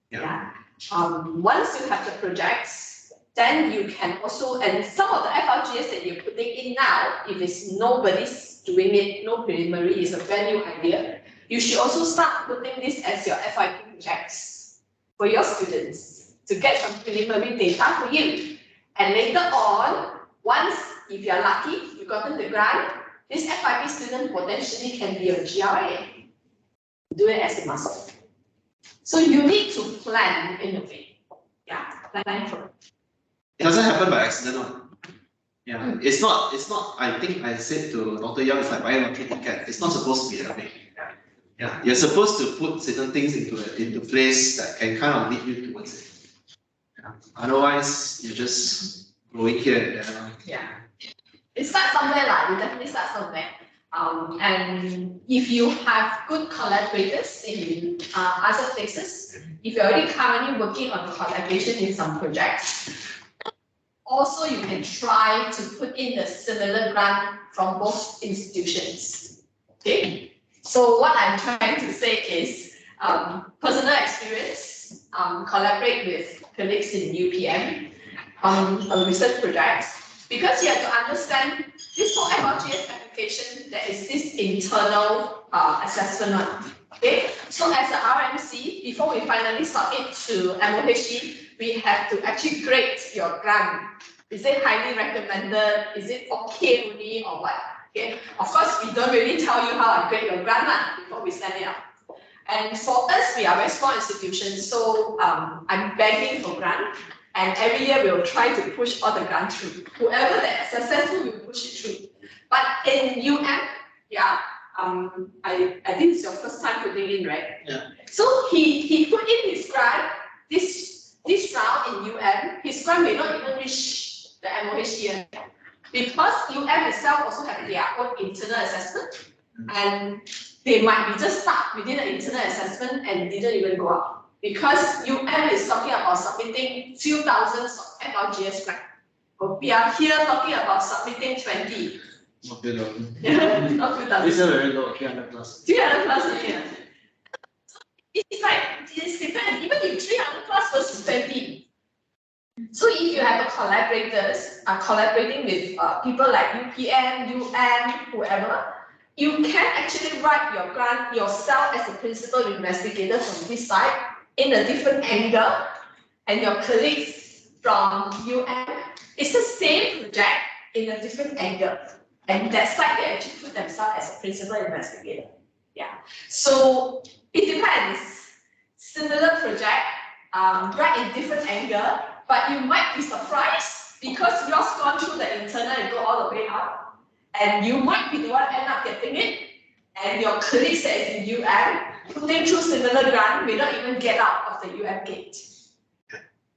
Speaker 3: Yeah. Once you have the projects, then you can also, and some of the FRGS that you're putting in now, if it's nobody's doing it, no preliminary, it's a brand new idea, you should also start putting this as your FIP projects for your students to get some preliminary data for you. And later on, once, if you're lucky, you've gotten the grant, this FIP student potentially can be a GRA. Do it as a master. So you need to plan in a way. Yeah, plan for it.
Speaker 1: It doesn't happen by accident. Yeah, it's not, I think I said to Dr. Young, it's like buying a lottery ticket. It's not supposed to be that way. Yeah, you're supposed to put certain things into place that can kind of lead you towards it. Yeah. Otherwise, you're just going here and there.
Speaker 3: Yeah. It starts somewhere, you definitely start somewhere. And if you have good collaborators in other places, if you're already currently working on collaboration in some projects, also you can try to put in a similar grant from both institutions. Okay? So what I'm trying to say is personal experience, collaborate with colleagues in UPM on research projects, because you have to understand this whole FRGS qualification, there is this internal assessment one. Okay, so as a RMC, before we finally submit to MOHE, we have to actually grade your grant. Is it highly recommended? Is it okay only or what? Okay, of course, we don't really tell you how I grade your grant before we send it out. And for us, we are a very small institution, so I'm begging for grant. And every year we will try to push all the grant through. Whoever that is successful, we will push it through. But in yeah, I think it's your first time putting in, right?
Speaker 1: Yeah.
Speaker 3: So he put in his grant this round in his grant may not even reach the MOH yet. Because itself also have their own internal assessment, and they might be just stuck within the internal assessment and didn't even go up. Because is talking about submitting few thousands of FRGS grant. But we are here talking about submitting 20.
Speaker 1: Not few thousand.
Speaker 3: Yeah, not few thousand.
Speaker 1: It's a very low, 300 plus.
Speaker 3: 300 plus, yeah. It's like, it's depends, even if 300 plus versus 20. So if you have collaborators collaborating with people like UPM, whoever, you can actually write your grant yourself as a principal investigator from this side in a different angle, and your colleagues from it's the same project in a different angle. And that side, they actually put themselves as a principal investigator. Yeah. So it depends. Similar project, right in different angle, but you might be surprised because yours gone through the internal and go all the way up. And you might be the one end up getting it, and your colleagues that is in putting through similar grant may not even get out of the gate.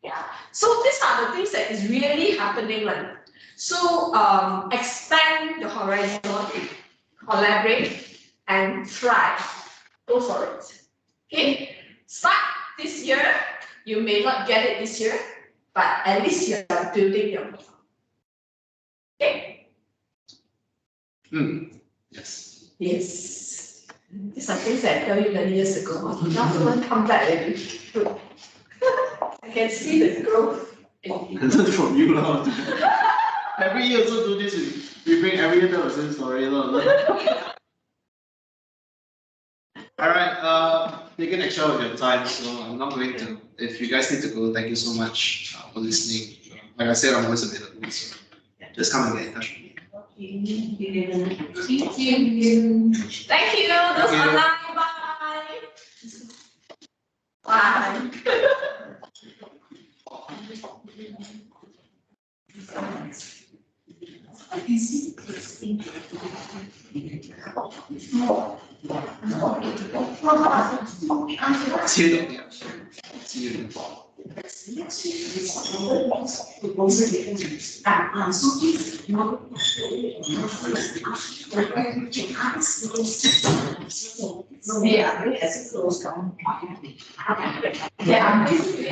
Speaker 3: Yeah. So these are the things that is really happening. So expand the horizon, collaborate, and thrive. Go for it. Okay. Start this year. You may not get it this year, but at least you are building your profile. Okay.
Speaker 1: Yes.
Speaker 3: Yes. These are things that I tell you many years ago. Now someone come back and I can see the growth.
Speaker 1: That's from you, Lord. Every year also do this. We bring every year tell the same story, Lord. Alright, taking extra of your time, so I'm not going to. If you guys need to go, thank you so much for listening. Like I said, I'm always available, so just come and get in touch with me.
Speaker 3: Thank you. Thank you. Those online. Bye.
Speaker 1: See you later. See you later.
Speaker 3: Yeah, it has closed down. Yeah, I'm basically